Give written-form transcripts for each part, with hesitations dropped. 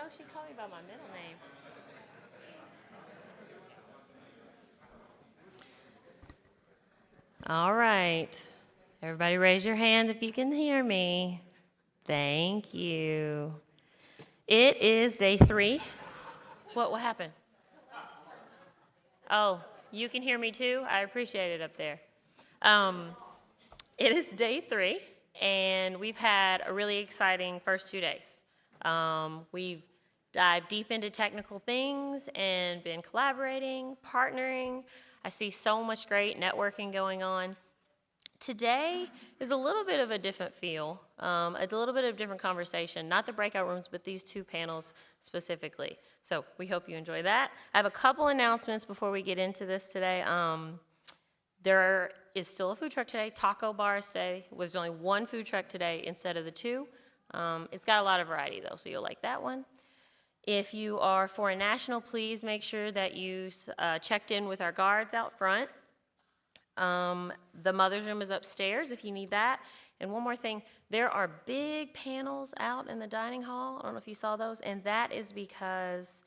No, she called me by my middle name. All right. Everybody raise your hand if you can hear me. Thank you. It is day 3. What happened? Oh, you can hear me too? I appreciate it up there. It is day 3, and we've had a really exciting first 2 days. We've dived deep into technical things and been collaborating, partnering. I see so much great networking going on. Today is a little bit of a different feel, a little bit of different conversation, not the breakout rooms, but these 2 panels specifically. So we hope you enjoy that. I have a couple announcements before we get into this today. There is still a food truck today, taco bars today. There's only 1 food truck today instead of the 2. It's got a lot of variety though, so you'll like that one. If you are for a national, please make sure that you checked in with our guards out front. The mother's room is upstairs if you need that. And one more thing, there are big panels out in the dining hall. I don't know if you saw those, and that is because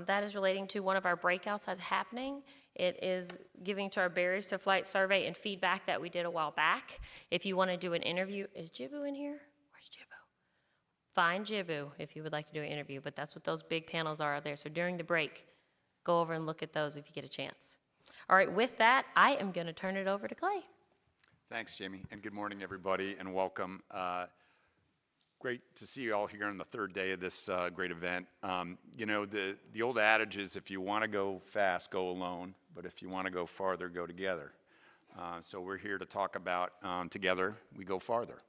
that is relating to one of our breakouts that's happening. It is giving to our barriers to flight survey and feedback that we did a while back. If you want to do an interview, is Jibu in here? Where's Jibu? Find Jibu if you would like to do an interview, but that's what those big panels are out there. So during the break, go over and look at those if you get a chance. All right, with that, I am going to turn it over to Clay. Thanks, Jamie, and good morning, everybody, and welcome. Great to see you all here on the 3rd day of this great event. You know, the old adage is if you want to go fast, go alone, but if you want to go farther, go together. So we're here to talk about together, we go farther.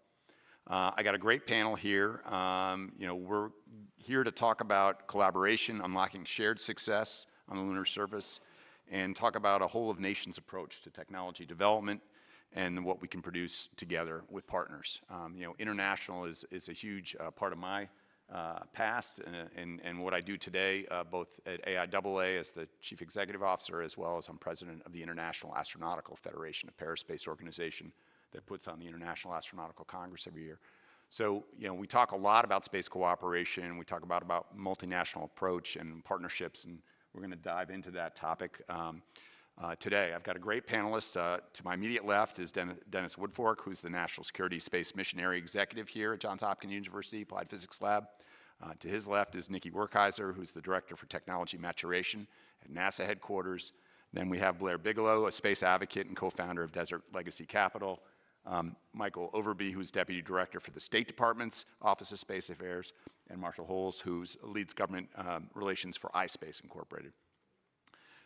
I got a great panel here. You know, we're here to talk about collaboration, unlocking shared success on the lunar surface, and talk about a whole of nations approach to technology development and what we can produce together with partners. You know, international is a huge part of my past and what I do today, both at AIAA as the Chief Executive Officer, as well as I'm President of the International Astronautical Federation, a paraspace organization that puts on the International Astronautical Congress every year. So, you know, we talk a lot about space cooperation, we talk about multinational approach and partnerships, and we're going to dive into that topic today. I've got a great panelist. To my immediate left is Dennis Woodfork, who's the National Security Space Missionary Executive here at Johns Hopkins University Applied Physics Lab. To his left is Nikki Werkheiser, who's the Director for Technology Maturation at NASA headquarters. Then we have Blair Bigelow, a space advocate and co-founder of Desert Legacy Capital. Michael Overby, who's Deputy Director for the State Department's Office of Space Affairs, and Marshall Holes, who leads government relations for iSpace Incorporated.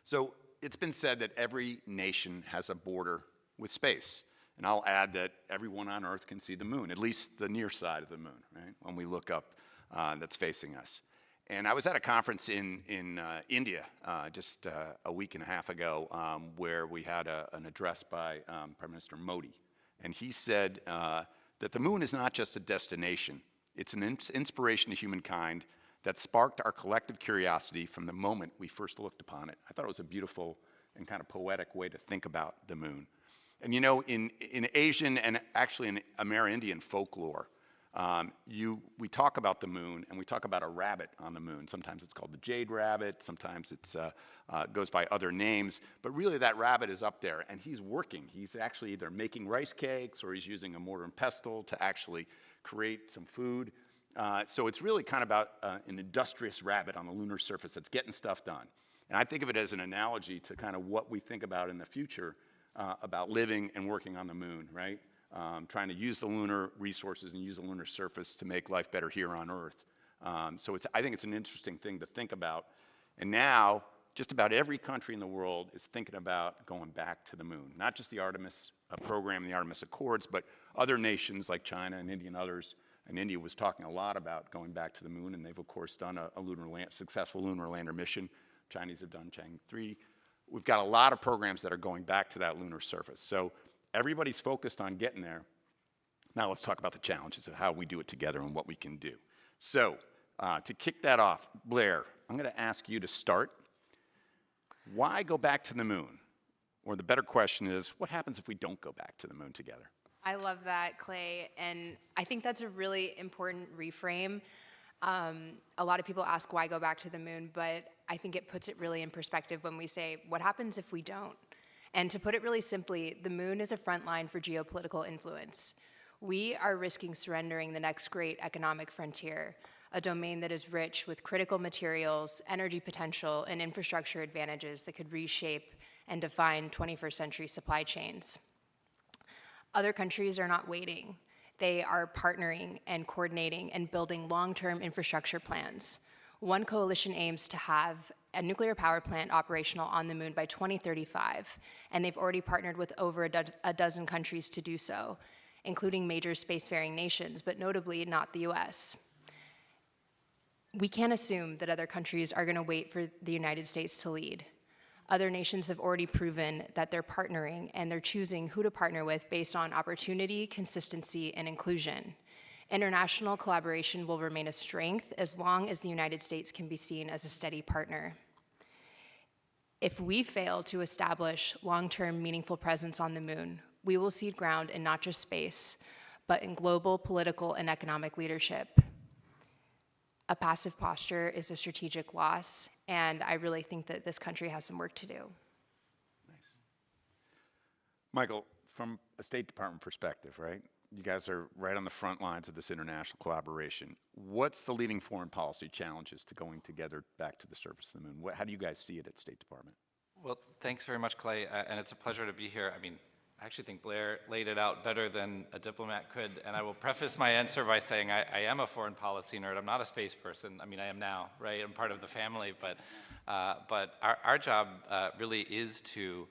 So it's been said that every nation has a border with space. And I'll add that everyone on Earth can see the moon, at least the near side of the moon, right, when we look up that's facing us. And I was at a conference in India just a week and a half ago where we had an address by Prime Minister Modi. And he said that the moon is not just a destination, it's an inspiration to humankind that sparked our collective curiosity from the moment we first looked upon it. I thought it was a beautiful and kind of poetic way to think about the moon. And you know, in Asian and actually in Amerindian folklore, we talk about the moon and we talk about a rabbit on the moon. Sometimes it's called the jade rabbit, sometimes it goes by other names, but really that rabbit is up there and he's working. He's actually either making rice cakes or he's using a mortar and pestle to actually create some food. So it's really kind of about an industrious rabbit on the lunar surface that's getting stuff done. And I think of it as an analogy to kind of what we think about in the future about living and working on the moon, right? Trying to use the lunar resources and use the lunar surface to make life better here on Earth. So I think it's an interesting thing to think about. And now, just about every country in the world is thinking about going back to the moon. Not just the Artemis program and the Artemis Accords, but other nations like China and India and others. And India was talking a lot about going back to the moon, and they've, of course, done a successful lunar lander mission. Chinese have done Chang'e 3. We've got a lot of programs that are going back to that lunar surface. So everybody's focused on getting there. Now let's talk about the challenges of how we do it together and what we can do. So to kick that off, Blair, I'm going to ask you to start. Why go back to the moon? Or the better question is, what happens if we don't go back to the moon together? I love that, Clay, and I think that's a really important reframe. A lot of people ask why go back to the moon, but I think it puts it really in perspective when we say, what happens if we don't? And to put it really simply, the moon is a front line for geopolitical influence. We are risking surrendering the next great economic frontier, a domain that is rich with critical materials, energy potential, and infrastructure advantages that could reshape and define 21st century supply chains. Other countries are not waiting. They are partnering and coordinating and building long-term infrastructure plans. One coalition aims to have a nuclear power plant operational on the moon by 2035, and they've already partnered with over a dozen countries to do so, including major spacefaring nations, but notably not the US. We can't assume that other countries are going to wait for the United States to lead. Other nations have already proven that they're partnering, and they're choosing who to partner with based on opportunity, consistency, and inclusion. International collaboration will remain a strength as long as the United States can be seen as a steady partner. If we fail to establish long-term meaningful presence on the moon, we will cede ground in not just space, but in global political and economic leadership. A passive posture is a strategic loss, and I really think that this country has some work to do. Nice. Michael, from a State Department perspective, right? You guys are right on the front lines of this international collaboration. What's the leading foreign policy challenges to going together back to the surface of the moon? How do you guys see it at State Department? Well, thanks very much, Clay, and it's a pleasure to be here. I mean, I actually think Blair laid it out better than a diplomat could, and I will preface my answer by saying I am a foreign policy nerd. I'm not a space person. I mean, I am now, right? I'm part of the family, but our job really is to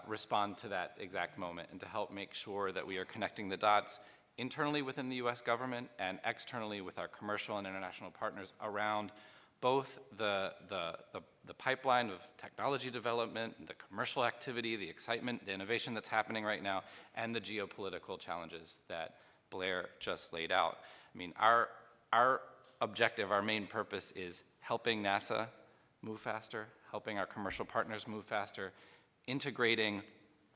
respond to that exact moment and to help make sure that we are connecting the dots internally within the U.S. government and externally with our commercial and international partners around both the pipeline of technology development, the commercial activity, the excitement, the innovation that's happening right now, and the geopolitical challenges that Blair just laid out. I mean, our objective, our main purpose is helping NASA move faster, helping our commercial partners move faster, integrating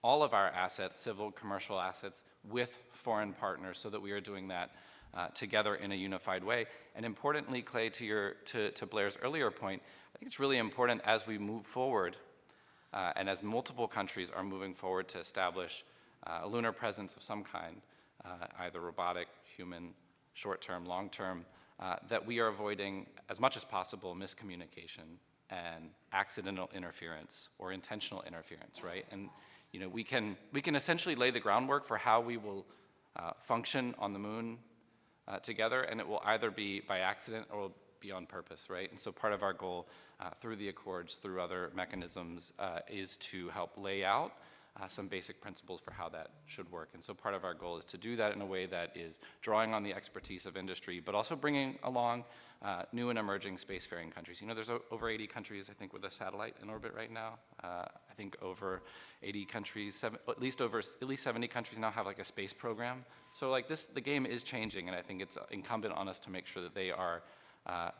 all of our assets, civil, commercial assets, with foreign partners so that we are doing that together in a unified way. And importantly, Clay, to Blair's earlier point, I think it's really important as we move forward and as multiple countries are moving forward to establish a lunar presence of some kind, either robotic, human, short-term, long-term, that we are avoiding as much as possible miscommunication and accidental interference or intentional interference, right? And you know, we can essentially lay the groundwork for how we will function on the moon together, and it will either be by accident or will be on purpose, right? And so part of our goal through the Accords, through other mechanisms, is to help lay out some basic principles for how that should work. And so part of our goal is to do that in a way that is drawing on the expertise of industry, but also bringing along new and emerging spacefaring countries. You know, there's over 80 countries, I think, with a satellite in orbit right now. I think over 80 countries, at least 70 countries now have like a space program. So like the game is changing, and I think it's incumbent on us to make sure that they are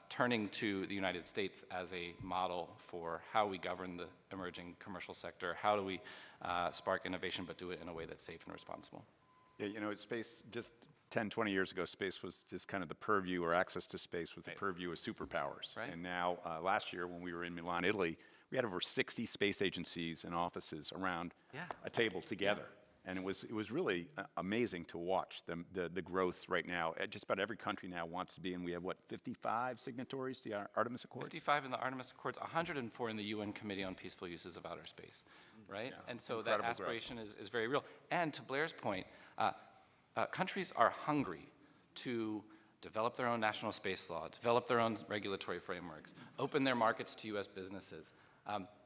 turning to the United States as a model for how we govern the emerging commercial sector. How do we spark innovation, but do it in a way that's safe and responsible? Yeah, you know, space, just 10, 20 years ago, space was just kind of the purview, or access to space was the purview of superpowers. Right. And now, last year when we were in Milan, Italy, we had over 60 space agencies and offices around a table together. Yeah. And it was really amazing to watch the growth right now. Just about every country now wants to be in. We have, what, 55 signatories to the Artemis Accords? 55 in the Artemis Accords, 104 in the UN Committee on Peaceful Uses of Outer Space, right? Yeah. And so that aspiration is very real. And to Blair's point, countries are hungry to develop their own national space law, develop their own regulatory frameworks, open their markets to US businesses,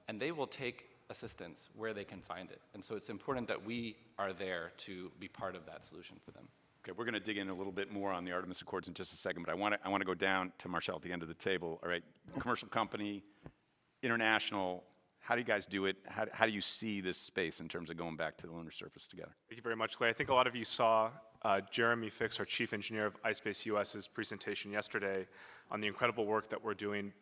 and they will take assistance where they can find it. And so it's important that we are there to be part of that solution for them. Okay, we're going to dig in a little bit more on the Artemis Accords in just a second, but I want to go down to Marshall at the end of the table. All right, commercial company, international, how do you guys do it? How do you see this space in terms of going back to the lunar surface together? Thank you very much, Clay. I think a lot of you saw Jeremy Fix, our chief engineer of iSpace US's presentation yesterday on the incredible work that we're doing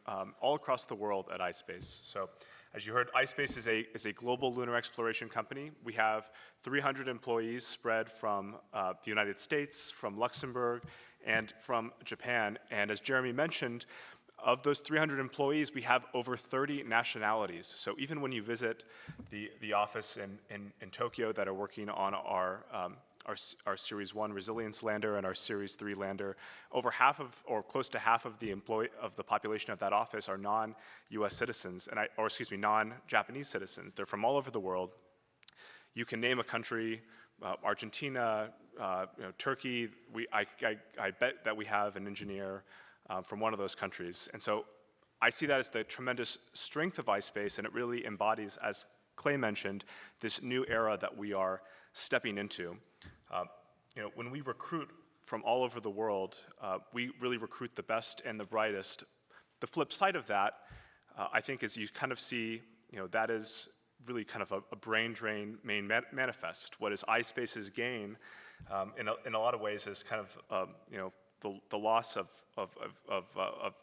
all across the world at iSpace. So, as you heard, iSpace is a global lunar exploration company. We have 300 employees spread from the United States, from Luxembourg, and from Japan. And as Jeremy mentioned, of those 300 employees, we have over 30 nationalities. So even when you visit the office in Tokyo that are working on our Series 1 resilience lander and our Series 3 lander, over half of, or close to half of the population of that office are non-US citizens, non-Japanese citizens. They're from all over the world. You can name a country, Argentina, Turkey. I bet that we have an engineer from one of those countries. And so I see that as the tremendous strength of iSpace, and it really embodies, as Clay mentioned, this new era that we are stepping into. When we recruit from all over the world, we really recruit the best and the brightest. The flip side of that, I think, is you kind of see, that is really kind of a brain drain main manifest. What is iSpace's gain, in a lot of ways, is kind of, the loss of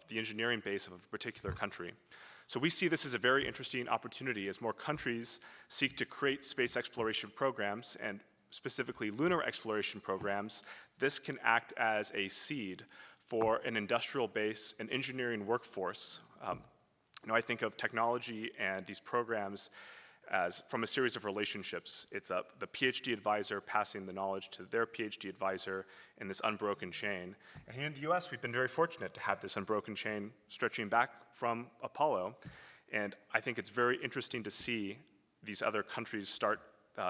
the engineering base of a particular country. So we see this as a very interesting opportunity as more countries seek to create space exploration programs, and specifically lunar exploration programs. This can act as a seed for an industrial base, an engineering workforce. I think of technology and these programs as from a series of relationships. It's the PhD advisor passing the knowledge to their PhD advisor in this unbroken chain. And here in the US, we've been very fortunate to have this unbroken chain stretching back from Apollo. And I think it's very interesting to see these other countries start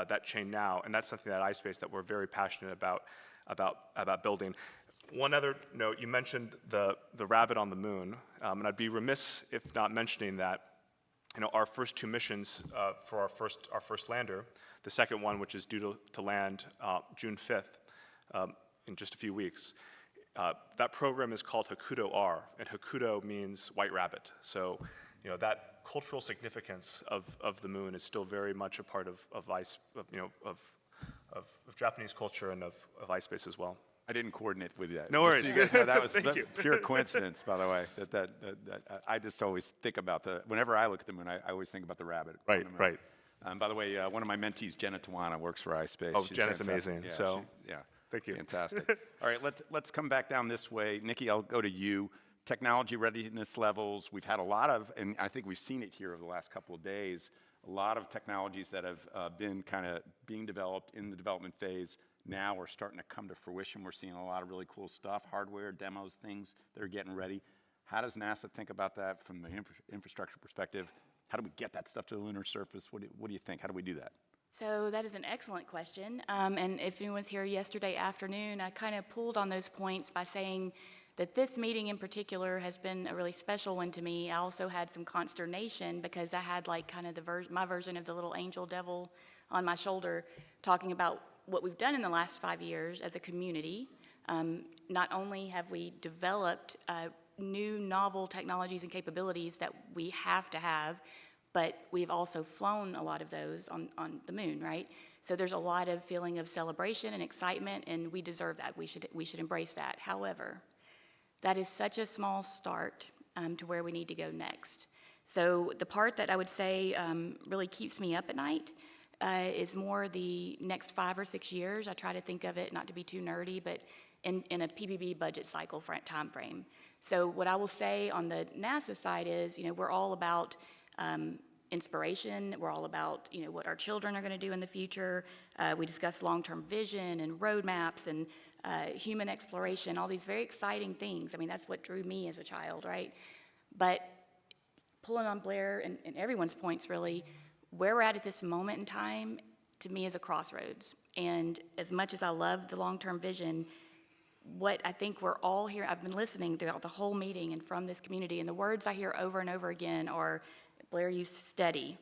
that chain now. And that's something that iSpace that we're very passionate about building. One other note, you mentioned the rabbit on the moon. And I'd be remiss if not mentioning that our first two missions for our first lander, the second one, which is due to land June 5th, in just a few weeks, that program is called Hakuto-R, and Hakuto means white rabbit. So, that cultural significance of the moon is still very much a part of Japanese culture and of iSpace as well. I didn't coordinate with that. No worries. Just so you guys know, that was Thank you. pure coincidence, by the way. That I just always think about whenever I look at the moon, I always think about the rabbit. on Right, the moon. right. By the way, one of my mentees, Jenna Tawana, works for iSpace. Oh, She's Jenna's fantastic. amazing. Yeah, So, thank you. Fantastic. All right, let's come back down this way. Nikki, I'll go to you. Technology readiness levels. We've had a lot of, and I think we've seen it here over the last couple of days, a lot of technologies that have been kind of being developed in the development phase now are starting to come to fruition. We're seeing a lot of really cool stuff, hardware, demos, things that are getting ready. How does NASA think about that from the infrastructure perspective? How do we get that stuff to the lunar surface? What do you think? How do we do that? So that is an excellent question. And if anyone's here yesterday afternoon, I kind of pulled on those points by saying that this meeting in particular has been a really special one to me. I also had some consternation because I had like kind of my version of the little angel devil on my shoulder talking about what we've done in the last 5 years as a community. Not only have we developed new novel technologies and capabilities that we have to have, but we've also flown a lot of those on the moon, right? So there's a lot of feeling of celebration and excitement, and we deserve that. We should embrace that. However, that is such a small start to where we need to go next. So the part that I would say really keeps me up at night is more the next 5 or 6 years. I try to think of it, not to be too nerdy, but in a PBB budget cycle time frame. So what I will say on the NASA side is, we're all about inspiration. We're all about, what our children are going to do in the future. We discuss long-term vision and roadmaps and human exploration, all these very exciting things. I mean, that's what drew me as a child, right? But pulling on Blair and everyone's points, really, where we're at this moment in time, to me, is a crossroads. And as much as I love the long-term vision, what I think we're all here, I've been listening throughout the whole meeting and from this community, and the words I hear over and over again are, Blair used steady,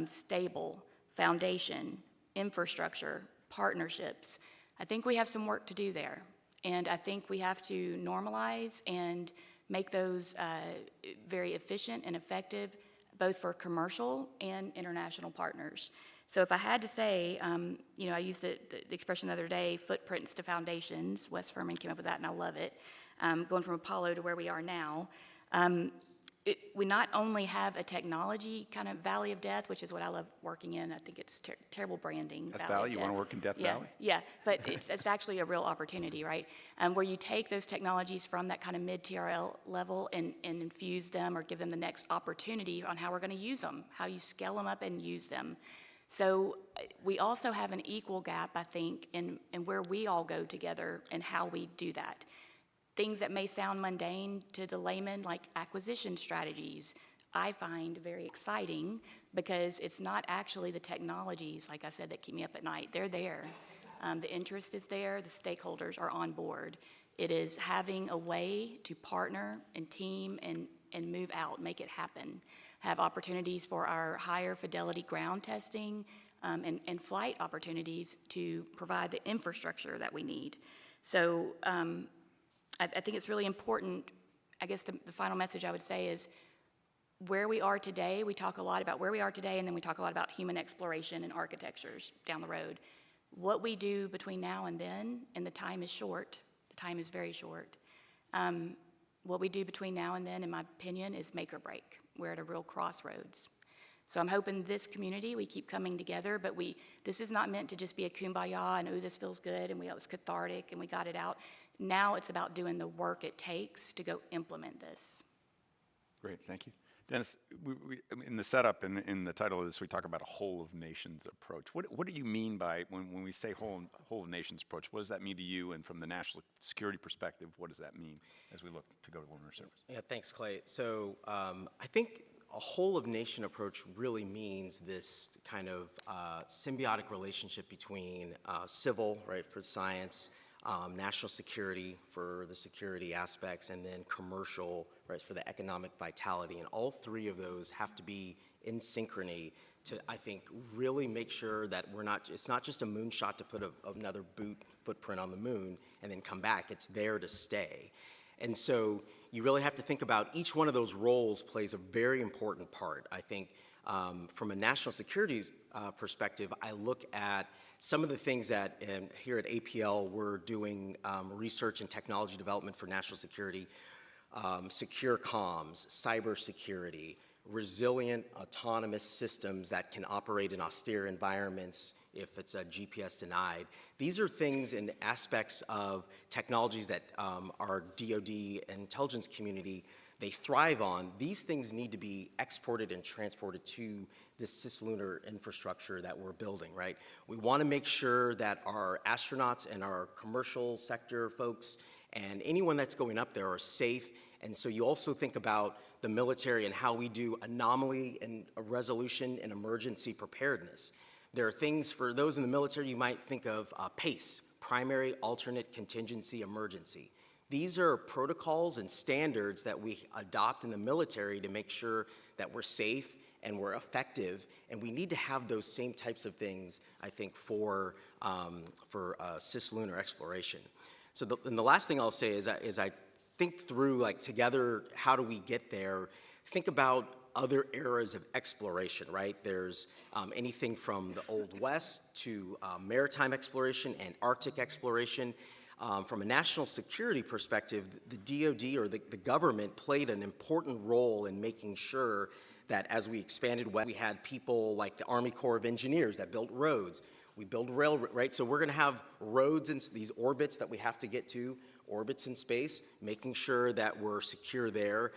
stable, foundation, infrastructure, partnerships. I think we have some work to do there. And I think we have to normalize and make those very efficient and effective, both for commercial and international partners. So if I had to say, I used the expression the other day, footprints to foundations. Wes Furman came up with that, and I love it. Going from Apollo to where we are now. we not only have a technology kind of valley of death, which is what I love working in. I think it's terrible branding. Death of Valley? You want to death. work in Death Yeah, Valley? yeah, but it's actually a real opportunity, right? Where you take those technologies from that kind of mid-TRL level and infuse them or give them the next opportunity on how we're going to use them, how you scale them up and use them. So we also have an equal gap, I think, in where we all go together and how we do that. Things that may sound mundane to the layman, like acquisition strategies, I find very exciting because it's not actually the technologies, like I said, that keep me up at night. They're there. The interest is there. The stakeholders are on board. It is having a way to partner and team and move out, make it happen. Have opportunities for our higher fidelity ground testing and flight opportunities to provide the infrastructure that we need. So I think it's really important. I guess the final message I would say is where we are today. We talk a lot about where we are today, and then we talk a lot about human exploration and architectures down the road. What we do between now and then, and the time is short, the time is very short. What we do between now and then, in my opinion, is make or break. We're at a real crossroads. So I'm hoping this community, we keep coming together, but this is not meant to just be a kumbaya and, oh, this feels good, and it was cathartic, and we got it out. Now it's about doing the work it takes to go implement this. Great, thank you. Dennis, in the setup, in the title of this, we talk about a whole of nations approach. What do you mean by, when we say whole of nations approach, what does that mean to you? And from the national security perspective, what does that mean as we look to go to lunar service? Yeah, thanks, Clay. So I think a whole of nation approach really means this kind of symbiotic relationship between civil, right, for science, national security for the security aspects, and then commercial, right, for the economic vitality. And all three of those have to be in synchrony to, I think, really make sure that it's not just a moonshot to put another footprint on the moon and then come back. It's there to stay. And so you really have to think about each one of those roles plays a very important part. I think from a national security perspective, I look at some of the things that here at APL we're doing research and technology development for national security, secure comms, cybersecurity, resilient autonomous systems that can operate in austere environments if it's a GPS denied. These are things and aspects of technologies that our DoD and intelligence community, they thrive on. These things need to be exported and transported to this cislunar infrastructure that we're building, right? We want to make sure that our astronauts and our commercial sector folks and anyone that's going up there are safe. And so you also think about the military and how we do anomaly and resolution and emergency preparedness. There are things for those in the military you might think of PACE, primary, alternate, contingency, emergency. These are protocols and standards that we adopt in the military to make sure that we're safe and we're effective, and we need to have those same types of things, I think, for cislunar exploration. So and the last thing I'll say is I think through, like, together, how do we get there? Think about other eras of exploration, right? There's anything from the Old West to maritime exploration and Arctic exploration. From a national security perspective, the DoD or the government played an important role in making sure that as we expanded west, we had people like the Army Corps of Engineers that built roads. We build railroad, right? So we're gonna have roads in these orbits that we have to get to, orbits in space, making sure that we're secure there.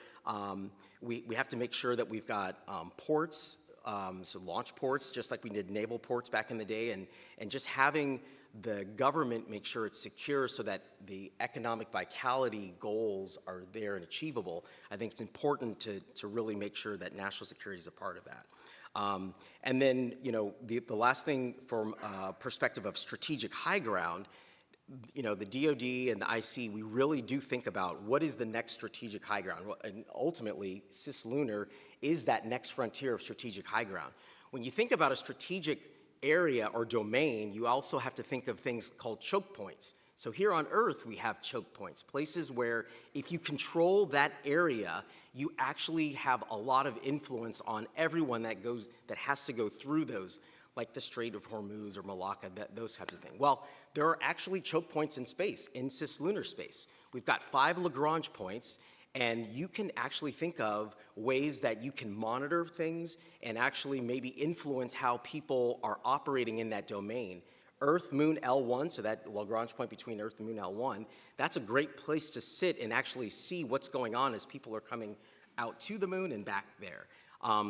We have to make sure that we've got ports, so launch ports, just like we did naval ports back in the day, and just having the government make sure it's secure so that the economic vitality goals are there and achievable. I think it's important to really make sure that national security is a part of that. And then, you know, the last thing from perspective of strategic high ground, you know, the DoD and the IC, we really do think about what is the next strategic high ground. And ultimately, cislunar is that next frontier of strategic high ground. When you think about a strategic area or domain, you also have to think of things called choke points. So here on Earth, we have choke points, places where if you control that area, you actually have a lot of influence on everyone that has to go through those, like the Strait of Hormuz or Malacca, those types of things. Well, there are actually choke points in space, in cislunar space. We've got 5 Lagrange points, And you can actually think of ways that you can monitor things and actually maybe influence how people are operating in that domain. Earth, Moon, L1, so that Lagrange point between Earth and Moon, L1, that's a great place to sit and actually see what's going on as people are coming out to the moon and back there.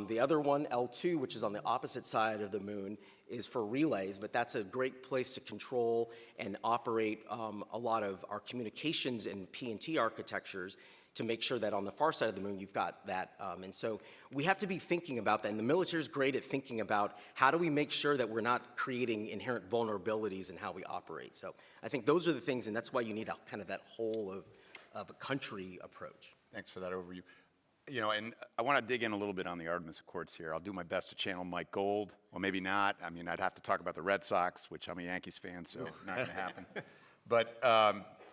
The other one, L2, which is on the opposite side of the moon, is for relays, but that's a great place to control and operate a lot of our communications and P&T architectures to make sure that on the far side of the moon you've got that. And so we have to be thinking about that, and the military is great at thinking about how do we make sure that we're not creating inherent vulnerabilities in how we operate. So I think those are the things, and that's why you need a kind of that whole of a country approach. Thanks for that overview. You know, and I want to dig in a little bit on the Artemis Accords here. I'll do my best to channel Mike Gold. Well, maybe not. I mean, I'd have to talk about the Red Sox, which I'm a Yankees fan, so not going to happen. But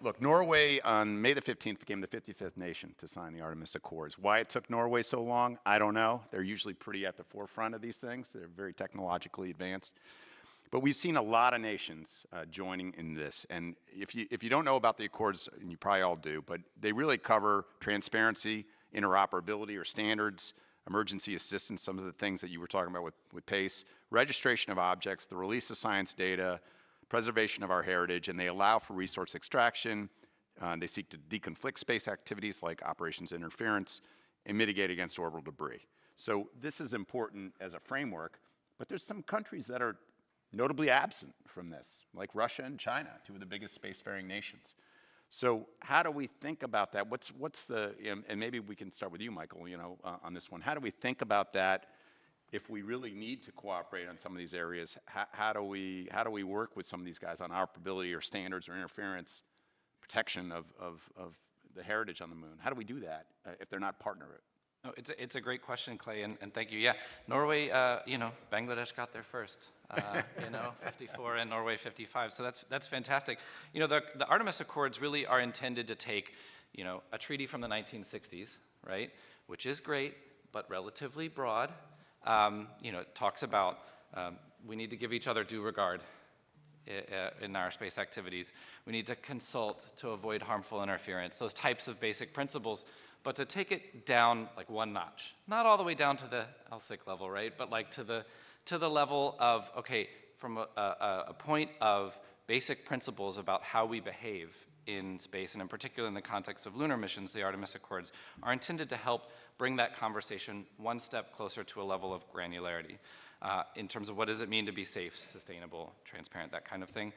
look, Norway on May the 15th became the 55th nation to sign the Artemis Accords. Why it took Norway so long, I don't know. They're usually pretty at the forefront of these things. They're very technologically advanced. But we've seen a lot of nations joining in this. And if you don't know about the Accords, and you probably all do, but they really cover transparency, interoperability or standards, emergency assistance, some of the things that you were talking about with PACE, registration of objects, the release of science data, preservation of our heritage, and they allow for resource extraction. They seek to deconflict space activities like operations interference and mitigate against orbital debris. So this is important as a framework, but there's some countries that are notably absent from this, like Russia and China, two of the biggest spacefaring nations. So how do we think about that? What's the, and maybe we can start with you, Michael, you know, on this one. How do we think about that if we really need to cooperate on some of these areas? How do we work with some of these guys on operability or standards or interference, protection of the heritage on the moon? How do we do that if they're not partner? No, it's a great question, Clay, and thank you. Yeah, Norway, you know, Bangladesh got there first. You know, 54 and Norway 55. So that's fantastic. You know, the Artemis Accords really are intended to take, you know, a treaty from the 1960s, right, which is great, but relatively broad. You know, it talks about we need to give each other due regard in our space activities. We need to consult to avoid harmful interference, those types of basic principles. But to take it down like one notch, not all the way down to the LSIC level, right, but like to the level of, okay, from a point of basic principles about how we behave in space, and in particular in the context of lunar missions, the Artemis Accords are intended to help bring that conversation one step closer to a level of granularity in terms of what does it mean to be safe, sustainable, transparent, that kind of thing.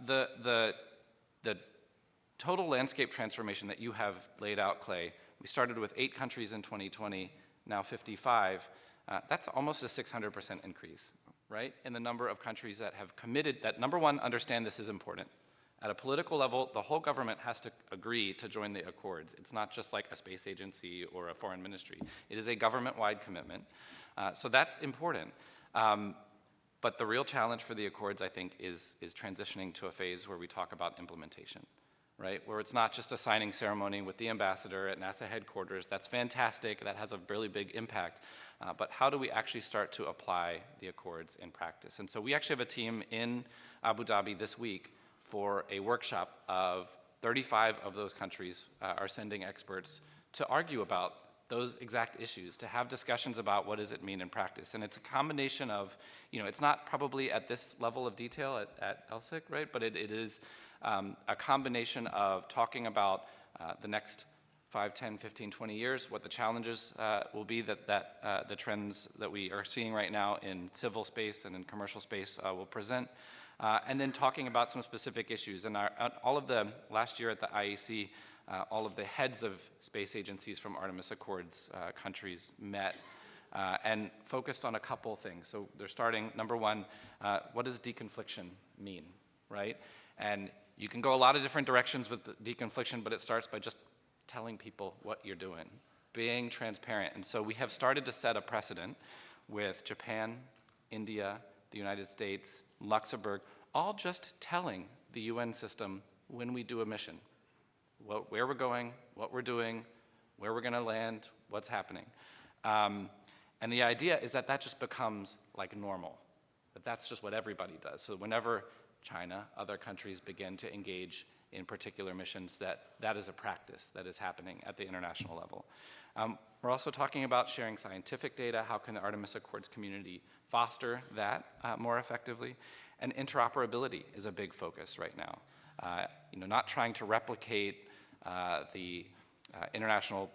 The total landscape transformation that you have laid out, Clay, we started with 8 countries in 2020, now 55. That's almost a 600% increase, right, in the number of countries that have committed that, number one, understand this is important. At a political level, the whole government has to agree to join the Accords. It's not just like a space agency or a foreign ministry. It is a government-wide commitment. So that's important. But the real challenge for the Accords, I think, is transitioning to a phase where we talk about implementation, right? Where it's not just a signing ceremony with the ambassador at NASA headquarters. That's fantastic. That has a really big impact. But how do we actually start to apply the Accords in practice? And so we actually have a team in Abu Dhabi this week for a workshop of 35 of those countries are sending experts to argue about those exact issues, to have discussions about what does it mean in practice. And it's a combination of, you know, it's not probably at this level of detail at LSIC, right? But it is a combination of talking about the next 5, 10, 15, 20 years, what the challenges will be that the trends that we are seeing right now in civil space and in commercial space will present. And then talking about some specific issues. And all of the, last year at the IEC, all of the heads of space agencies from Artemis Accords countries met and focused on a couple things. So they're starting, number one, what does deconfliction mean, right? And you can go a lot of different directions with deconfliction, but it starts by just telling people what you're doing, being transparent. And so we have started to set a precedent with Japan, India, the United States, Luxembourg, all just telling the UN system when we do a mission, where we're going, what we're doing, where we're gonna land, what's happening. And the idea is that that just becomes like normal, that that's just what everybody does. So whenever China, other countries begin to engage in particular missions, that is a practice that is happening at the international level. We're also talking about sharing scientific data. How can the Artemis Accords community foster that more effectively? And interoperability is a big focus right now. Not trying to replicate the international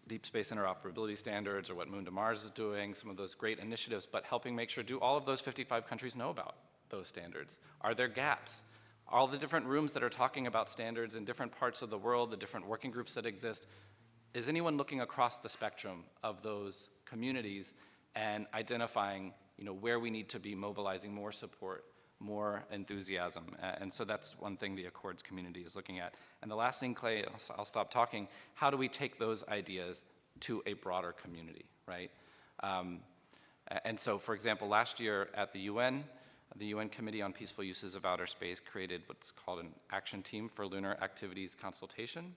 deep space interoperability standards or what Moon to Mars is doing, some of those great initiatives, but helping make sure, do all of those 55 countries know about those standards? Are there gaps? All the different rooms that are talking about standards in different parts of the world, the different working groups that exist, is anyone looking across the spectrum of those communities and identifying where we need to be mobilizing more support, more enthusiasm? And so that's one thing the Accords community is looking at. And the last thing, Clay, I'll stop talking, how do we take those ideas to a broader community, right? And so, for example, last year at the UN Committee on Peaceful Uses of Outer Space created what's called an Action Team for Lunar Activities Consultation,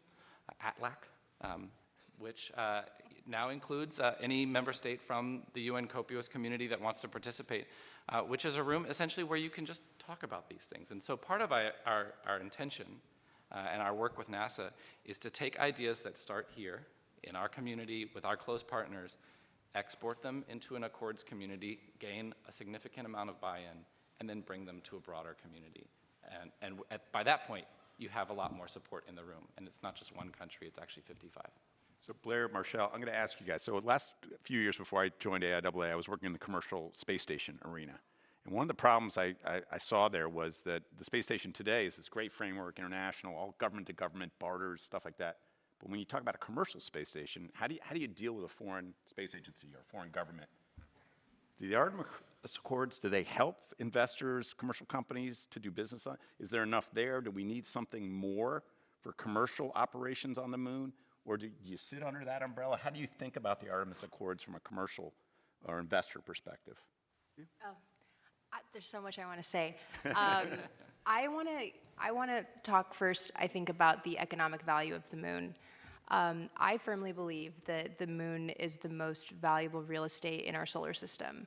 ATLAC, which now includes any member state from the UN COPIOS community that wants to participate, which is a room essentially where you can just talk about these things. And so part of our intention and our work with NASA is to take ideas that start here in our community with our close partners, export them into an Accords community, gain a significant amount of buy-in, and then bring them to a broader community. And by that point, you have a lot more support in the room. And it's not just one country, it's actually 55. So Blair, Marshall, I'm going to ask you guys. So the last few years before I joined AIAA, I was working in the commercial space station arena. And one of the problems I saw there was that the space station today is this great framework, international, all government-to-government barters, stuff like that. But when you talk about a commercial space station, how do you deal with a foreign space agency or foreign government? Do the Artemis Accords, do they help investors, commercial companies to do business on? Is there enough there? Do we need something more for commercial operations on the moon? Or do you sit under that umbrella? How do you think about the Artemis Accords from a commercial or investor perspective? There's so much I want to say. I want to talk first, I think, about the economic value of the moon. I firmly believe that the moon is the most valuable real estate in our solar system.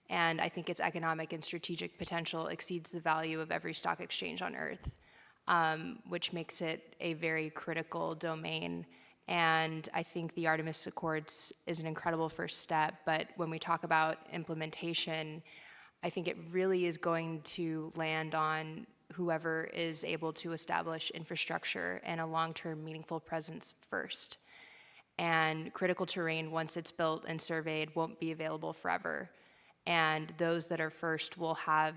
And I think its economic and strategic potential exceeds the value of every stock exchange on Earth, which makes it a very critical domain. And I think the Artemis Accords is an incredible first step, but when we talk about implementation, I think it really is going to land on whoever is able to establish infrastructure and a long-term meaningful presence first. And critical terrain, once it's built and surveyed, won't be available forever. And those that are first will have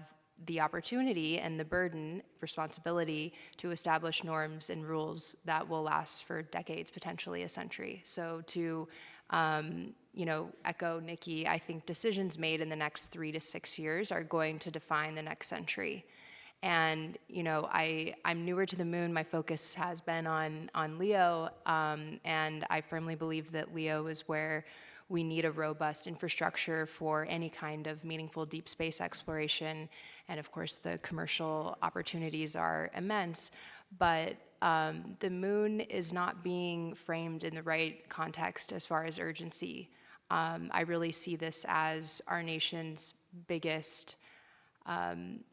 the opportunity and the burden, responsibility to establish norms and rules that will last for decades, potentially a century. So to echo Nikki, I think decisions made in the next 3 to 6 years are going to define the next century. And I'm newer to the moon. My focus has been on LEO, and I firmly believe that LEO is where we need a robust infrastructure for any kind of meaningful deep space exploration. And of course, the commercial opportunities are immense. But the moon is not being framed in the right context as far as urgency. I really see this as our nation's biggest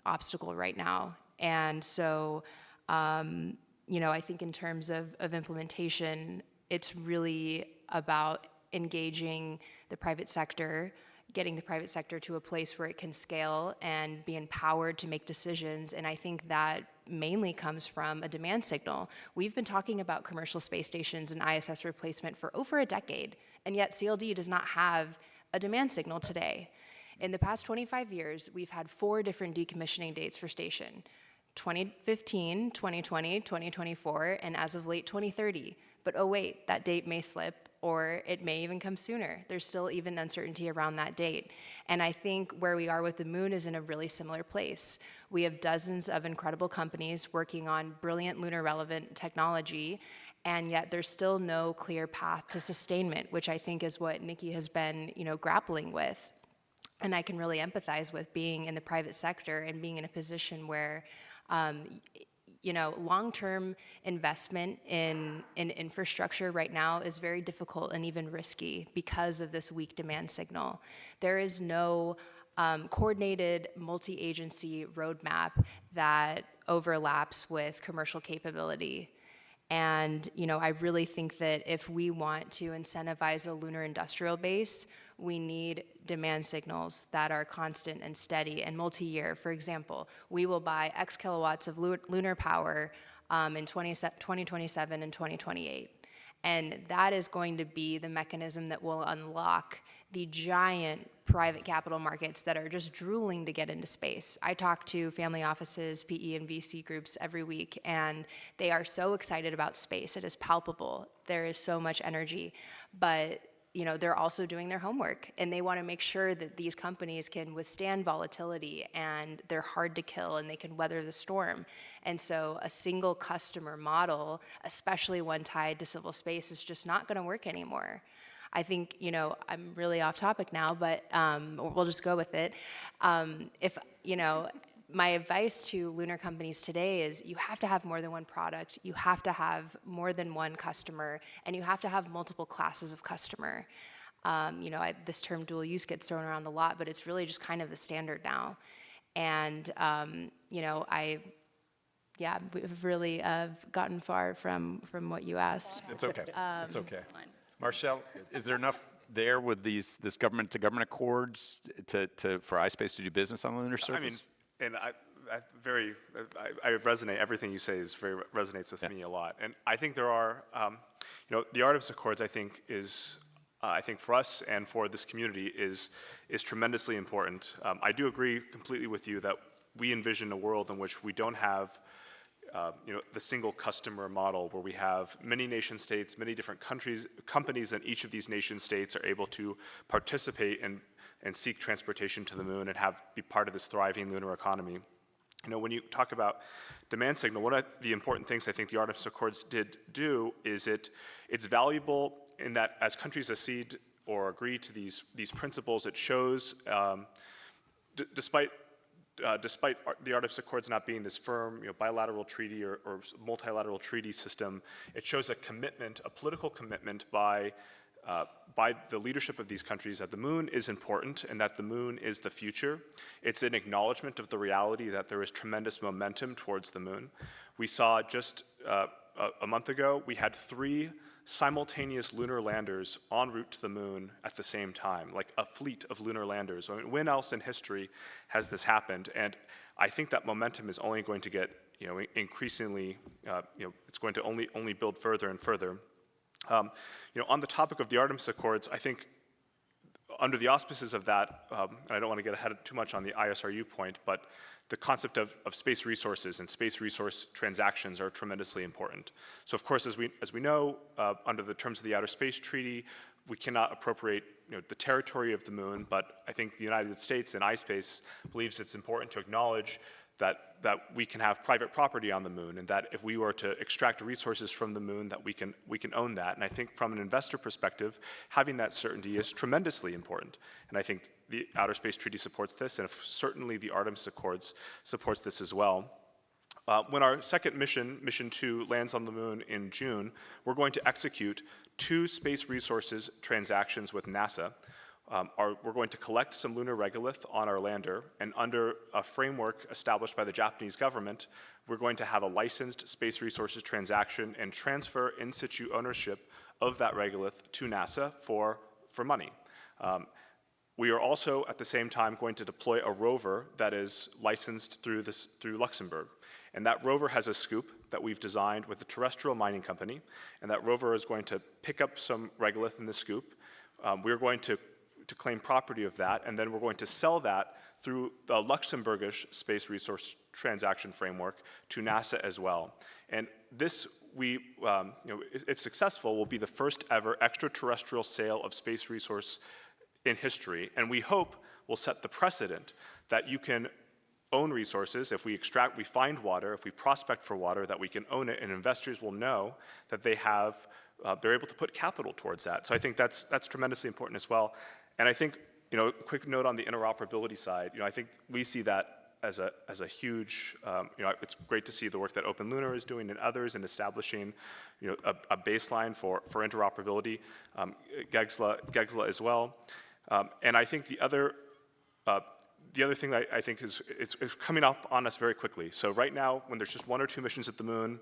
obstacle right now. And so, I think in terms of implementation, it's really about engaging the private sector, getting the private sector to a place where it can scale and be empowered to make decisions. And I think that mainly comes from a demand signal. We've been talking about commercial space stations and ISS replacement for over a decade, and yet CLD does not have a demand signal today. In the past 25 years, we've had 4 different decommissioning dates for station: 2015, 2020, 2024, and as of late 2030. But oh wait, that date may slip, or it may even come sooner. There's still even uncertainty around that date. And I think where we are with the moon is in a really similar place. We have dozens of incredible companies working on brilliant lunar relevant technology, and yet there's still no clear path to sustainment, which I think is what Nikki has been, grappling with. And I can really empathize with being in the private sector and being in a position where long-term investment in infrastructure right now is very difficult and even risky because of this weak demand signal. There is no coordinated multi-agency roadmap that overlaps with commercial capability. And I really think that if we want to incentivize a lunar industrial base, we need demand signals that are constant and steady and multi-year. For example, we will buy X kilowatts of lunar power in 2027 and 2028. And that is going to be the mechanism that will unlock the giant private capital markets that are just drooling to get into space. I talk to family offices, PE and VC groups every week, and they are so excited about space. It is palpable. There is so much energy, but they're also doing their homework, and they want to make sure that these companies can withstand volatility, and they're hard to kill, and they can weather the storm. And so a single customer model, especially one tied to civil space, is just not going to work anymore. I think, I'm really off topic now, but we'll just go with it. My advice to lunar companies today is you have to have more than one product, you have to have more than one customer, and you have to have multiple classes of customer. This term dual use gets thrown around a lot, but it's really just kind of the standard now. And, we've really gotten far from what you asked. It's okay. It's okay. Marcel, is there enough there with this government-to-government accords for iSpace to do business on the lunar surface? And I resonate. Everything you say resonates with me a lot. And I think there are, the Artemis Accords. I think for us and for this community is tremendously important. I do agree completely with you that we envision a world in which we don't have the single customer model where we have many nation states, many different companies in each of these nation states are able to participate and seek transportation to the moon and be part of this thriving lunar economy. When you talk about demand signal, one of the important things I think the Artemis Accords did do is it's valuable in that as countries accede or agree to these principles, it shows, despite the Artemis Accords not being this firm, bilateral treaty or multilateral treaty system, it shows a political commitment by the leadership of these countries that the moon is important and that the moon is the future. It's an acknowledgement of the reality that there is tremendous momentum towards the moon. We saw just a month ago, we had 3 simultaneous lunar landers en route to the moon at the same time, like a fleet of lunar landers. I mean, when else in history has this happened? And I think that momentum is only going to get, increasingly, it's going to only build further and further. On the topic of the Artemis Accords, I think under the auspices of that, and I don't want to get ahead too much on the ISRU point, but the concept of space resources and space resource transactions are tremendously important. So of course, as we know, under the terms of the Outer Space Treaty, we cannot appropriate the territory of the moon, but I think the United States and iSpace believes it's important to acknowledge that we can have private property on the moon, and that if we were to extract resources from the moon, that we can own that. And I think from an investor perspective, having that certainty is tremendously important. And I think the Outer Space Treaty supports this, and certainly the Artemis Accords supports this as well. When our second mission 2, lands on the moon in June, we're going to execute 2 space resources transactions with NASA. We're going to collect some lunar regolith on our lander, and under a framework established by the Japanese government, we're going to have a licensed space resources transaction and transfer in situ ownership of that regolith to NASA for money. We are also, at the same time, going to deploy a rover that is licensed through Luxembourg. And that rover has a scoop that we've designed with a terrestrial mining company, and that rover is going to pick up some regolith in the scoop. We're going to claim property of that, and then we're going to sell that through the Luxembourgish space resource transaction framework to NASA as well. And this, if successful, will be the first ever extraterrestrial sale of space resource in history, and we hope will set the precedent that you can own resources. If we find water, if we prospect for water, that we can own it, and investors will know that they're able to put capital towards that. So I think that's tremendously important as well. And I think, a quick note on the interoperability side, I think we see that as a huge, it's great to see the work that Open Lunar is doing and others in establishing, a baseline for interoperability, GEGSLA as well. And I think the other the other thing I think is it's coming up on us very quickly. So right now, when there's just 1 or 2 missions at the moon,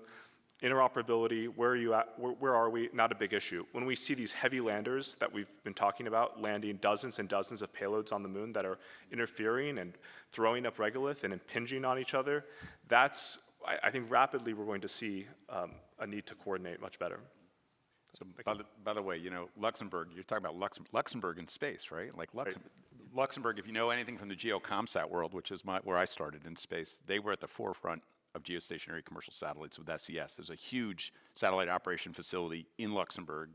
interoperability, where are you at, where are we, not a big issue. When we see these heavy landers that we've been talking about landing dozens and dozens of payloads on the moon that are interfering and throwing up regolith and impinging on each other, that's, I think rapidly we're going to see a need to coordinate much better. So by the way, you know, Luxembourg, you're talking about Luxembourg in space, right? Like Luxembourg, if you know anything from the geocomsat world, which is where I started in space, they were at the forefront of geostationary commercial satellites with SES. There's a huge satellite operation facility in Luxembourg.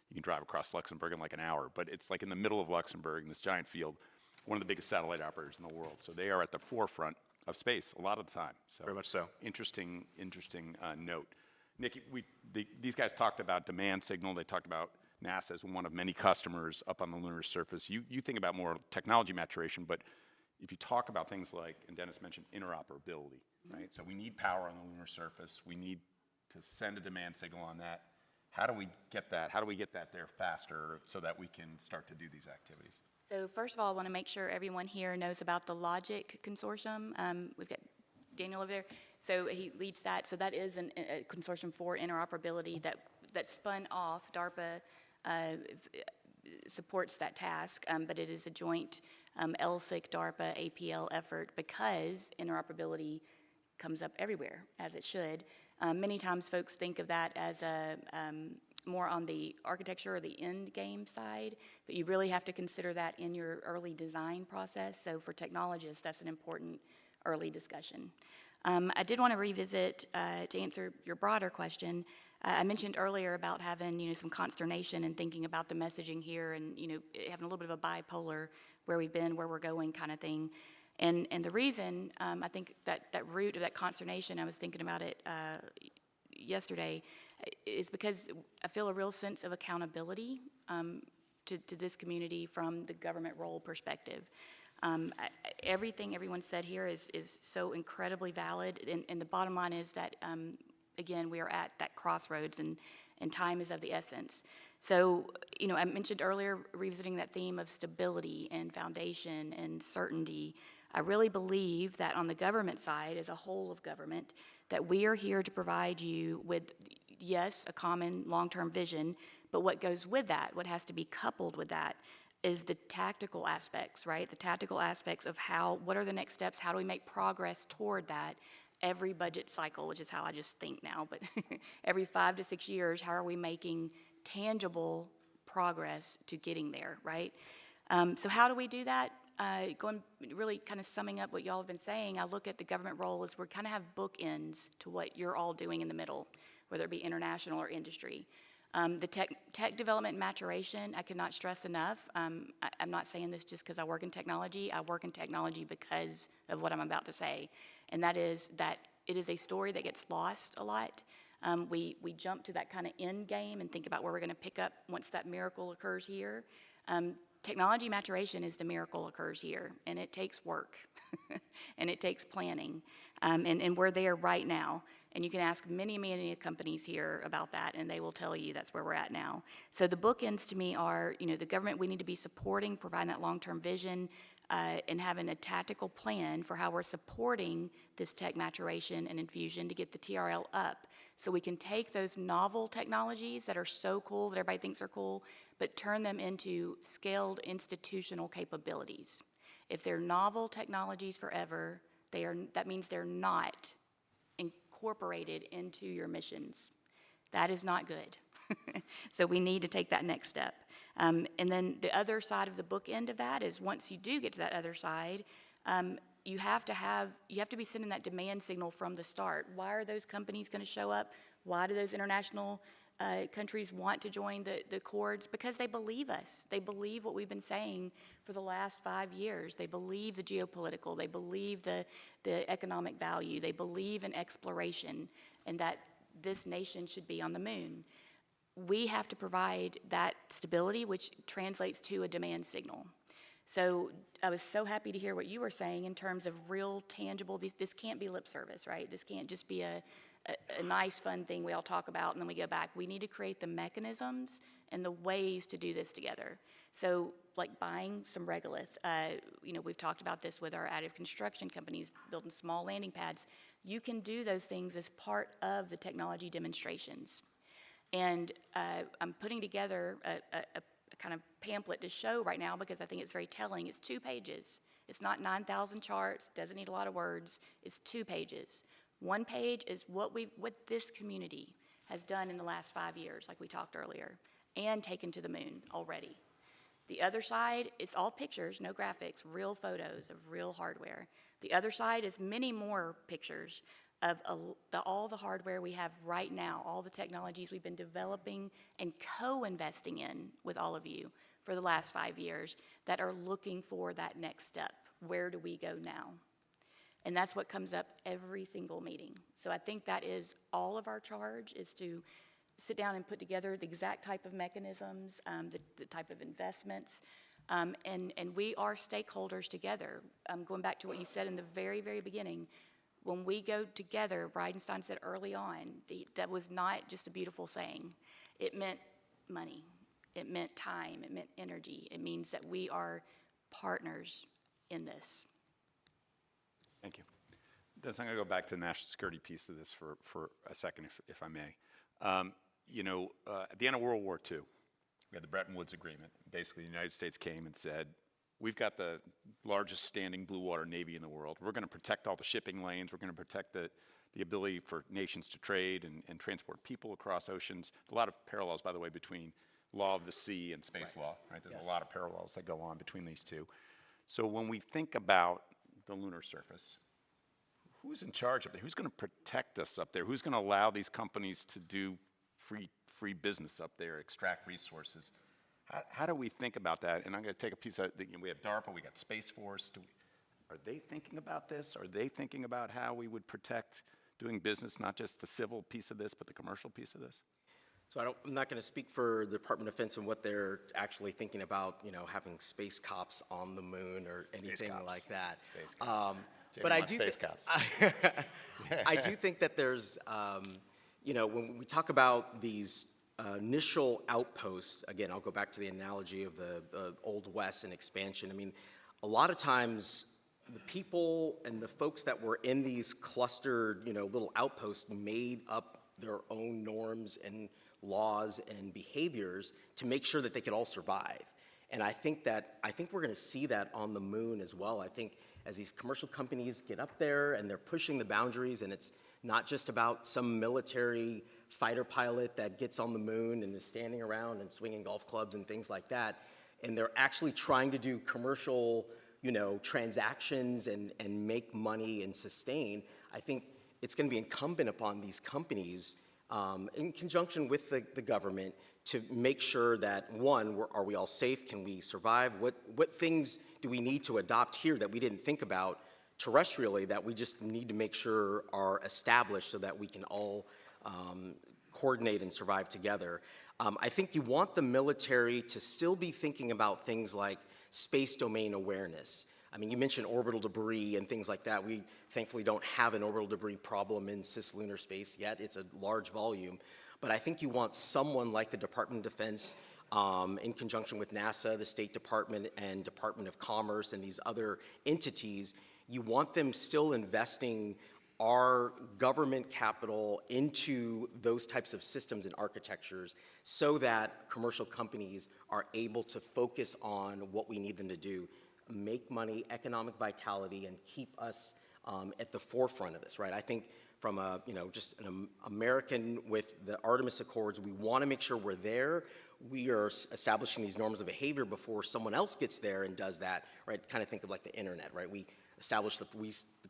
You can drive across Luxembourg in like an hour, but it's like in the middle of Luxembourg in this giant field, one of the biggest satellite operators in the world. So they are at the forefront of space a lot of the time. So Very much so. Interesting note. Nikki, these guys talked about demand signal. They talked about NASA as one of many customers up on the lunar surface. You think about more technology maturation, but if you talk about things like, and Dennis mentioned interoperability, right? So we need power on the lunar surface. We need to send a demand signal on that. How do we get that? How do we get that there faster so that we can start to do these activities? So first of all, I want to make sure everyone here knows about the Logic Consortium. We've got Daniel over there. So he leads that. So that is a consortium for interoperability that spun off. DARPA supports that task, but it is a joint LSIC, DARPA, APL effort because interoperability comes up everywhere, as it should. Many times folks think of that as a more on the architecture or the end game side, but you really have to consider that in your early design process. So for technologists, that's an important early discussion. I did want to revisit, to answer your broader question, I mentioned earlier about having, some consternation and thinking about the messaging here and, having a little bit of a bipolar where we've been, where we're going kind of thing. And the reason, I think that root of that consternation, I was thinking about it yesterday, is because I feel a real sense of accountability to this community from the government role perspective. Everything everyone said here is so incredibly valid, and the bottom line is that, again, we are at that crossroads, and time is of the essence. So, I mentioned earlier, revisiting that theme of stability and foundation and certainty. I really believe that on the government side, as a whole of government, that we are here to provide you with, yes, a common long-term vision, but what goes with that, what has to be coupled with that, is the tactical aspects, right? The tactical aspects of what are the next steps, how do we make progress toward that every budget cycle, which is how I just think now, but every 5 to 6 years, how are we making tangible progress to getting there, right? So how do we do that? Really kind of summing up what y'all have been saying, I look at the government role as we kind of have bookends to what you're all doing in the middle, whether it be international or industry. The tech development maturation, I could not stress enough. I'm not saying this just because I work in technology. I work in technology because of what I'm about to say. And that is that it is a story that gets lost a lot. We jump to that kind of end game and think about where we're going to pick up once that miracle occurs here. Technology maturation is the miracle occurs here, and it takes work, and it takes planning, and we're there right now. And you can ask many, many companies here about that, and they will tell you that's where we're at now. So the bookends to me are, the government we need to be supporting, providing that long-term vision, and having a tactical plan for how we're supporting this tech maturation and infusion to get the TRL up. So we can take those novel technologies that are so cool, that everybody thinks are cool, but turn them into scaled institutional capabilities. If they're novel technologies forever, that means they're not incorporated into your missions. That is not good. So we need to take that next step. And then the other side of the bookend of that is once you do get to that other side, you have to be sending that demand signal from the start. Why are those companies going to show up? Why do those international countries want to join the accords? Because they believe us. They believe what we've been saying for the last 5 years. They believe the geopolitical. They believe the economic value. They believe in exploration and that this nation should be on the moon. We have to provide that stability, which translates to a demand signal. So I was so happy to hear what you were saying in terms of real, tangible, this can't be lip service, right? This can't just be a nice, fun thing we all talk about and then we go back. We need to create the mechanisms and the ways to do this together. So like buying some regolith, we've talked about this with our additive construction companies, building small landing pads. You can do those things as part of the technology demonstrations. And I'm putting together a kind of pamphlet to show right now because I think it's very telling. It's 2 pages. It's not 9,000 charts, doesn't need a lot of words. It's 2 pages. 1 page is what this community has done in the last 5 years, like we talked earlier, and taken to the moon already. The other side is all pictures, no graphics, real photos of real hardware. The other side is many more pictures of all the hardware we have right now, all the technologies we've been developing and co-investing in with all of you for the last 5 years that are looking for that next step. Where do we go now? And that's what comes up every single meeting. So I think that is all of our charge, is to sit down and put together the exact type of mechanisms, the type of investments, and we are stakeholders together. Going back to what you said in the very, very beginning, when we go together, Bridenstine said early on, that was not just a beautiful saying. It meant money. It meant time. It meant energy. It means that we are partners in this. Thank you. Des, I'm going to go back to the national security piece of this for a second, if I may. At the end of World War II, we had the Bretton Woods Agreement. Basically, the United States came and said, we've got the largest standing blue water navy in the world. We're going to protect all the shipping lanes. We're going to protect the ability for nations to trade and transport people across oceans. A lot of parallels, by the way, between law of the sea and space law, right? There's a lot of parallels that go on between these two. So when we think about the lunar surface, who's in charge of it? Who's going to protect us up there? Who's going to allow these companies to do free business up there, extract resources? How do we think about that? And I'm going to take a piece of, we have DARPA, we got Space Force. Are they thinking about this? Are they thinking about how we would protect doing business, not just the civil piece of this, but the commercial piece of this? So I'm not going to speak for the Department of Defense and what they're actually thinking about, having space cops on the moon or anything like that. Space cops. But I do space cops. I do think that there's, when we talk about these initial outposts, again, I'll go back to the analogy of the Old West and expansion. I mean, a lot of times the people and the folks that were in these clustered, little outposts made up their own norms and laws and behaviors to make sure that they could all survive. And I think we're going to see that on the moon as well. I think as these commercial companies get up there and they're pushing the boundaries, and it's not just about some military fighter pilot that gets on the moon and is standing around and swinging golf clubs and things like that, and they're actually trying to do commercial, transactions and make money and sustain. I think it's going to be incumbent upon these companies, in conjunction with the government, to make sure that, one, are we all safe? Can we survive? What things do we need to adopt here that we didn't think about terrestrially that we just need to make sure are established so that we can all coordinate and survive together? I think you want the military to still be thinking about things like space domain awareness. I mean, you mentioned orbital debris and things like that. We thankfully don't have an orbital debris problem in cislunar space yet. It's a large volume. But I think you want someone like the Department of Defense, in conjunction with NASA, the State Department, and Department of Commerce, and these other entities, you want them still investing our government capital into those types of systems and architectures so that commercial companies are able to focus on what we need them to do: make money, economic vitality, and keep us at the forefront of this, right? I think from just an American with the Artemis Accords, we want to make sure we're there. We are establishing these norms of behavior before someone else gets there and does that, right? Kind of think of like the internet, right? We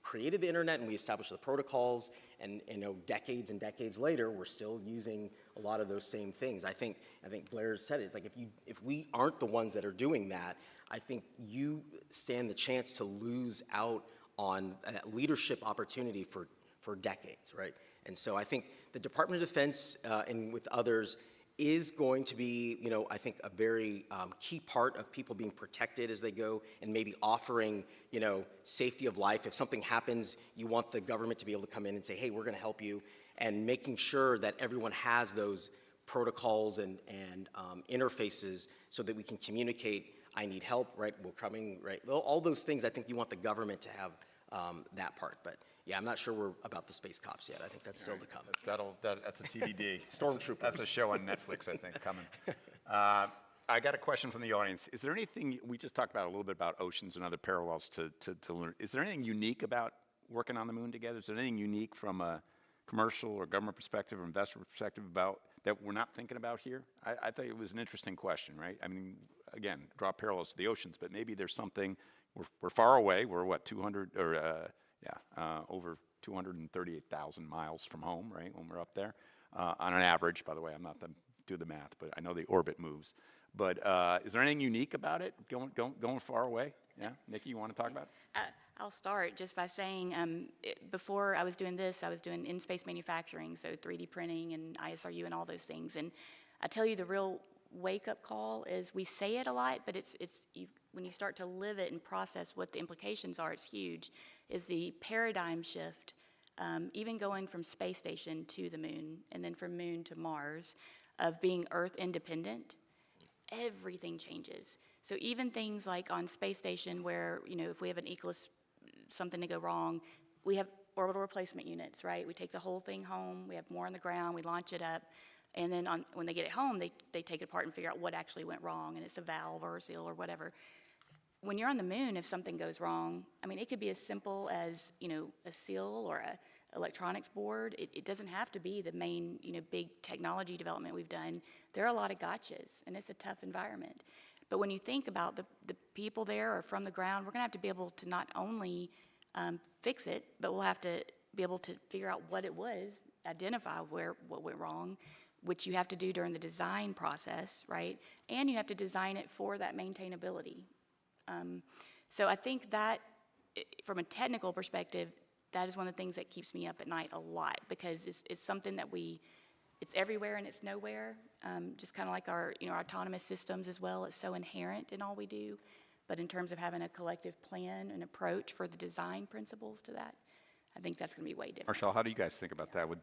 created the internet and we established the protocols, and decades and decades later, we're still using a lot of those same things. I think Blair said it. It's like if we aren't the ones that are doing that, I think you stand the chance to lose out on that leadership opportunity for decades, right? And so I think the Department of Defense and with others, is going to be, I think a very key part of people being protected as they go and maybe offering, safety of life. If something happens, you want the government to be able to come in and say, hey, we're going to help you, and making sure that everyone has those protocols and interfaces so that we can communicate, I need help, right, we're coming, right, well, all those things. I think you want the government to have that part, but yeah, I'm not sure we're about the space cops yet. I think that's still to come. That's a TBD. Stormtroopers. That's a show on Netflix, I think, coming. I got a question from the audience. Is there anything, we just talked about a little bit about oceans and other parallels to lunar. Is there anything unique about working on the moon together? Is there anything unique from a commercial or government perspective or investor perspective about that we're not thinking about here? I think it was an interesting question, right? I mean, again, draw parallels to the oceans, but maybe there's something, we're far away. We're what, 200 or over 238,000 miles from home, right, when we're up there, on an average. By the way, I'm not do the math, but I know the orbit moves. But is there anything unique about it, going far away? Yeah, Nikki, you want to talk about it? I'll start just by saying, before I was doing this, I was doing in-space manufacturing, so 3D printing and ISRU and all those things. And I tell you, the real wake-up call is we say it a lot, but when you start to live it and process what the implications are, it's huge, is the paradigm shift, even going from space station to the moon and then from moon to Mars, of being Earth independent. Everything changes. So even things like on space station where, if we have an eclipse, something to go wrong, we have orbital replacement units, right? We take the whole thing home, we have more on the ground, we launch it up, and then when they get it home, they take it apart and figure out what actually went wrong, and it's a valve or a seal or whatever. When you're on the moon, if something goes wrong, I mean, it could be as simple as, a seal or a electronics board. It doesn't have to be the main, big technology development we've done. There are a lot of gotchas, and it's a tough environment. But when you think about the people there or from the ground, we're going to have to be able to not only fix it, but we'll have to be able to figure out what it was, identify what went wrong, which you have to do during the design process, right? And you have to design it for that maintainability. So I think that, from a technical perspective, that is one of the things that keeps me up at night a lot, because it's something that it's everywhere and it's nowhere. Just kind of like our autonomous systems as well. It's so inherent in all we do. But in terms of having a collective plan and approach for the design principles to that, I think that's going to be way different. Marshall, how do you guys think about that with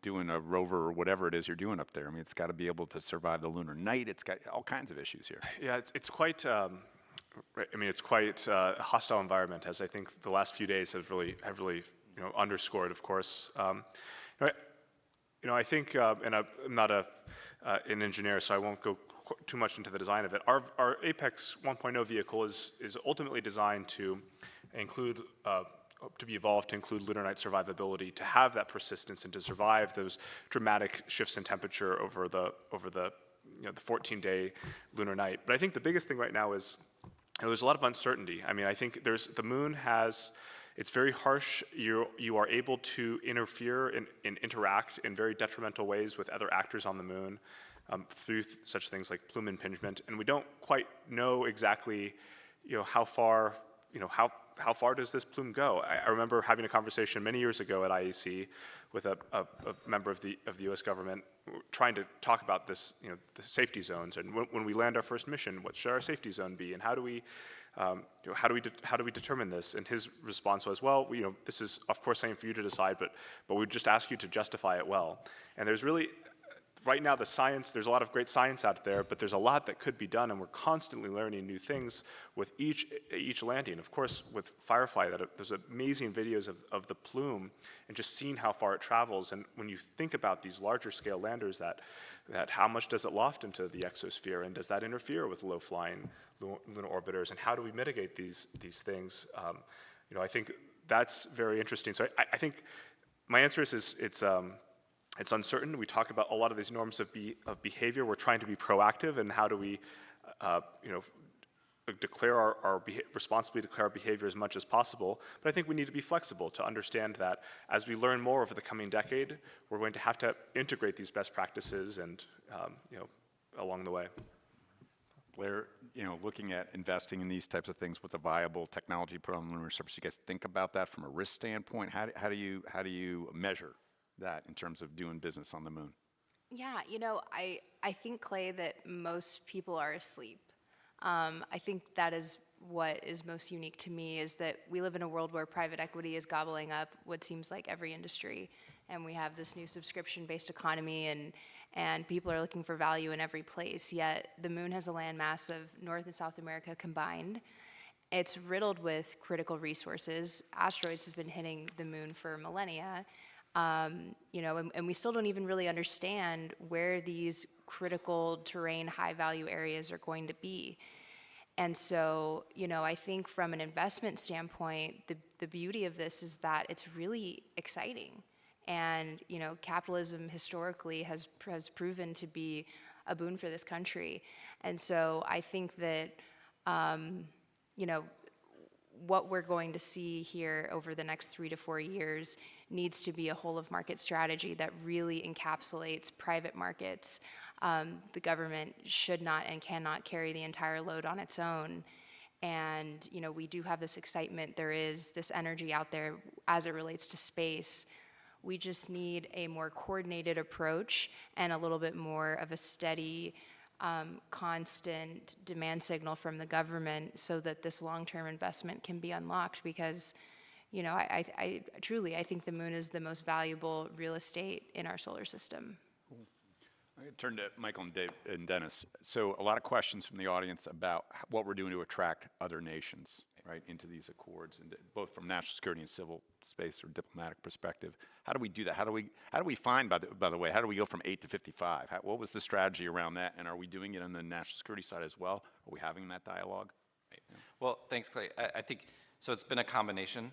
doing a rover or whatever it is you're doing up there? I mean, it's got to be able to survive the lunar night. It's got all kinds of issues here. Yeah, it's quite. It's quite a hostile environment, as I think the last few days have really underscored. Of course, I think, and I'm not an engineer, so I won't go too much into the design of it. Our Apex 1.0 vehicle is ultimately designed to include. To be evolved to include lunar night survivability, to have that persistence, and to survive those dramatic shifts in temperature over the 14-day lunar night. But I think the biggest thing right now is there's a lot of uncertainty. I mean, I think the moon has. It's very harsh. You are able to interfere and interact in very detrimental ways with other actors on the moon through such things like plume impingement, and we don't quite know exactly, how far, how far does this plume go? I remember having a conversation many years ago at IAC with a member of the U.S. government trying to talk about this, the safety zones, and when we land our first mission, what should our safety zone be, and how do we determine this? And his response was, well, this is of course something for you to decide, but we just ask you to justify it well. And there's really, right now, there's a lot of great science out there, but there's a lot that could be done, and we're constantly learning new things with each landing. Of course, with Firefly, there's amazing videos of the plume and just seeing how far it travels. And when you think about these larger scale landers, that how much does it loft into the exosphere, and does that interfere with low-flying lunar orbiters, and how do we mitigate these things? I think that's very interesting. So I think my answer is it's uncertain. We talk about a lot of these norms of behavior. We're trying to be proactive, and how do we, responsibly declare our behavior as much as possible. But I think we need to be flexible to understand that as we learn more over the coming decade, we're going to have to integrate these best practices and, along the way. Blair, looking at investing in these types of things, what's a viable technology put on the lunar surface? You guys think about that from a risk standpoint? How do you measure that in terms of doing business on the moon? Yeah, I think, Clay, that most people are asleep. I think that is what is most unique to me is that we live in a world where private equity is gobbling up what seems like every industry, and we have this new subscription-based economy, and people are looking for value in every place. Yet the moon has a landmass of North and South America combined. It's riddled with critical resources. Asteroids have been hitting the moon for millennia. And we still don't even really understand where these critical terrain, high-value areas are going to be. And so, I think from an investment standpoint, the beauty of this is that it's really exciting. And, capitalism historically has proven to be a boon for this country. And so I think that, what we're going to see here over the next 3 to 4 years needs to be a whole of market strategy that really encapsulates private markets. The government should not and cannot carry the entire load on its own. And, we do have this excitement. There is this energy out there as it relates to space. We just need a more coordinated approach and a little bit more of a steady, constant demand signal from the government so that this long-term investment can be unlocked because, I truly think the moon is the most valuable real estate in our solar system. I'm going to turn to Michael and Dave and Dennis. So a lot of questions from the audience about what we're doing to attract other nations, right, into these accords, and both from national security and civil space or diplomatic perspective. How do we do that? How do we find, by the way, how do we go from 8 to 55? What was the strategy around that, and are we doing it on the national security side as well? Are we having that dialogue? Right. Well, thanks, Clay. I think, so it's been a combination.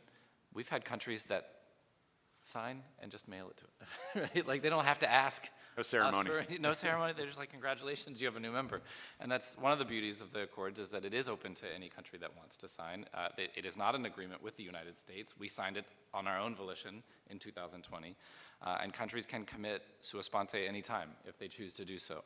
We've had countries that sign and just mail it to us, right? Like, they don't have to ask. No ceremony. No ceremony. They're just like, congratulations, you have a new member. And that's one of the beauties of the Accords is that it is open to any country that wants to sign. It is not an agreement with the United States. We signed it on our own volition in 2020. And countries can commit sua sponte anytime if they choose to do so.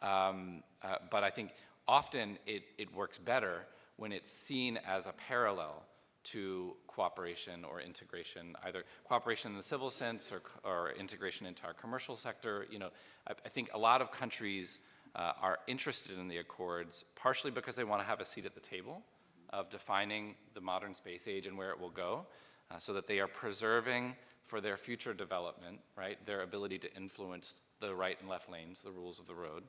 But I think often it works better when it's seen as a parallel to cooperation or integration, either cooperation in the civil sense or integration into our commercial sector. I think a lot of countries are interested in the Accords, partially because they want to have a seat at the table of defining the modern space age and where it will go, so that they are preserving for their future development, right, their ability to influence the right and left lanes, the rules of the road.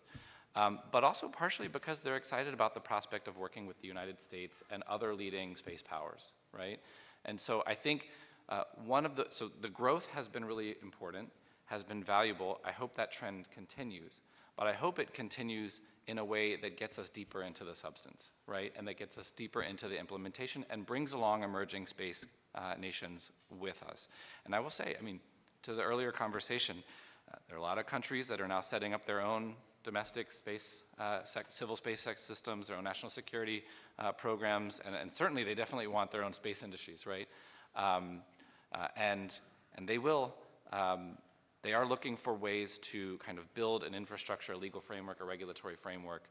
But also partially because they're excited about the prospect of working with the United States and other leading space powers, right? And so I think so the growth has been really important, has been valuable. I hope that trend continues, but I hope it continues in a way that gets us deeper into the substance, right? And that gets us deeper into the implementation and brings along emerging space nations with us. And I will say, to the earlier conversation, there are a lot of countries that are now setting up their own domestic space, civil space systems, their own national security programs, and certainly they definitely want their own space industries, right? And they will, they are looking for ways to kind of build an infrastructure, a legal framework, a regulatory framework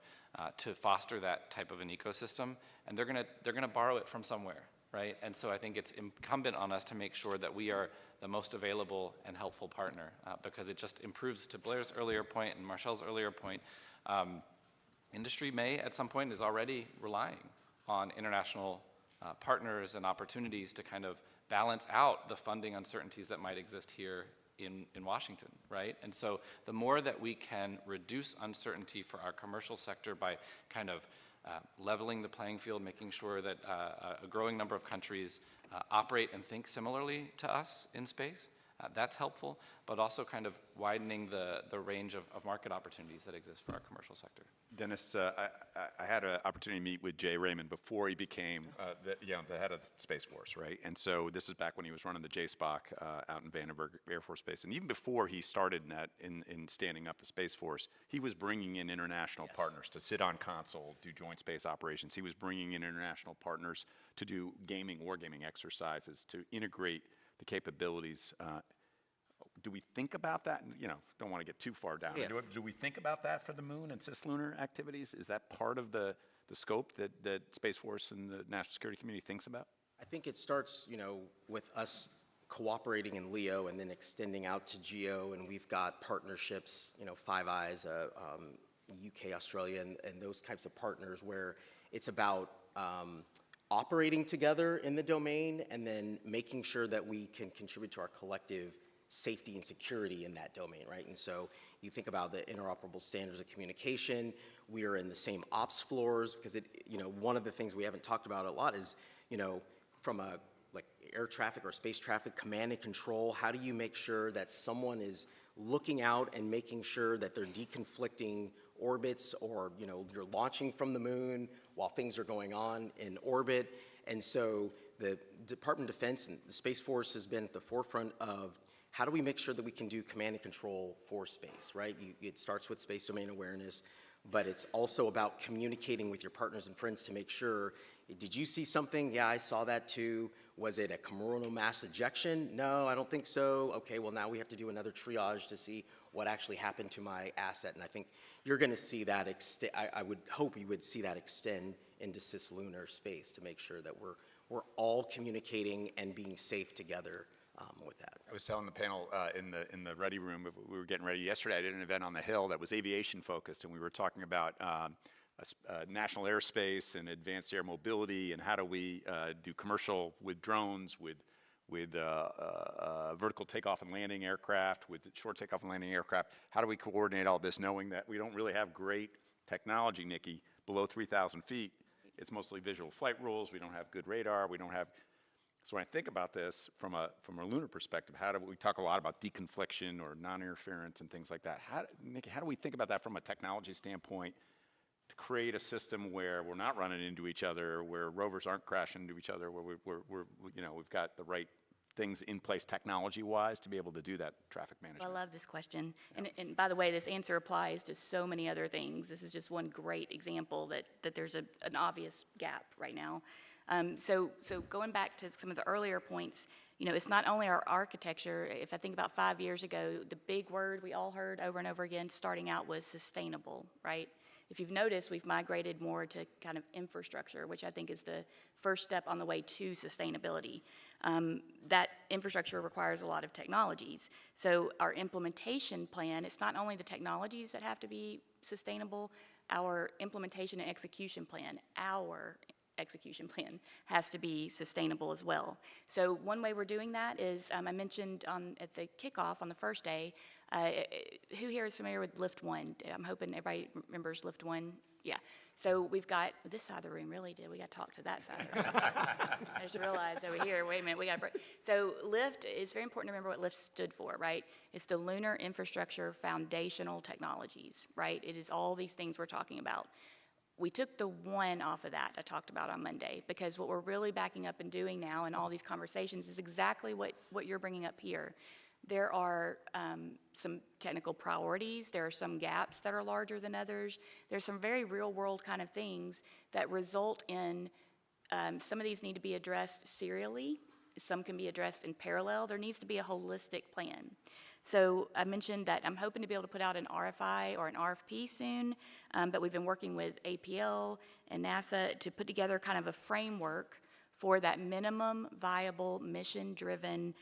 to foster that type of an ecosystem, and they're gonna borrow it from somewhere, right? And so I think it's incumbent on us to make sure that we are the most available and helpful partner, because it just improves, to Blair's earlier point and Marcel's earlier point, industry may at some point is already relying on international partners and opportunities to kind of balance out the funding uncertainties that might exist here in Washington, right? And so the more that we can reduce uncertainty for our commercial sector by kind of leveling the playing field, making sure that a growing number of countries operate and think similarly to us in space, that's helpful, but also kind of widening the range of market opportunities that exist for our commercial sector. Dennis, I had an opportunity to meet with Jay Raymond before he became the head of the Space Force, right? And so this is back when he was running the JSPOC out in Vandenberg Air Force Base. And even before he started in standing up the Space Force, he was bringing in international partners to sit on console, do joint space operations. He was bringing in international partners to do wargaming exercises, to integrate the capabilities. Do we think about that? Don't want to get too far down. Yeah. Do we think about that for the moon and cislunar activities? Is that part of the scope that Space Force and the national security community thinks about? I think it starts, with us cooperating in LEO and then extending out to GEO, and we've got partnerships, Five Eyes, UK, Australia, and those types of partners where it's about operating together in the domain and then making sure that we can contribute to our collective safety and security in that domain, right? And so you think about the interoperable standards of communication. We are in the same ops floors because one of the things we haven't talked about a lot is, from a like air traffic or space traffic command and control, how do you make sure that someone is looking out and making sure that they're deconflicting orbits, or you're launching from the moon while things are going on in orbit. And so the Department of Defense and the Space Force has been at the forefront of how do we make sure that we can do command and control for space, right? It starts with space domain awareness, but it's also about communicating with your partners and friends to make sure, did you see something? Yeah, I saw that too. Was it a coronal mass ejection? No, I don't think so. Okay, well now we have to do another triage to see what actually happened to my asset. And I think you're gonna see that I would hope you would see that extend into cislunar space to make sure that we're all communicating and being safe together with that. I was telling the panel in the ready room, we were getting ready yesterday, I did an event on the Hill that was aviation focused, and we were talking about national airspace and advanced air mobility, and how do we do commercial with drones, with vertical takeoff and landing aircraft, with short takeoff and landing aircraft. How do we coordinate all this, knowing that we don't really have great technology, Nikki, below 3,000 feet? It's mostly visual flight rules. We don't have good radar. We don't have. So when I think about this from a lunar perspective, how do we talk a lot about deconfliction or non-interference and things like that? Nikki, how do we think about that from a technology standpoint to create a system where we're not running into each other, where rovers aren't crashing into each other, where we've got the right things in place technology-wise to be able to do that traffic management? Well, I love this question. And by the way, this answer applies to so many other things. This is just one great example that there's an obvious gap right now. So going back to some of the earlier points, it's not only our architecture. If I think about 5 years ago, the big word we all heard over and over again starting out was sustainable, right? If you've noticed, we've migrated more to kind of infrastructure, which I think is the first step on the way to sustainability. That infrastructure requires a lot of technologies. So our implementation plan, it's not only the technologies that have to be sustainable, our implementation and execution plan, has to be sustainable as well. So one way we're doing that is, I mentioned at the kickoff on the first day, who here is familiar with Lift 1? I'm hoping everybody remembers Lift 1. Yeah. So we've got, this side of the room really did. We got to talk to that side of the room. I just realized over here, wait a minute, we got to break. So Lift, is very important to remember what Lift stood for, right? It's the Lunar Infrastructure Foundational Technologies, right? It is all these things we're talking about. We took the one off of that I talked about on Monday, because what we're really backing up and doing now in all these conversations is exactly what you're bringing up here. There are some technical priorities. There are some gaps that are larger than others. There's some very real world kind of things that result in some of these need to be addressed serially. Some can be addressed in parallel. There needs to be a holistic plan. So I mentioned that I'm hoping to be able to put out an RFI or an RFP soon, but we've been working with APL and NASA to put together kind of a framework for that minimum viable mission-driven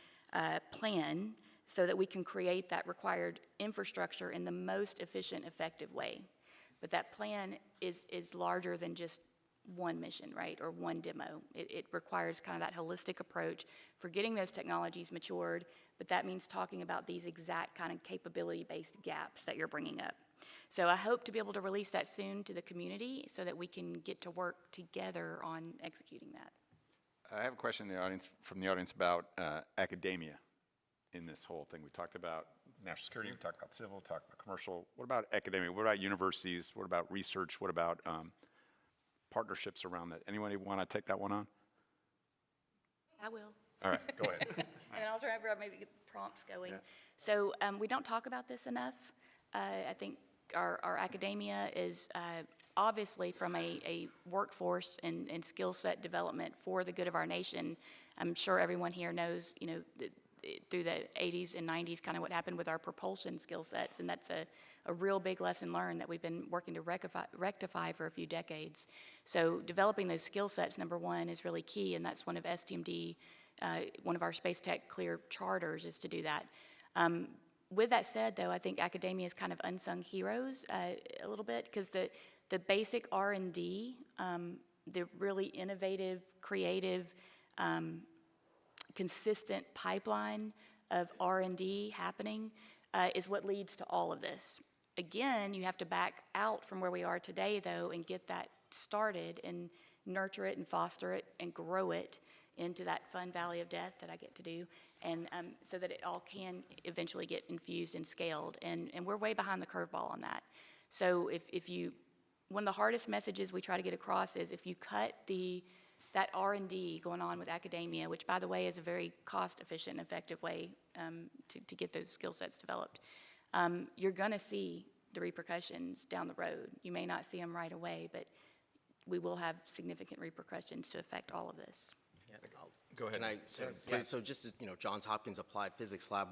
plan so that we can create that required infrastructure in the most efficient, effective way. But that plan is larger than just one mission, right, or one demo. It requires kind of that holistic approach for getting those technologies matured, but that means talking about these exact kind of capability-based gaps that you're bringing up. So I hope to be able to release that soon to the community so that we can get to work together on executing that. I have a question from the audience about academia in this whole thing. We talked about national security, we talked about civil, we talked about commercial. What about academia? What about universities? What about research? What about partnerships around that? Anybody want to take that one on? I will. All right, go ahead. And I'll try to maybe get prompts going. Yeah. So we don't talk about this enough. I think our academia is obviously from a workforce and skill set development for the good of our nation. I'm sure everyone here knows, through the 80s and 90s, kind of what happened with our propulsion skill sets, and that's a real big lesson learned that we've been working to rectify for a few decades. So developing those skill sets, number one, is really key, and that's one of STMD One of our Space Tech Clear charters is to do that. With that said, though, I think academia is kind of unsung heroes a little bit, because the basic R&D, the really innovative, creative, consistent pipeline of R&D happening is what leads to all of this. Again, you have to back out from where we are today, though, and get that started and nurture it and foster it and grow it into that fun valley of death that I get to do, and so that it all can eventually get infused and scaled. And we're way behind the curveball on that. So one of the hardest messages we try to get across is if you cut that R&D going on with academia, which by the way is a very cost-efficient and effective way to get those skill sets developed, you're gonna see the repercussions down the road. You may not see them right away, but we will have significant repercussions to affect all of this. Go ahead. So just as, Johns Hopkins Applied Physics Lab,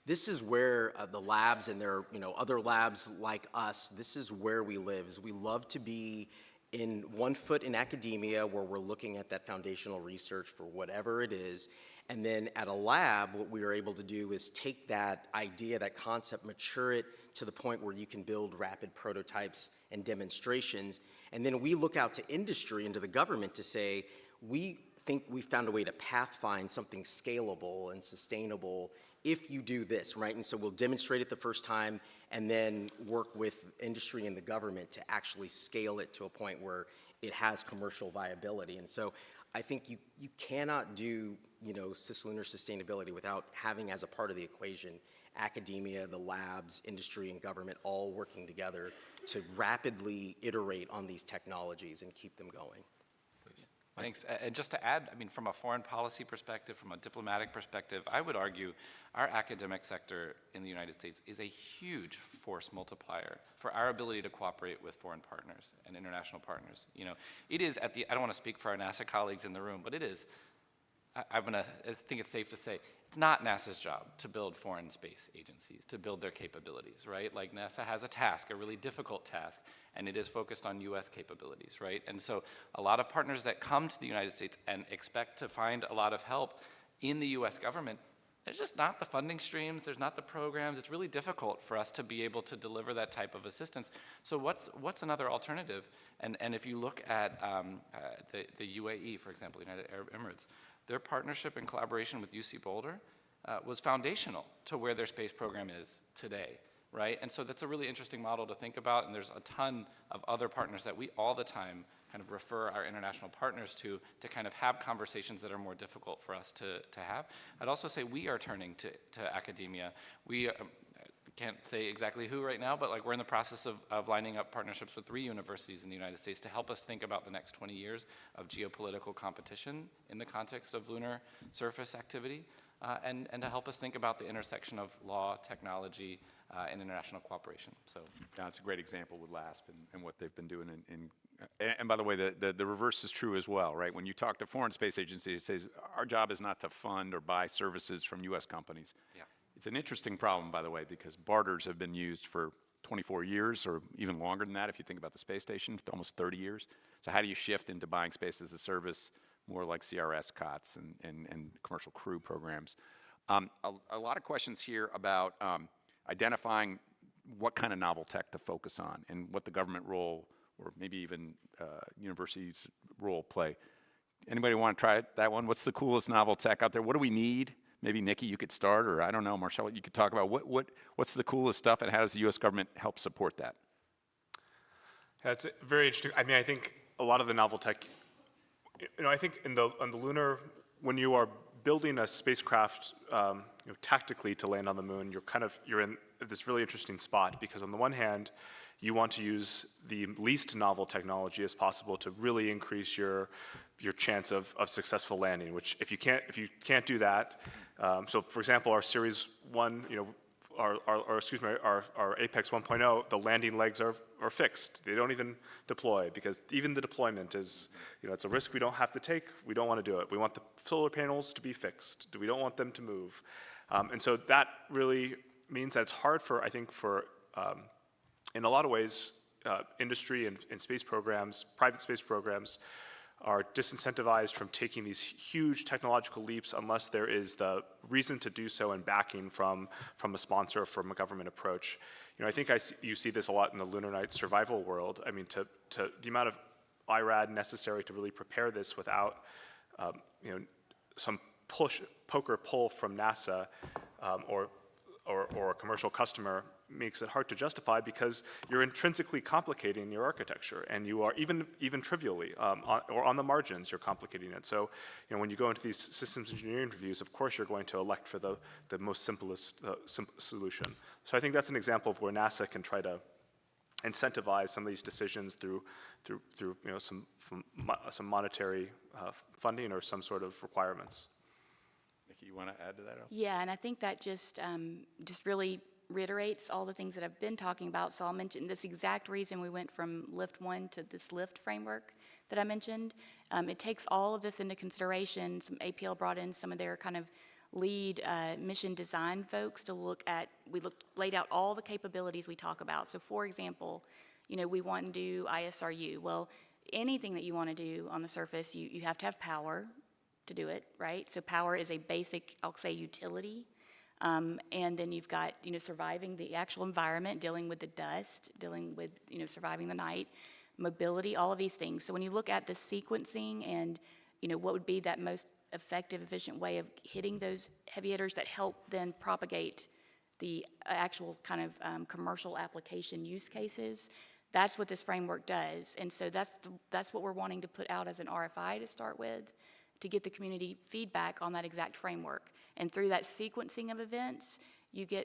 this is where the labs and their, other labs like us, this is where we live. Is we love to be in one foot in academia where we're looking at that foundational research for whatever it is. And then at a lab, what we are able to do is take that idea, that concept, mature it to the point where you can build rapid prototypes and demonstrations. And then we look out to industry and to the government to say, we think we found a way to pathfind something scalable and sustainable if you do this, right? And so we'll demonstrate it the first time and then work with industry and the government to actually scale it to a point where it has commercial viability. And so I think you cannot do, cislunar sustainability without having as a part of the equation academia, the labs, industry, and government all working together to rapidly iterate on these technologies and keep them going. Thanks. And just to add, from a foreign policy perspective, from a diplomatic perspective, I would argue our academic sector in the United States is a huge force multiplier for our ability to cooperate with foreign partners and international partners. It is I don't want to speak for our NASA colleagues in the room, but it is, I think it's safe to say, it's not NASA's job to build foreign space agencies, to build their capabilities, right? Like NASA has a task, a really difficult task, and it is focused on US capabilities, right? And so a lot of partners that come to the United States and expect to find a lot of help in the US government, there's just not the funding streams, there's not the programs. It's really difficult for us to be able to deliver that type of assistance. So what's another alternative? And if you look at the UAE, for example, United Arab Emirates, their partnership and collaboration with UC Boulder was foundational to where their space program is today, right? And so that's a really interesting model to think about, and there's a ton of other partners that we all the time kind of refer our international partners to kind of have conversations that are more difficult for us to have. I'd also say we are turning to academia. We can't say exactly who right now, but we're in the process of lining up partnerships with 3 universities in the United States to help us think about the next 20 years of geopolitical competition in the context of lunar surface activity, and to help us think about the intersection of law, technology, and international cooperation. So That's a great example with LASP and what they've been doing and by the way, the reverse is true as well, right? When you talk to foreign space agencies, it says our job is not to fund or buy services from US companies. yeah. It's an interesting problem, by the way, because barters have been used for 24 years or even longer than that if you think about the space station, almost 30 years. So how do you shift into buying space as a service, more like CRS COTS and commercial crew programs? A lot of questions here about identifying what kind of novel tech to focus on and what the government role or maybe even universities' role play. Anybody want to try that one? What's the coolest novel tech out there? What do we need? Maybe Nikki, you could start, or I don't know, Marshall, you could talk about what's the coolest stuff, and how does the U.S. government help support that? That's very interesting. I think a lot of the novel tech, I think on the lunar, when you are building a spacecraft tactically to land on the moon, you're in this really interesting spot, because on the one hand, you want to use the least novel technology as possible to really increase your chance of successful landing. Which if you can't do that, so for example, our Series 1, our Apex 1.0, the landing legs are fixed. They don't even deploy, because even the deployment is, it's a risk we don't have to take. We don't want to do it. We want the solar panels to be fixed. We don't want them to move. And so that really means that it's hard I think, in a lot of ways, industry and space programs, private space programs, are disincentivized from taking these huge technological leaps unless there is the reason to do so and backing from a sponsor, from a government approach. You know, I think you see this a lot in the lunar night survival world. I mean, to the amount of IRAD necessary to really prepare this without, you know, some poker pull from NASA or a commercial customer makes it hard to justify, because you're intrinsically complicating your architecture, and you are even trivially or on the margins, you're complicating it. So, you know, when you go into these systems engineering reviews, of course you're going to elect for the most simplest solution. So I think that's an example of where NASA can try to incentivize some of these decisions through you know, some monetary funding or some sort of requirements. Nikki, you want to add to that? Yeah, and I think that just really reiterates all the things that I've been talking about. So I'll mention this exact reason we went from Lift 1 to this Lift framework that I mentioned. It takes all of this into consideration. Some APL brought in some of their kind of lead mission design folks to look at, laid out all the capabilities we talk about. So for example, you know, we want to do ISRU. Well, anything that you want to do on the surface, you have to have power to do it, right? So power is a basic, I'll say, utility. And then you've got, you know, surviving the actual environment, dealing with the dust, dealing with, you know, surviving the night, mobility, all of these things. So when you look at the sequencing and, you know, what would be that most effective, efficient way of hitting those heavy hitters that help then propagate the actual kind of commercial application use cases, that's what this framework does. And so that's what we're wanting to put out as an RFI to start with, to get the community feedback on that exact framework. And through that sequencing of events,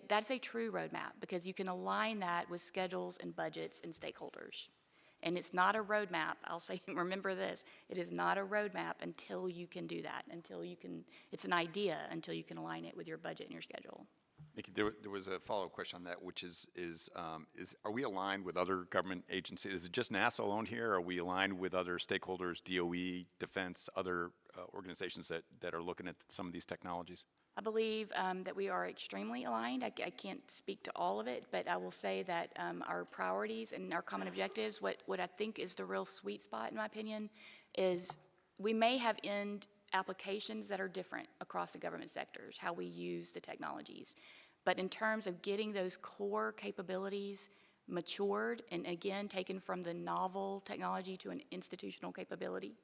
that's a true roadmap, because you can align that with schedules and budgets and stakeholders. And it's not a roadmap, I'll say, remember this, it is not a roadmap until you can do that, it's an idea until you can align it with your budget and your schedule. Nikki, there was a follow-up question on that, which is are we aligned with other government agencies? Is it just NASA alone here? Are we aligned with other stakeholders, DOE, defense, other organizations that are looking at some of these technologies? I believe that we are extremely aligned. I can't speak to all of it, but I will say that our priorities and our common objectives, what I think is the real sweet spot, in my opinion, is we may have end applications that are different across the government sectors, how we use the technologies. But in terms of getting those core capabilities matured, and again, taken from the novel technology to an institutional capability,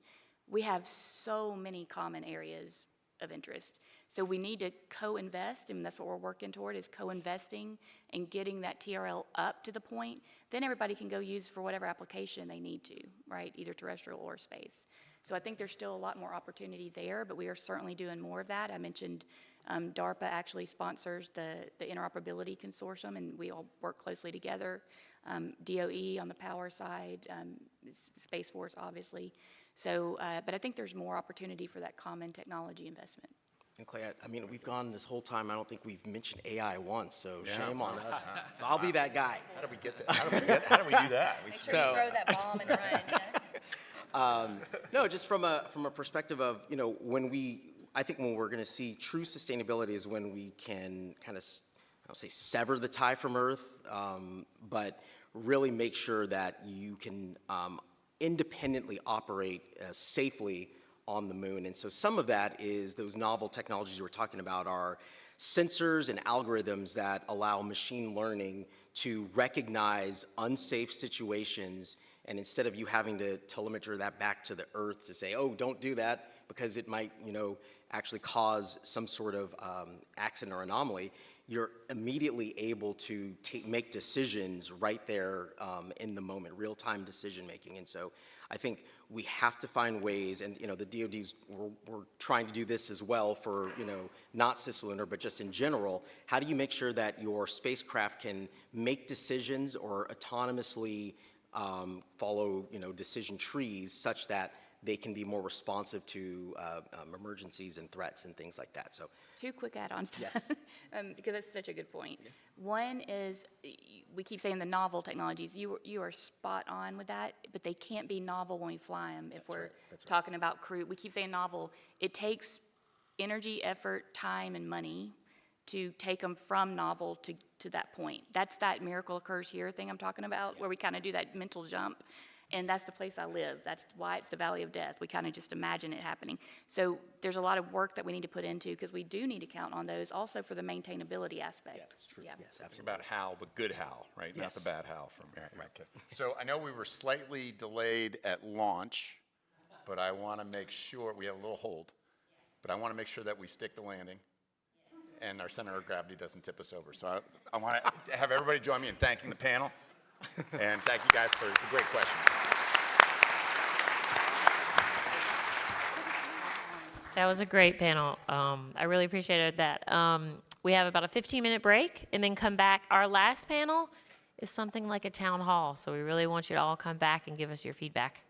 we have so many common areas of interest. So we need to co-invest, and that's what we're working toward, is co-investing and getting that TRL up to the point. Then everybody can go use for whatever application they need to, right, either terrestrial or space. So I think there's still a lot more opportunity there, but we are certainly doing more of that. I mentioned DARPA actually sponsors the interoperability consortium, and we all work closely together. DOE on the power side, Space Force obviously. So, but I think there's more opportunity for that common technology investment. And Clay, I mean, we've gone this whole time, I don't think we've mentioned AI once, so shame on us. So I'll be that guy. How do we get that? How do we do that? Make sure you throw that bomb and run. No, just from a perspective of, you know, I think when we're going to see true sustainability is when we can kind of, I'll say, sever the tie from Earth, but really make sure that you can independently operate safely on the moon. And so some of that is those novel technologies you were talking about are sensors and algorithms that allow machine learning to recognize unsafe situations, and instead of you having to telemetry that back to the Earth to say, oh, don't do that because it might, you know, actually cause some sort of accident or anomaly, you're immediately able to make decisions right there in the moment, real-time decision making. And so I think we have to find ways, and you know, the DoD's, we're trying to do this as well for, you know, not cislunar, but just in general. How do you make sure that your spacecraft can make decisions or autonomously follow, you know, decision trees such that they can be more responsive to emergencies and threats and things like that? So, two quick add-ons. Yes. Because that's such a good point. Yeah. One is, we keep saying the novel technologies. You are spot on with that, but they can't be novel when we fly them. If we're talking about crew, we keep saying novel. It takes energy, effort, time, and money to take them from novel to that point. That's that miracle occurs here thing I'm talking about, where we kind of do that mental jump. And that's the place I live. That's why it's the Valley of Death. We kind of just imagine it happening. So there's a lot of work that we need to put into, because we do need to count on those also for the maintainability aspect. Yeah, that's true. Yeah. Yes, It's absolutely. about Hal, but good Hal, right? Not Yes. the bad Hal from, okay. So I know we were slightly delayed at launch, but I want to make sure, we have a little hold, but I want to make sure that we stick the landing and our center of gravity doesn't tip us over. So I want to have everybody join me in thanking the panel, and thank you guys for the great questions. That was a great panel. I really appreciated that. We have about a 15-minute break and then come back. Our last panel is something like a town hall, so we really want you to all come back and give us your feedback.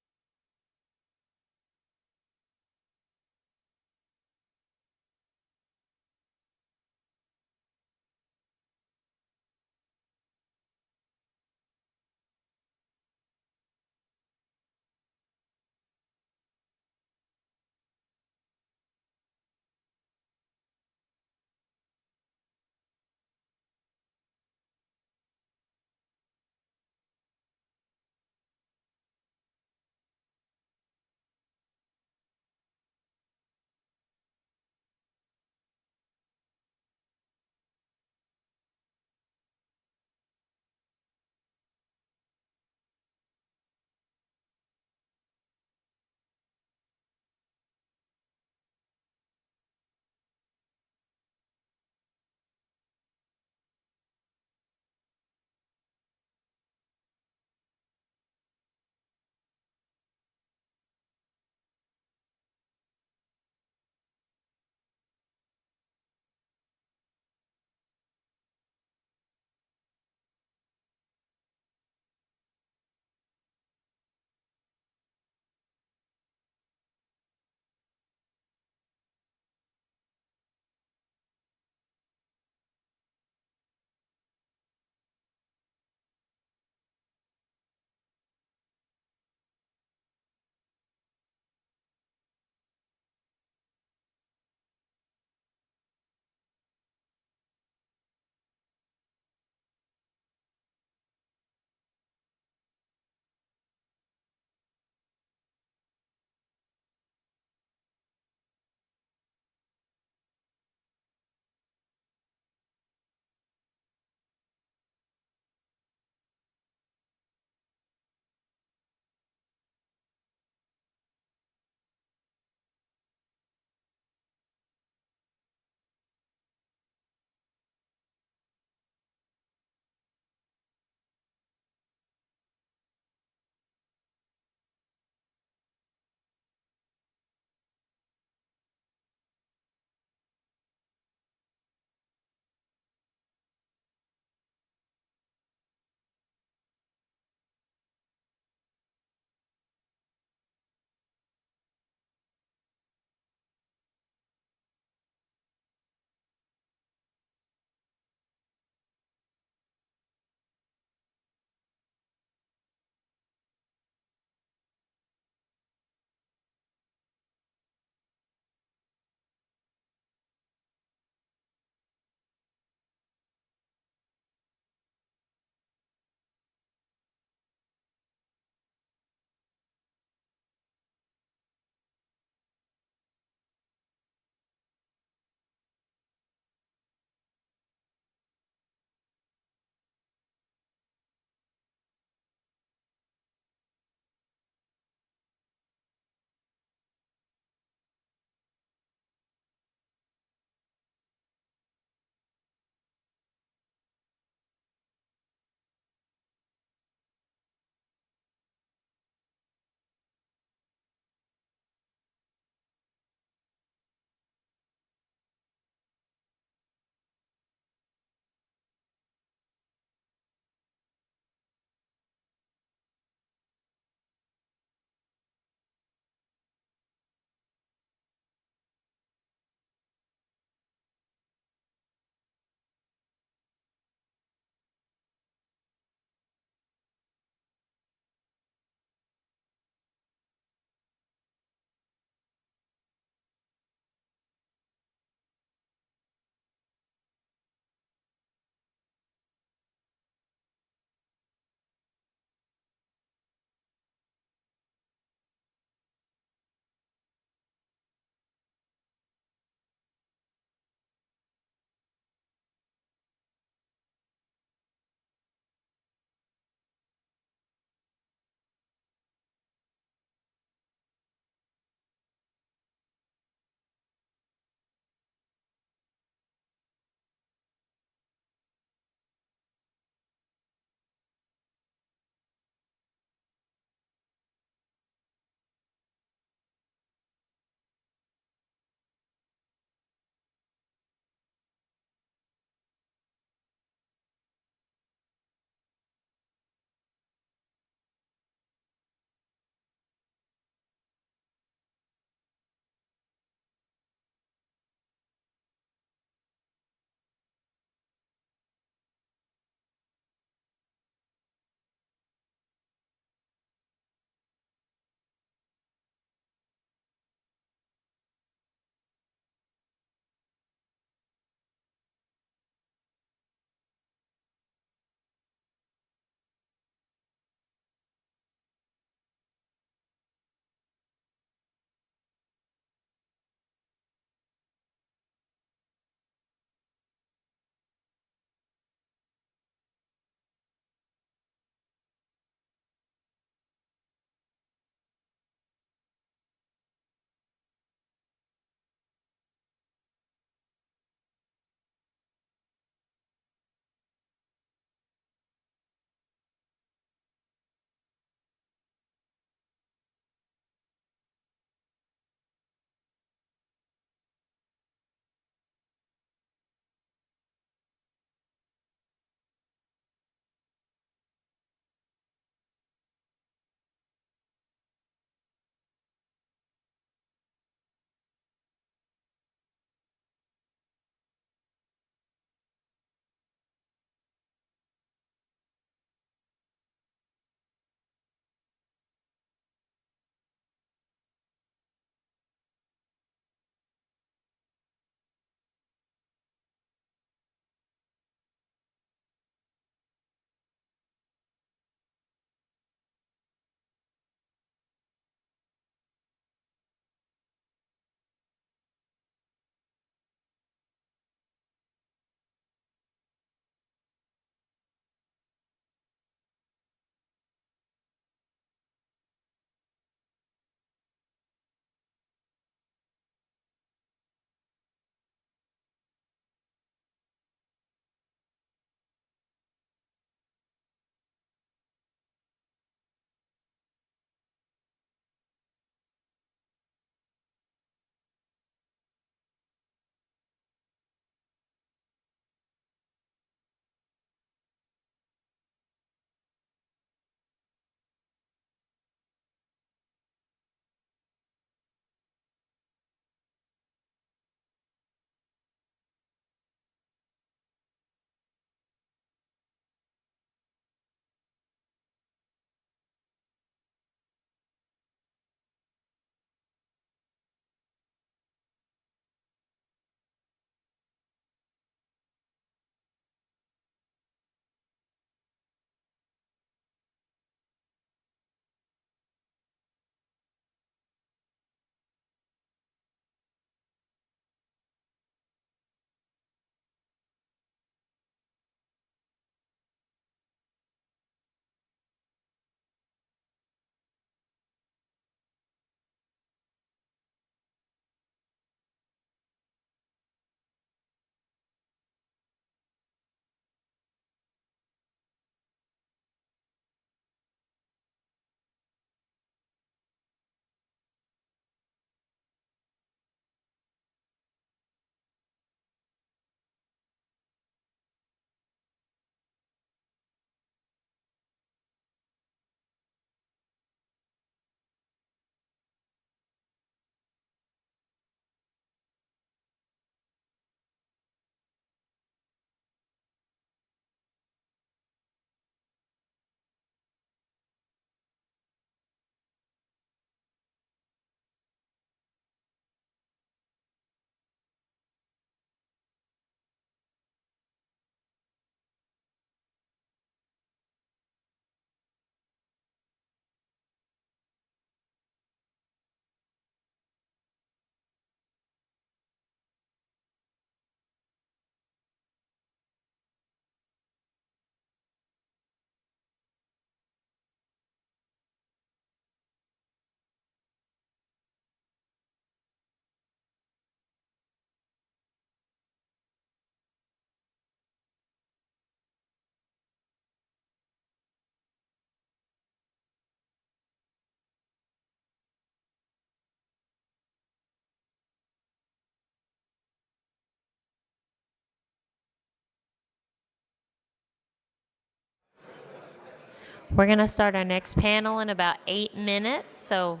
We're going to start our next panel in about 8 minutes. So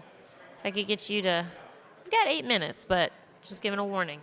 if I could get you to, we've got 8 minutes, but just giving a warning.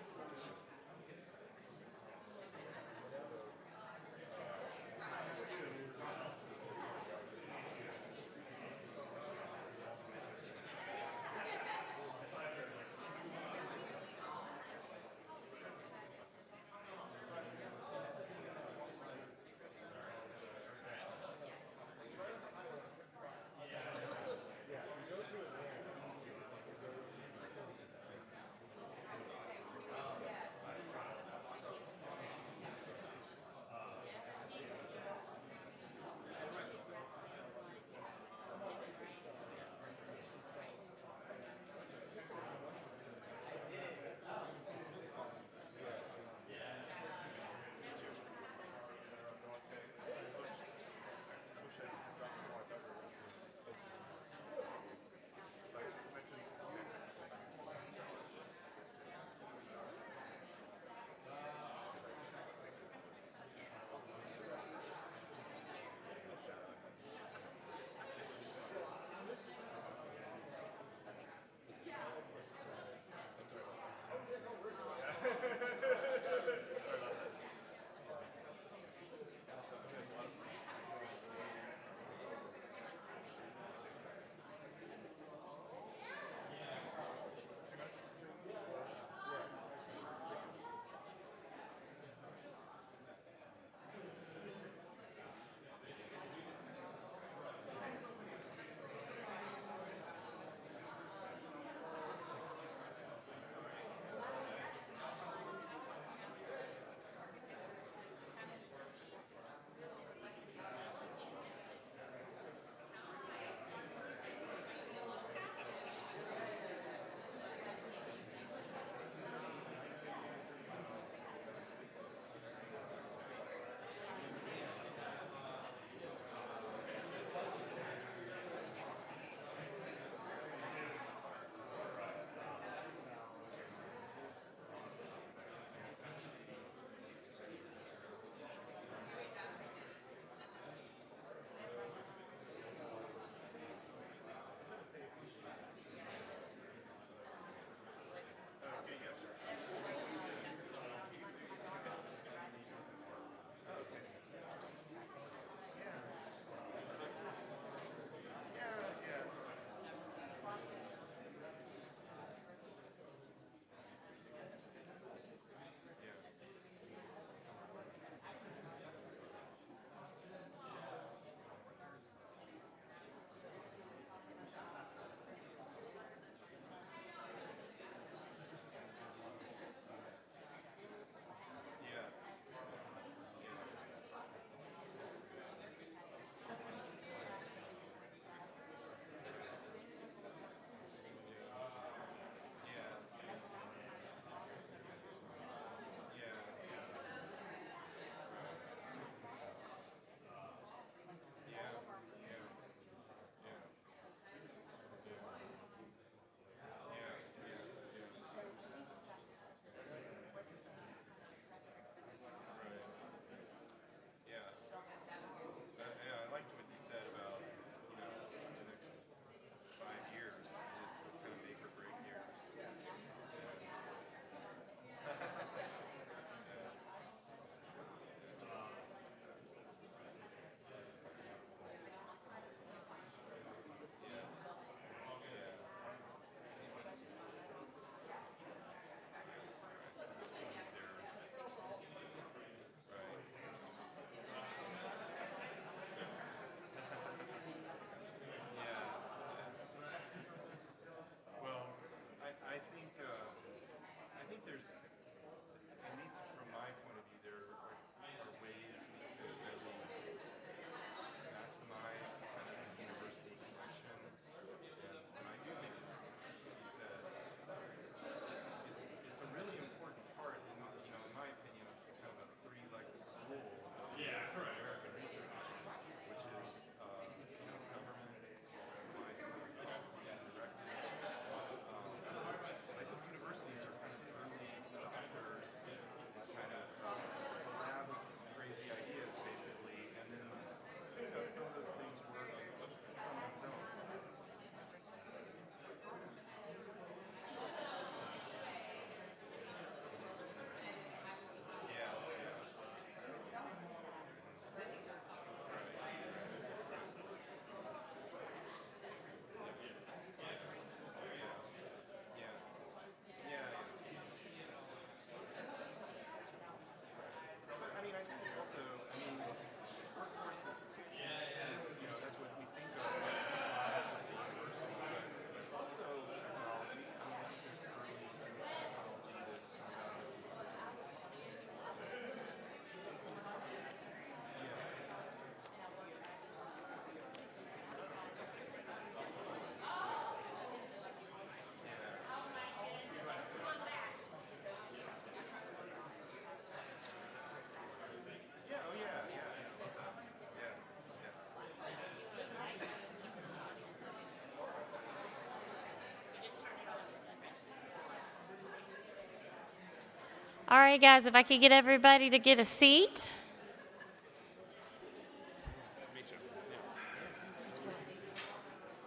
All right, guys, if I could get everybody to get a seat.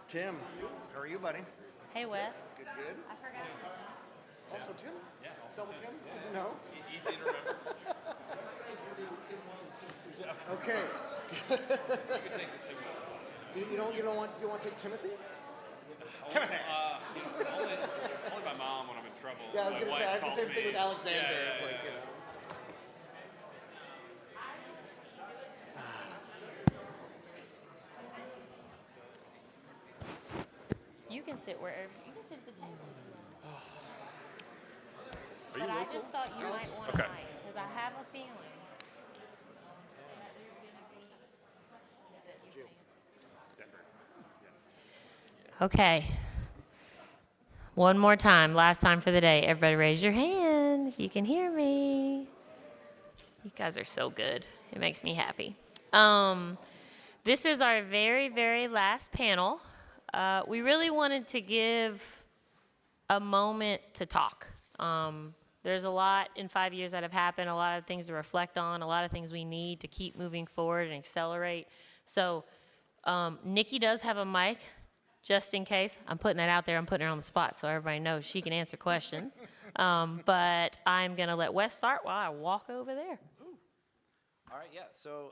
Tim, how are you, buddy? Hey, Wes. Good, good. I forgot. Also Tim? Yeah. Double Tim, it's good to know. Easy to remember. Okay. You can take the Tim You don't want to take Timothy? Timothy! Only my mom when I'm in trouble. Yeah, I was My gonna wife say I have the calls same me. thing with Alexander. Yeah, It's like, yeah. you know. You can sit wherever. You can sit at the table. But I just thought you might want to Okay. mic, because I have a feeling. Okay. One more time, last time for the day. Everybody raise your hand if you can hear me. You guys are so good. It makes me happy. This is our very, very last panel. We really wanted to give a moment to talk. There's a lot in 5 years that have happened, a lot of things to reflect on, a lot of things we need to keep moving forward and accelerate. So Nikki does have a mic, just in case. I'm putting that out there. I'm putting her on the spot so everybody knows she can answer questions. But I'm going to let Wes start while I walk over there. All right, yeah, so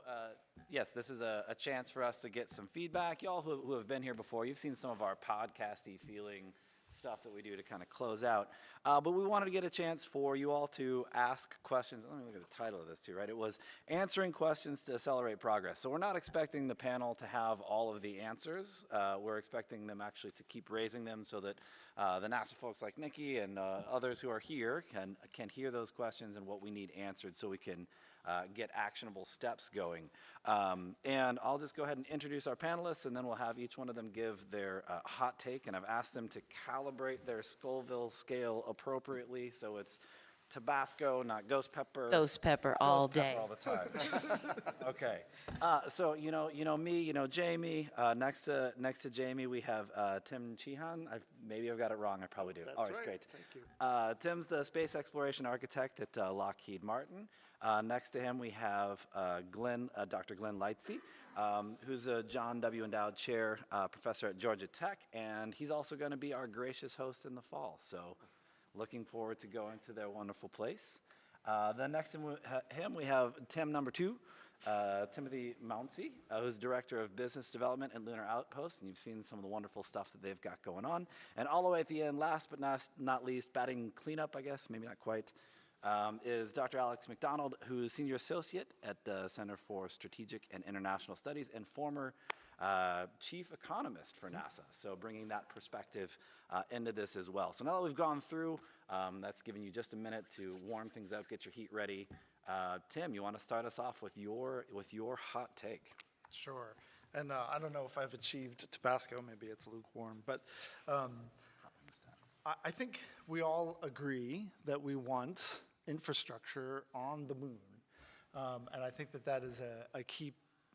yes, this is a chance for us to get some feedback. Y'all who have been here before, you've seen some of our podcasty feeling stuff that we do to kind of close out. But we wanted to get a chance for you all to ask questions. Let me look at the title of this too, right? It was Answering Questions to Accelerate Progress. So we're not expecting the panel to have all of the answers. We're expecting them actually to keep raising them so that the NASA folks like Nikki and others who are here can hear those questions and what we need answered so we can get actionable steps going. And I'll just go ahead and introduce our panelists, and then we'll have each one of them give their hot take. And I've asked them to calibrate their Scoville scale appropriately, so it's Tabasco, not ghost pepper. Ghost pepper all Ghost pepper day. all the time. Okay. So you know me, you know Jamie. Next to Jamie, we have Tim Cheehan. Maybe I've got it wrong. I probably do. That's Always right. great. Thank you. Tim's the space exploration architect at Lockheed Martin. Next to him, we have Dr. Glenn Lightsey, who's a John W. Endowed Chair Professor at Georgia Tech, and he's also going to be our gracious host in the fall. So looking forward to going to their wonderful place. Then next to him, we have Tim number 2, Timothy Mounsey, who's Director of Business Development at Lunar Outpost, and you've seen some of the wonderful stuff that they've got going on. And all the way at the end, last but not least, batting cleanup, I guess, maybe not quite, is Dr. Alex McDonald, who is Senior Associate at the Center for Strategic and International Studies and former Chief Economist for NASA. So bringing that perspective into this as well. So now that we've gone through, that's given you just a minute to warm things up, get your heat ready. Tim, you want to start us off with your hot take? Sure. And I don't know if I've achieved Tabasco, maybe it's lukewarm, but I think we all agree that we want infrastructure on the moon. And I think that is a key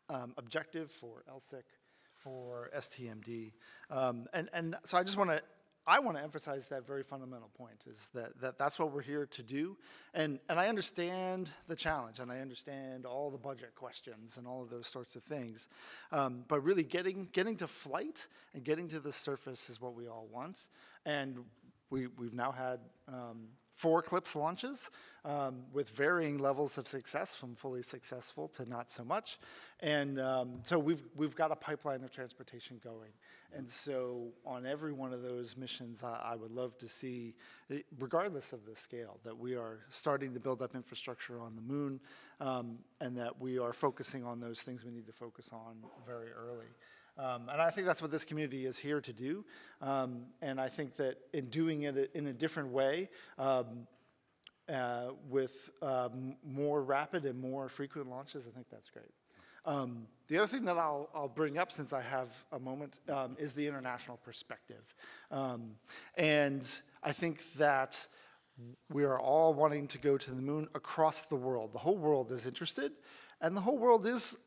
objective for LSIC, for STMD. And so I want to emphasize that very fundamental point, is that's what we're here to do. And I understand the challenge, and I understand all the budget questions and all of those sorts of things. But really getting to flight and getting to the surface is what we all want. And we've now had 4 CLIPS launches with varying levels of success, from fully successful to not so much. And so we've got a pipeline of transportation going. And so on every one of those missions, I would love to see, regardless of the scale, that we are starting to build up infrastructure on the moon, and that we are focusing on those things we need to focus on very early. And I think that's what this community is here to do. And I think that in doing it in a different way, with more rapid and more frequent launches, I think that's great. The other thing that I'll bring up, since I have a moment, is the international perspective. And I think that we are all wanting to go to the moon across the world. The whole world is interested. And the whole world is,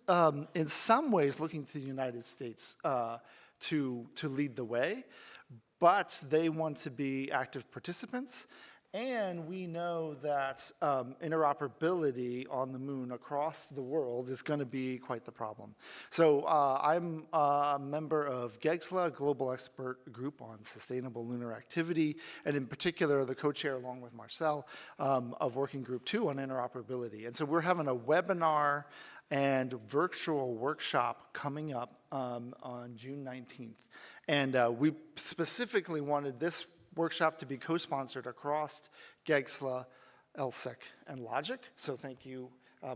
in some ways, looking to the United States to lead the way, but they want to be active participants. And we know that interoperability on the moon across the world is going to be quite the problem. So I'm a member of GEGSLA, Global Expert Group on Sustainable Lunar Activity, and in particular, the co-chair, along with Marcel, of Working Group 2 on interoperability. And so we're having a webinar and virtual workshop coming up on June 19th. And we specifically wanted this workshop to be co-sponsored across GEGSLA, LSIC, and Logic. So thank you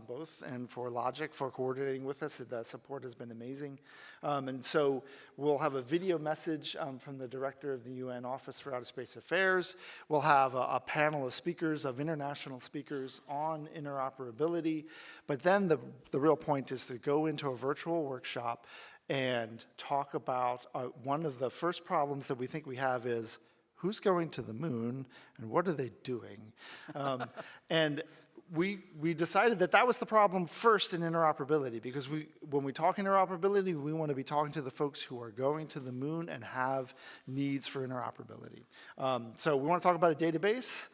both, and for Logic for coordinating with us. The support has been amazing. And so we'll have a video message from the director of the UN Office for Outer Space Affairs. We'll have a panel of speakers, of international speakers on interoperability. But then the real point is to go into a virtual workshop and talk about one of the first problems that we think we have is who's going to the moon and what are they doing? And we decided that that was the problem first in interoperability, because when we talk interoperability, we want to be talking to the folks who are going to the moon and have needs for interoperability. So we want to talk about a database,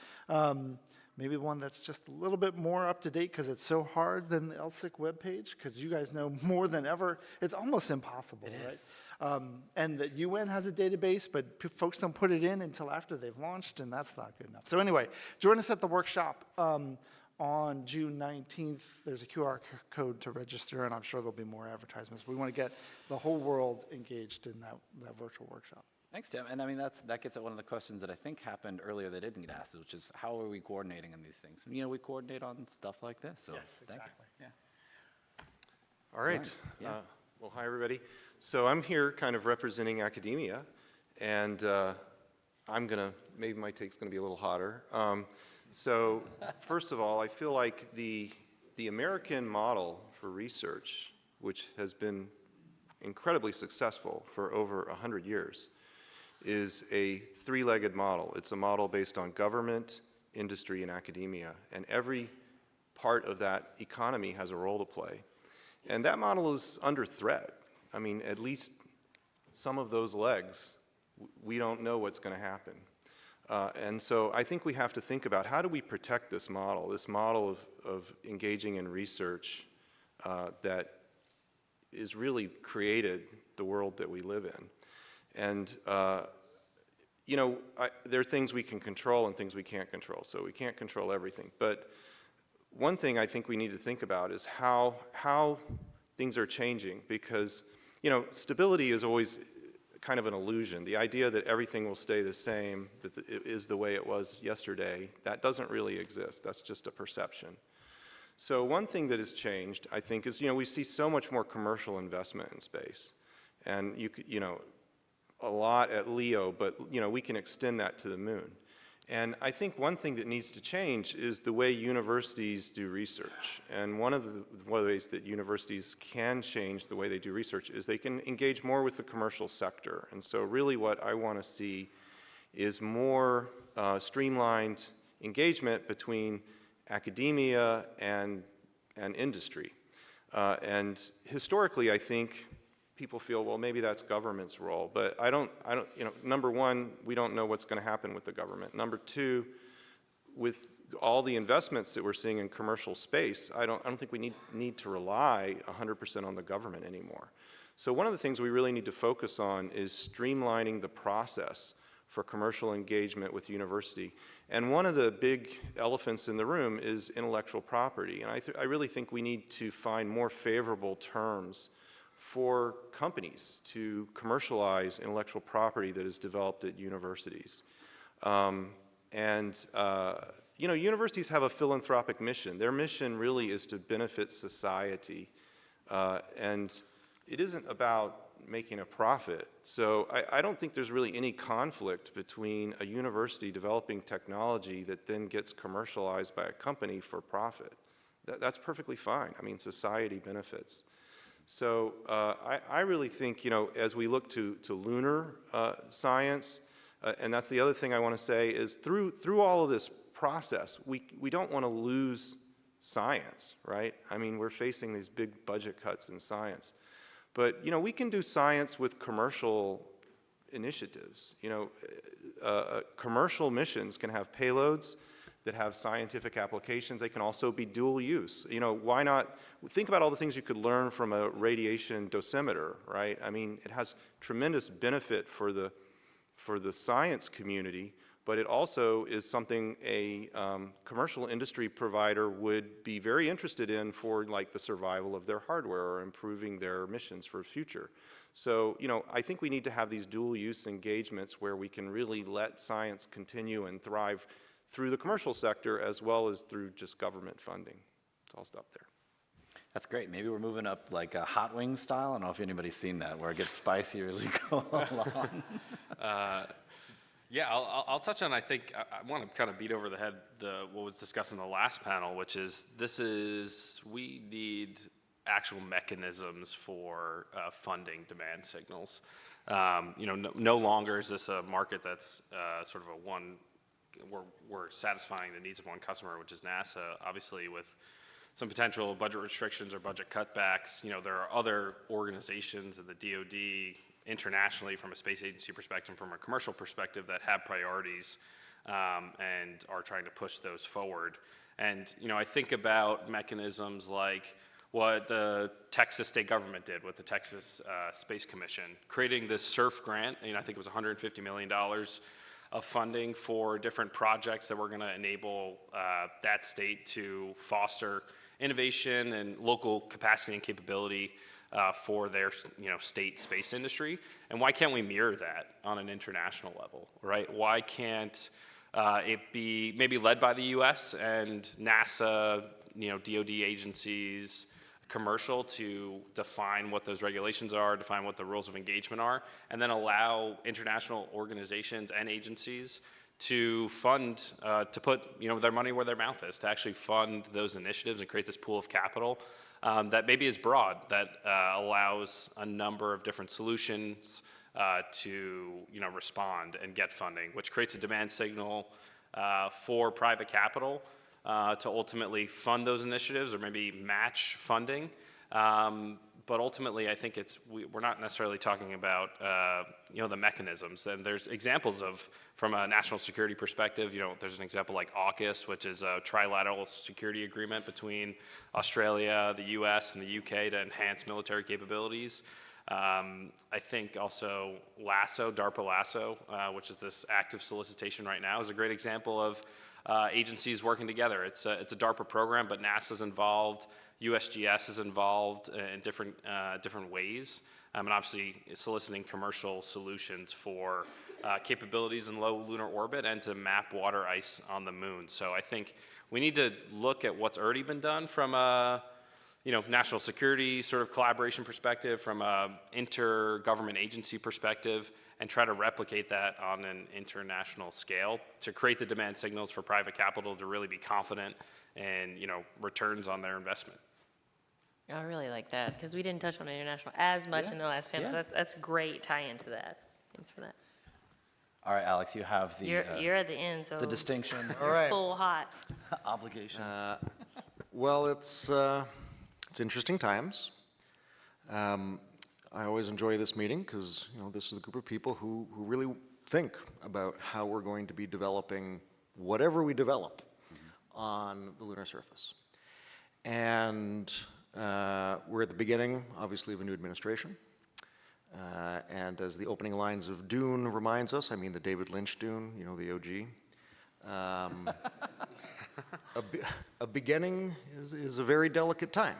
maybe one that's just a little bit more up to date because it's so hard than the LSIC webpage, because you guys know more than ever, it's almost impossible, right? And the UN has a database, but folks don't put it in until after they've launched, and that's not good enough. So anyway, join us at the workshop on June 19th. There's a QR code to register, and I'm sure there'll be more advertisements. We want to get the whole world engaged in that virtual workshop. Thanks, Tim. And I mean, that gets at one of the questions that I think happened earlier that didn't get asked, which is how are we coordinating on these things? You know, we coordinate on stuff like this. So Yes, thank exactly. you. Yeah. All right. Yeah. Well, hi, everybody. So I'm here kind of representing academia, and I'm going to, maybe my take's going to be a little hotter. So first of all, I feel like the American model for research, which has been incredibly successful for over 100 years, is a three-legged model. It's a model based on government, industry, and academia, and every part of that economy has a role to play. And that model is under threat. I mean, at least some of those legs, we don't know what's going to happen. And so I think we have to think about how do we protect this model of engaging in research that is really created the world that we live in. And you know, there are things we can control and things we can't control, so we can't control everything. But one thing I think we need to think about is how things are changing, because, you know, stability is always kind of an illusion. The idea that everything will stay the same, that it is the way it was yesterday, that doesn't really exist. That's just a perception. So one thing that has changed, I think, is, you know, we see so much more commercial investment in space. And you know, a lot at LEO, but, you know, we can extend that to the moon. And I think one thing that needs to change is the way universities do research. And one of the ways that universities can change the way they do research is they can engage more with the commercial sector. And so really what I want to see is more streamlined engagement between academia and industry. And historically, I think people feel, well, maybe that's government's role, but I don't, you know, number one, we don't know what's going to happen with the government. Number two, with all the investments that we're seeing in commercial space, I don't think we need to rely 100% on the government anymore. So one of the things we really need to focus on is streamlining the process for commercial engagement with university. And one of the big elephants in the room is intellectual property. And I really think we need to find more favorable terms for companies to commercialize intellectual property that is developed at universities. You know, universities have a philanthropic mission. Their mission really is to benefit society. And it isn't about making a profit. So I don't think there's really any conflict between a university developing technology that then gets commercialized by a company for profit. That's perfectly fine. I mean, society benefits. So I really think, you know, as we look to lunar science, and that's the other thing I want to say, is through all of this process, we don't want to lose science, right? I mean, we're facing these big budget cuts in science. But, you know, we can do science with commercial initiatives. You know, commercial missions can have payloads that have scientific applications. They can also be dual use. You know, why not think about all the things you could learn from a radiation dosimeter, right? I mean, it has tremendous benefit for the science community, but it also is something a commercial industry provider would be very interested in for like the survival of their hardware or improving their missions for the future. So, you know, I think we need to have these dual use engagements where we can really let science continue and thrive through the commercial sector as well as through just government funding. So I'll stop there. That's great. Maybe we're moving up like a hot wing style. I don't know if anybody's seen that, where it gets spicier as we go along. Yeah, I'll touch on, I think, I want to kind of beat over the head what was discussed in the last panel, which is we need actual mechanisms for funding demand signals. You know, no longer is this a market that's sort of we're satisfying the needs of one customer, which is NASA. Obviously, with some potential budget restrictions or budget cutbacks, you know, there are other organizations in the DoD internationally from a space agency perspective, from a commercial perspective, that have priorities and are trying to push those forward. And, you know, I think about mechanisms like what the Texas state government did with the Texas Space Commission, creating this SURF grant. You know, I think it was $150 million of funding for different projects that were going to enable that state to foster innovation and local capacity and capability for their, you know, state space industry. And why can't we mirror that on an international level, right? Why can't it be maybe led by the U.S. and NASA, you know, DoD agencies, commercial, to define what those regulations are, define what the rules of engagement are, and then allow international organizations and agencies to fund, to put, you know, their money where their mouth is, to actually fund those initiatives and create this pool of capital that maybe is broad, that allows a number of different solutions to, you know, respond and get funding, which creates a demand signal for private capital to ultimately fund those initiatives or maybe match funding. But ultimately, I think we're not necessarily talking about, you know, the mechanisms. And there's examples of, from a national security perspective, you know, there's an example like AUKUS, which is a trilateral security agreement between Australia, the US, and the UK to enhance military capabilities. I think also LASSO, DARPA LASSO, which is this active solicitation right now, is a great example of agencies working together. It's a DARPA program, but NASA's involved, USGS is involved in different ways, and obviously soliciting commercial solutions for capabilities in low lunar orbit and to map water ice on the moon. So I think we need to look at what's already been done from a, you know, national security sort of collaboration perspective, from a intergovernment agency perspective, and try to replicate that on an international scale to create the demand signals for private capital to really be confident in, you know, returns on their investment. I really like that, because we didn't touch on international as much in the last panel, so that's great tie into that. Thanks for that. All right, Alex, you have the You're at the end, so the distinction, All right. full hot. obligation. Well, it's interesting times. I always enjoy this meeting because, you know, this is a group of people who really think about how we're going to be developing whatever we develop on the lunar surface. And we're at the beginning, obviously, of a new administration. And as the opening lines of Dune reminds us, I mean the David Lynch Dune, you know, the OG. A beginning is a very delicate time.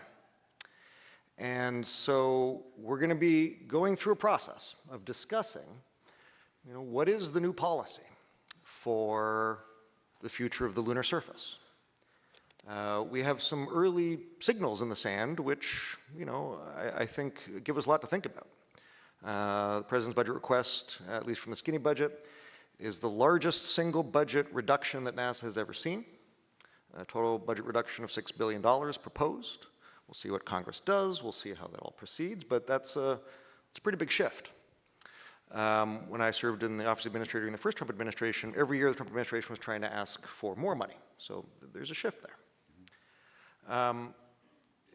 And so we're going to be going through a process of discussing, you know, what is the new policy for the future of the lunar surface. We have some early signals in the sand, which, you know, I think give us a lot to think about. The President's budget request, at least from the skinny budget, is the largest single budget reduction that NASA has ever seen. A total budget reduction of $6 billion proposed. We'll see what Congress does. We'll see how that all proceeds, but it's a pretty big shift. When I served in the Office of Administrator in the first Trump administration, every year the Trump administration was trying to ask for more money. So there's a shift there.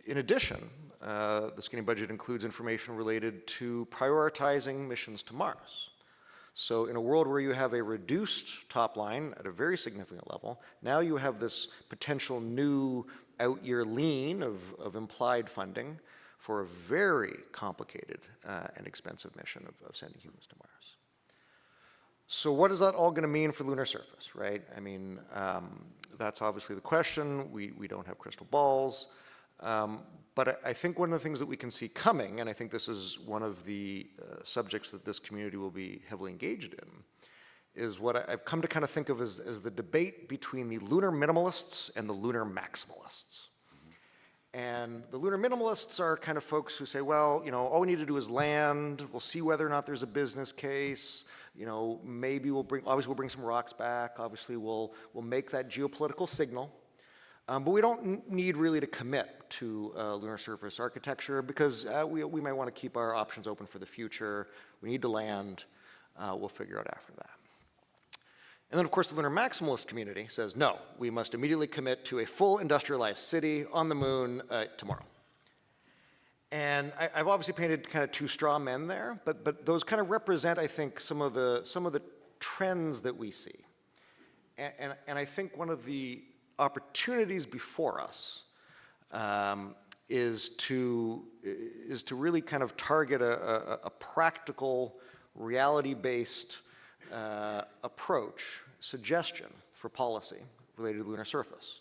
In addition, the skinny budget includes information related to prioritizing missions to Mars. So in a world where you have a reduced top line at a very significant level, now you have this potential new out-year lean of implied funding for a very complicated and expensive mission of sending humans to Mars. So what is that all going to mean for lunar surface, right? I mean, that's obviously the question. We don't have crystal balls. But I think one of the things that we can see coming, and I think this is one of the subjects that this community will be heavily engaged in, is what I've come to kind of think of as the debate between the lunar minimalists and the lunar maximalists. And the lunar minimalists are kind of folks who say, well, you know, all we need to do is land. We'll see whether or not there's a business case. You know, maybe obviously we'll bring some rocks back. Obviously we'll make that geopolitical signal. But we don't need really to commit to lunar surface architecture because we might want to keep our options open for the future. We need to land. We'll figure out after that. And then, of course, the lunar maximalist community says, no, we must immediately commit to a full industrialized city on the moon tomorrow. And I've obviously painted kind of two straw men there, but those kind of represent, I think, some of the trends that we see. And I think one of the opportunities before us is to really kind of target a practical, reality-based approach, suggestion for policy related to the lunar surface.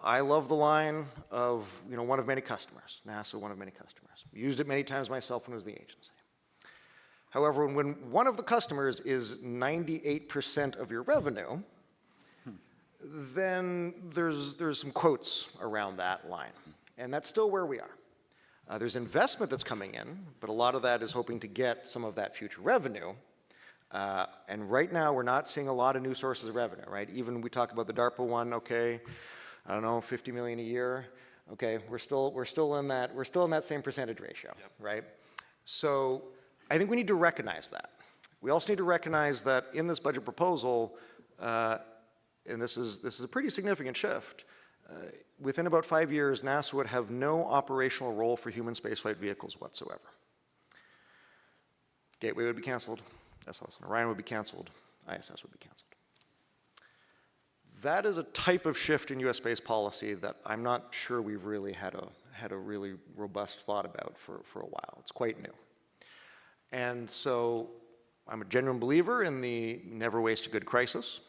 I love the line of, you know, one of many customers, NASA, one of many customers. Used it many times myself when I was in the agency. However, when one of the customers is 98% of your revenue, then there's some quotes around that line. And that's still where we are. There's investment that's coming in, but a lot of that is hoping to get some of that future revenue. And right now, we're not seeing a lot of new sources of revenue, right? Even we talk about the DARPA one, okay, I don't know, 50 million a year. Okay, we're still in that same percentage ratio, right? So I think we need to recognize that. We also need to recognize that in this budget proposal, and this is a pretty significant shift, within about 5 years, NASA would have no operational role for human spaceflight vehicles whatsoever. Gateway would be canceled, SLS and Orion would be canceled, ISS would be canceled. That is a type of shift in US space policy that I'm not sure we've really had a really robust thought about for a while. It's quite new. And so I'm a genuine believer in the never waste a good crisis.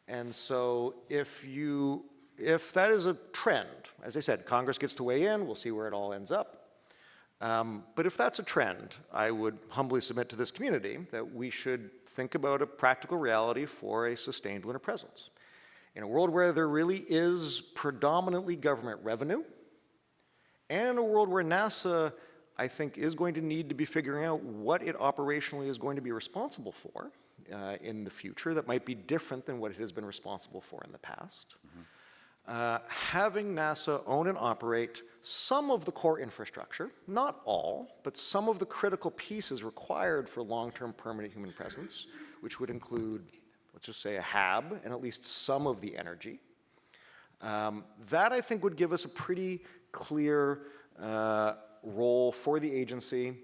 And so if that is a trend, as I said, Congress gets to weigh in, we'll see where it all ends up. But if that's a trend, I would humbly submit to this community that we should think about a practical reality for a sustained lunar presence. In a world where there really is predominantly government revenue, and in a world where NASA, I think, is going to need to be figuring out what it operationally is going to be responsible for in the future that might be different than what it has been responsible for in the past. Having NASA own and operate some of the core infrastructure, not all, but some of the critical pieces required for long-term permanent human presence, which would include, let's just say, a HAB and at least some of the energy. That, I think, would give us a pretty clear role for the agency,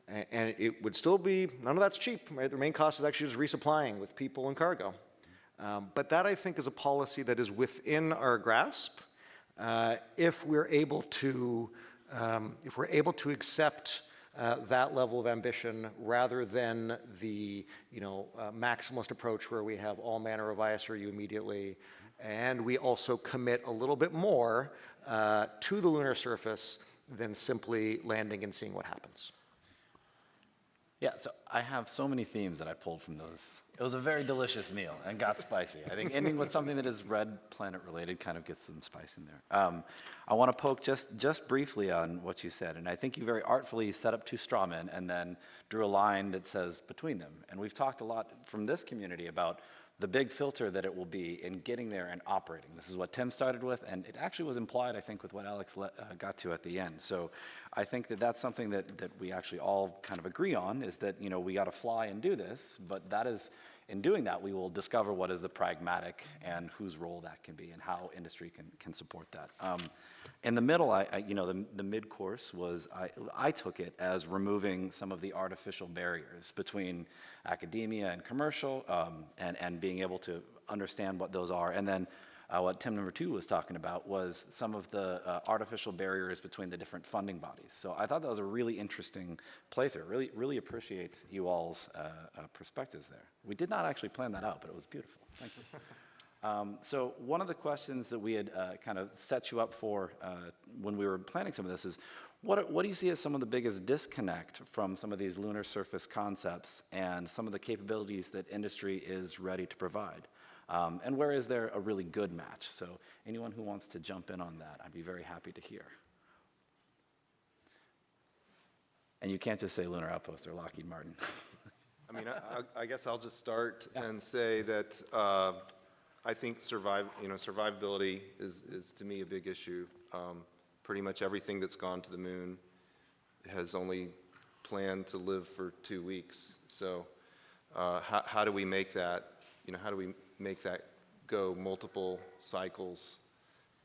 and it would still be, none of that's cheap, right? The main cost is actually just resupplying with people and cargo. But that, I think, is a policy that is within our grasp if we're able to accept that level of ambition rather than the maximalist approach where we have all manner of ISRU immediately, and we also commit a little bit more to the lunar surface than simply landing and seeing what happens. Yeah, so I have so many themes that I pulled from those. It was a very delicious meal and got spicy. I think ending with something that is red planet related kind of gets some spice in there. I want to poke just briefly on what you said, and I think you very artfully set up two straw men and then drew a line that says between them. And we've talked a lot from this community about the big filter that it will be in getting there and operating. This is what Tim started with, and it actually was implied, I think, with what Alex got to at the end. So I think that that's something that we actually all kind of agree on, is that, we got to fly and do this, but that is in doing that, we will discover what is the pragmatic and whose role that can be and how industry can support that. In the middle, the mid-course was, I took it as removing some of the artificial barriers between academia and commercial, and being able to understand what those are. And then what Tim number 2 was talking about was some of the artificial barriers between the different funding bodies. So I thought that was a really interesting playthrough. Really appreciate you all's perspectives there. We did not actually plan that out, but it was beautiful. Thank you. So one of the questions that we had kind of set you up for when we were planning some of this is, what do you see as some of the biggest disconnect from some of these lunar surface concepts and some of the capabilities that industry is ready to provide? And where is there a really good match? So anyone who wants to jump in on that, I'd be very happy to hear. And you can't just say Lunar Outpost or Lockheed Martin. I mean, I guess I'll just start and say that I think survivability is to me a big issue. Pretty much everything that's gone to the moon has only planned to live for 2 weeks. So how do we make that, how do we make that go multiple cycles?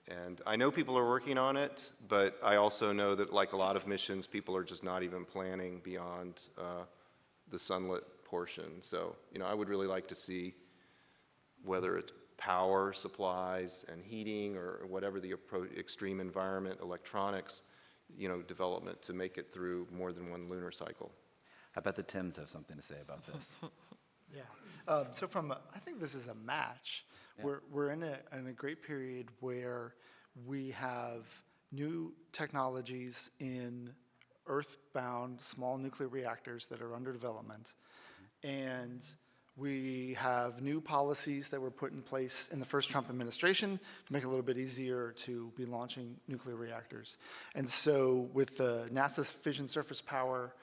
And I know people are working on it, but I also know that, like a lot of missions, people are just not even planning beyond the sunlit portion. So, I would really like to see, whether it's power supplies and heating or whatever the extreme environment, electronics, development to make it through more than one lunar cycle. I bet the Tims have something to say about this. Yeah. So I think this is a match. Yeah. We're in a great period where we have new technologies in earthbound small nuclear reactors that are under development, and we have new policies that were put in place in the first Trump administration to make it a little bit easier to be launching nuclear reactors. And so with the NASA Fission Surface Power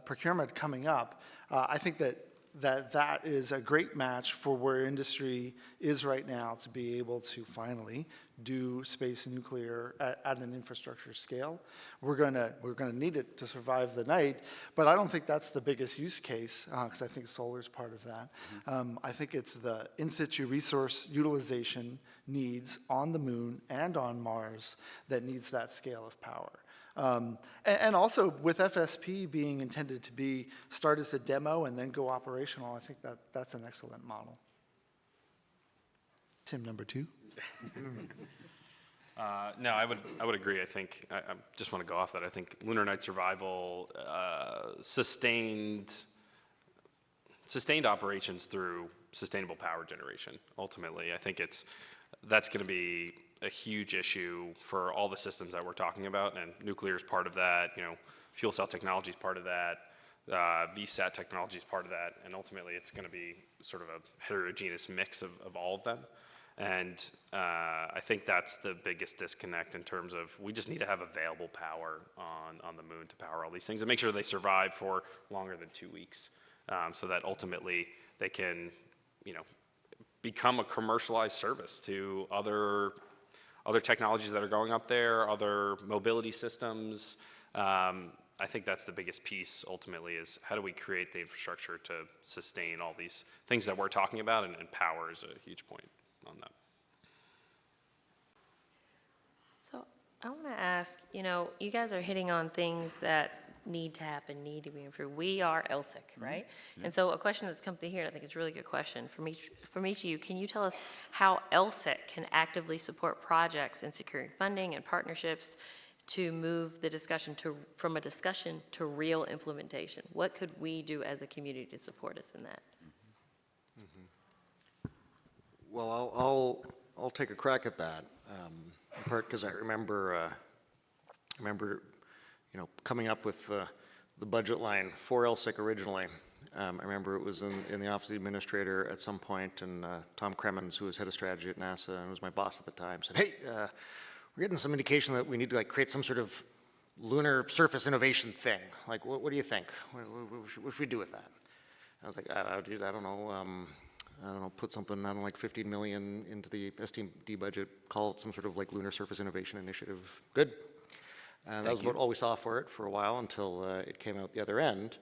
procurement coming up, I think that is a great match for where industry is right now to be able to finally do space and nuclear at an infrastructure scale. We're gonna need it to survive the night, but I don't think that's the biggest use case, because I think solar is part of that. I think it's the in situ resource utilization needs on the moon and on Mars that needs that scale of power. And also with FSP being intended to start as a demo and then go operational, I think that's an excellent model. Tim, number 2. No, I would agree. I think I just want to go off that. I think lunar night survival, sustained operations through sustainable power generation. Ultimately, I think that's going to be a huge issue for all the systems that we're talking about, and nuclear is part of that. Fuel cell technology is part of that. VSAT technology is part of that, and ultimately it's going to be sort of a heterogeneous mix of all of them. And I think that's the biggest disconnect in terms of we just need to have available power on the moon to power all these things and make sure they survive for longer than 2 weeks, so that ultimately they can, become a commercialized service to other technologies that are going up there, other mobility systems. I think that's the biggest piece ultimately, is how do we create the infrastructure to sustain all these things that we're talking about, and power is a huge point on that. So I want to ask, you guys are hitting on things that need to happen, need to be improved. We are LSIC, right? And so a question that's come through here, I think it's a really good question from each of you. Can you tell us how LSIC can actively support projects in securing funding and partnerships to move the discussion from a discussion to real implementation? What could we do as a community to support us in that? Well, I'll take a crack at that, in part because I remember coming up with the budget line for LSIC originally. I remember it was in the Office of the Administrator at some point, and Tom Kremens, who was head of strategy at NASA and was my boss at the time, said, "Hey, we're getting some indication that we need to create some sort of lunar surface innovation thing. What do you think? What should we do with that?" I was like, I don't know, put something, 15 million into the STD budget, call it some sort of lunar surface innovation initiative. Good. That was about all we saw for it for a while until it came out the other end.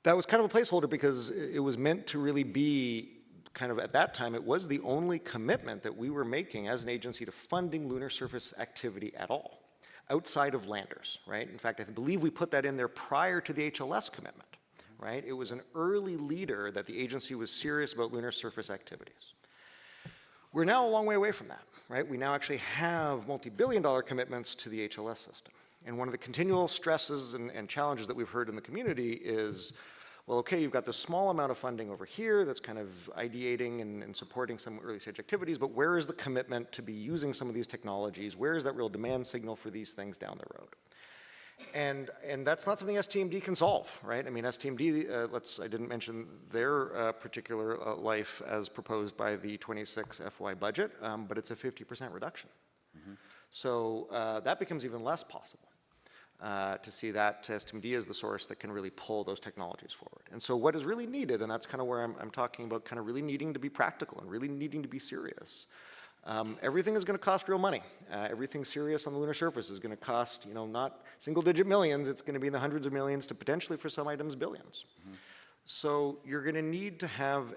that was kind of a placeholder because it was meant to really be kind of, at that time, it was the only commitment that we were making as an agency to funding lunar surface activity at all, outside of landers, right? In fact, I believe we put that in there prior to the HLS commitment, right? It was an early leader that the agency was serious about lunar surface activities. We're now a long way away from that, right? We now actually have multi-billion-dollar commitments to the HLS system. And one of the continual stresses and challenges that we've heard in the community is, well, okay, you've got this small amount of funding over here that's kind of ideating and supporting some early stage activities, but where is the commitment to be using some of these technologies? Where is that real demand signal for these things down the road? And that's not something STMD can solve, right? I mean, STMD, I didn't mention their particular life as proposed by the 26 FY budget, but it's a 50% reduction. So that becomes even less possible to see that STMD as the source that can really pull those technologies forward. And so what is really needed, and that's kind of where I'm talking about kind of really needing to be practical and really needing to be serious. Everything is going to cost real money. Everything serious on the lunar surface is going to cost, you know, not single-digit millions. It's going to be in the hundreds of millions to potentially, for some items, billions. So you're going to need to have,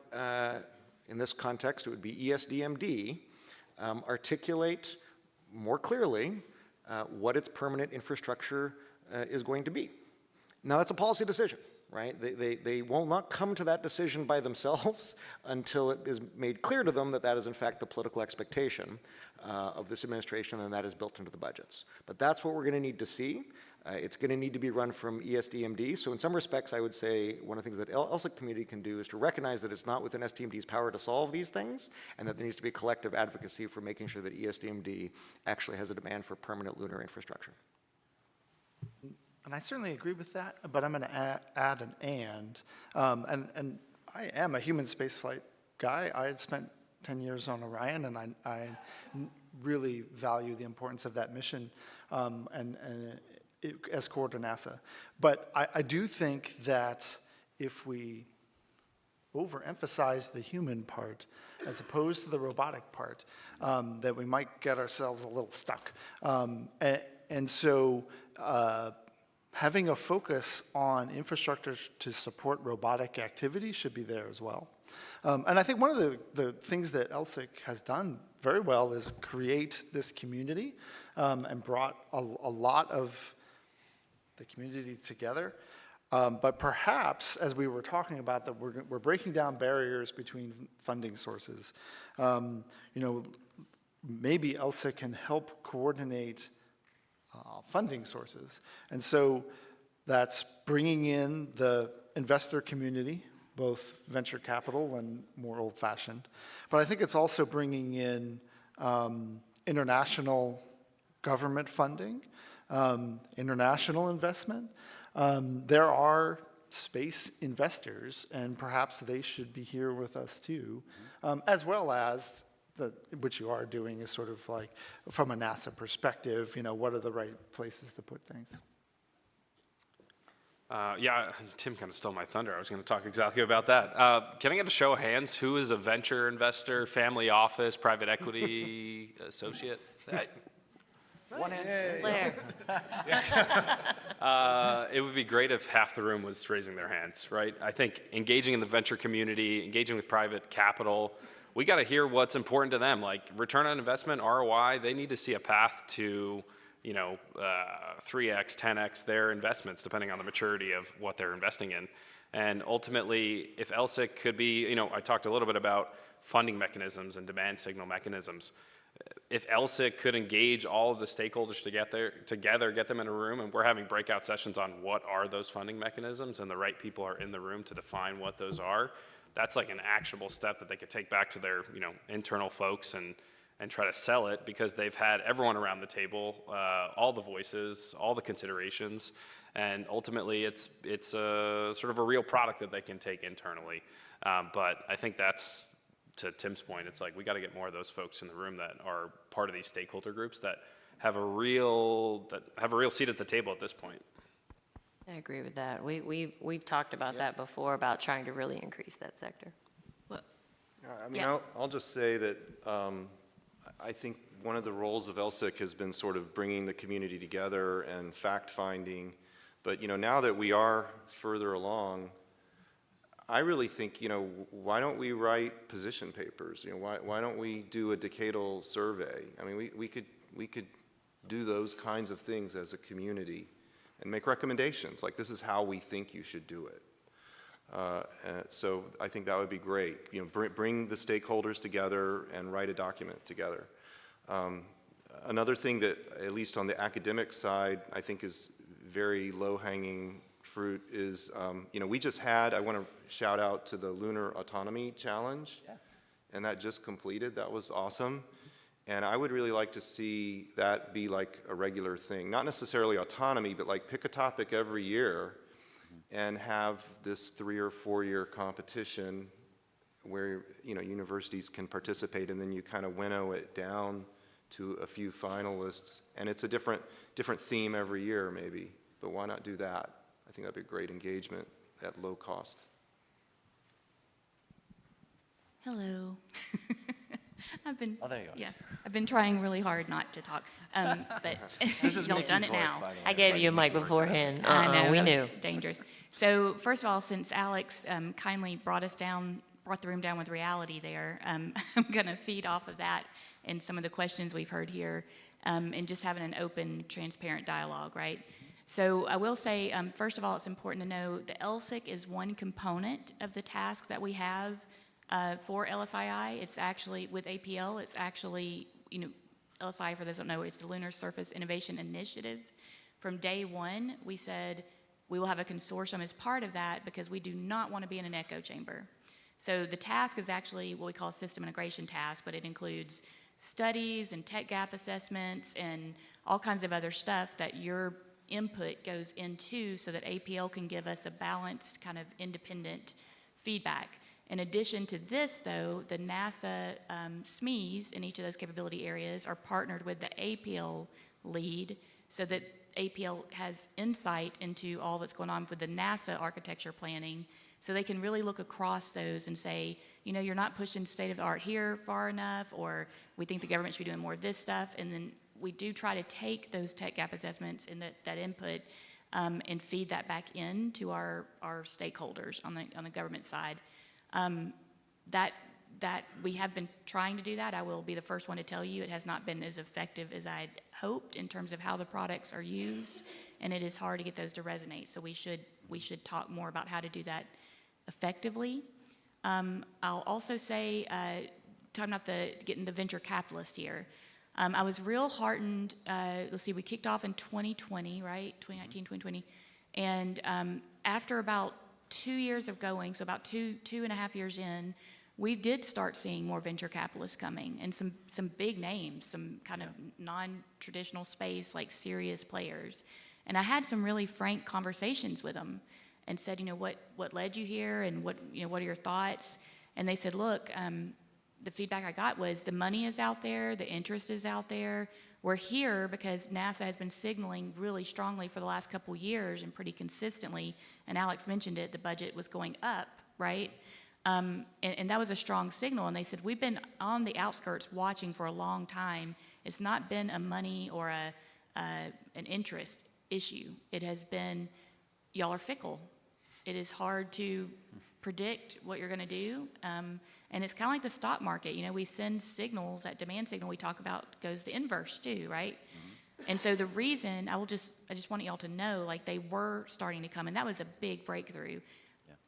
in this context, it would be ESDMD, articulate more clearly what its permanent infrastructure is going to be. Now, that's a policy decision, right? They will not come to that decision by themselves until it is made clear to them that that is in fact the political expectation of this administration, and that is built into the budgets. But that's what we're going to need to see. It's going to need to be run from ESDMD. So in some respects, I would say one of the things that LSIC community can do is to recognize that it's not within STMD's power to solve these things, and that there needs to be collective advocacy for making sure that ESDMD actually has a demand for permanent lunar infrastructure. And I certainly agree with that, but I'm going to add an and I am a human spaceflight guy. I had spent 10 years on Orion, and I really value the importance of that mission as core to NASA. But I do think that if we overemphasize the human part as opposed to the robotic part, that we might get ourselves a little stuck. So having a focus on infrastructure to support robotic activity should be there as well. And I think one of the things that LSIC has done very well is create this community and brought a lot of the community together. But perhaps, as we were talking about, that we're breaking down barriers between funding sources. Maybe LSIC can help coordinate funding sources. And so that's bringing in the investor community, both venture capital and more old-fashioned. But I think it's also bringing in international government funding, international investment. There are space investors, and perhaps they should be here with us too, as well as which you are doing is sort of like, from a NASA perspective, what are the right places to put things? Yeah, Tim kind of stole my thunder. I was going to talk exactly about that. Can I get a show of hands? Who is a venture investor, family office, private equity associate? One hand. Blair. It would be great if half the room was raising their hands, right? I think engaging in the venture community, engaging with private capital, we got to hear what's important to them, like return on investment, ROI. They need to see a path to 3x, 10x their investments, depending on the maturity of what they're investing in. And ultimately, if LSIC could be, I talked a little bit about funding mechanisms and demand signal mechanisms. If LSIC could engage all of the stakeholders together, get them in a room, and we're having breakout sessions on what are those funding mechanisms, and the right people are in the room to define what those are, that's like an actionable step that they could take back to their internal folks and try to sell it, because they've had everyone around the table, all the voices, all the considerations, and ultimately it's a sort of a real product that they can take internally. But I think that's, to Tim's point, it's like we got to get more of those folks in the room that are part of these stakeholder groups that have a real seat at the table at this point. I agree with that. We've talked about that before, about trying to really increase that sector. I mean, I'll just say that I think one of the roles of LSIC has been sort of bringing the community together and fact-finding. But now that we are further along, I really think, why don't we write position papers? Why don't we do a decadal survey? I mean, we could do those kinds of things as a community and make recommendations, like this is how we think you should do it. So I think that would be great. Bring the stakeholders together and write a document together. Another thing that, at least on the academic side, I think is very low-hanging fruit is, we just had, I want to shout out to the Lunar Autonomy Challenge, and that just completed. That was awesome. And I would really like to see that be like a regular thing. Not necessarily autonomy, but like pick a topic every year and have this 3 or 4 year competition where, universities can participate, and then you kind of winnow it down to a few finalists. And it's a different theme every year, maybe. But why not do that? I think that'd be great engagement at low cost. Hello. Oh, there you go. Yeah, I've been trying really hard not to talk, but This is y'all Mickey's done it voice, now. by the way. I gave you a mic beforehand. I know, We that was knew. dangerous. So first of all, since Alex kindly brought the room down with reality there, I'm going to feed off of that and some of the questions we've heard here, and just having an open, transparent dialogue, right? So I will say, first of all, it's important to know the LSIC is one component of the task that we have for LSII. It's actually, with APL, it's actually, LSI, for those who don't know, it's the Lunar Surface Innovation Initiative. From day one, we said we will have a consortium as part of that because we do not want to be in an echo chamber. So the task is actually what we call a system integration task, but it includes studies and tech gap assessments and all kinds of other stuff that your input goes into so that APL can give us a balanced, kind of independent feedback. In addition to this, though, the NASA SMEs in each of those capability areas are partnered with the APL lead so that APL has insight into all that's going on with the NASA architecture planning, so they can really look across those and say, you're not pushing state of the art here far enough, or we think the government should be doing more of this stuff. And then we do try to take those tech gap assessments and that input and feed that back into our stakeholders on the government side. That we have been trying to do that. I will be the first one to tell you it has not been as effective as I'd hoped in terms of how the products are used, and it is hard to get those to resonate. So we should talk more about how to do that effectively. I'll also say, talking about getting the venture capitalist here, I was real heartened. Let's see, we kicked off in 2020, right? 2019, 2020, and after about 2 years of going, so about two and a half years in, we did start seeing more venture capitalists coming, and some big names, some kind of non-traditional space, like serious players. And I had some really frank conversations with them and said, what led you here, and what are your thoughts? And they said, look, the feedback I got was the money is out there, the interest is out there. We're here because NASA has been signaling really strongly for the last couple years and pretty consistently, and Alex mentioned it, the budget was going up, right? And that was a strong signal, and they said, we've been on the outskirts watching for a long time. It's not been a money or an interest issue. It has been, y'all are fickle. It is hard to predict what you're going to do, and it's kind of like the stock market. We send signals, that demand signal we talk about goes to inverse too, right? Mm-hmm. And so the reason, I just want y'all to know, like, they were starting to come, and that was a big breakthrough.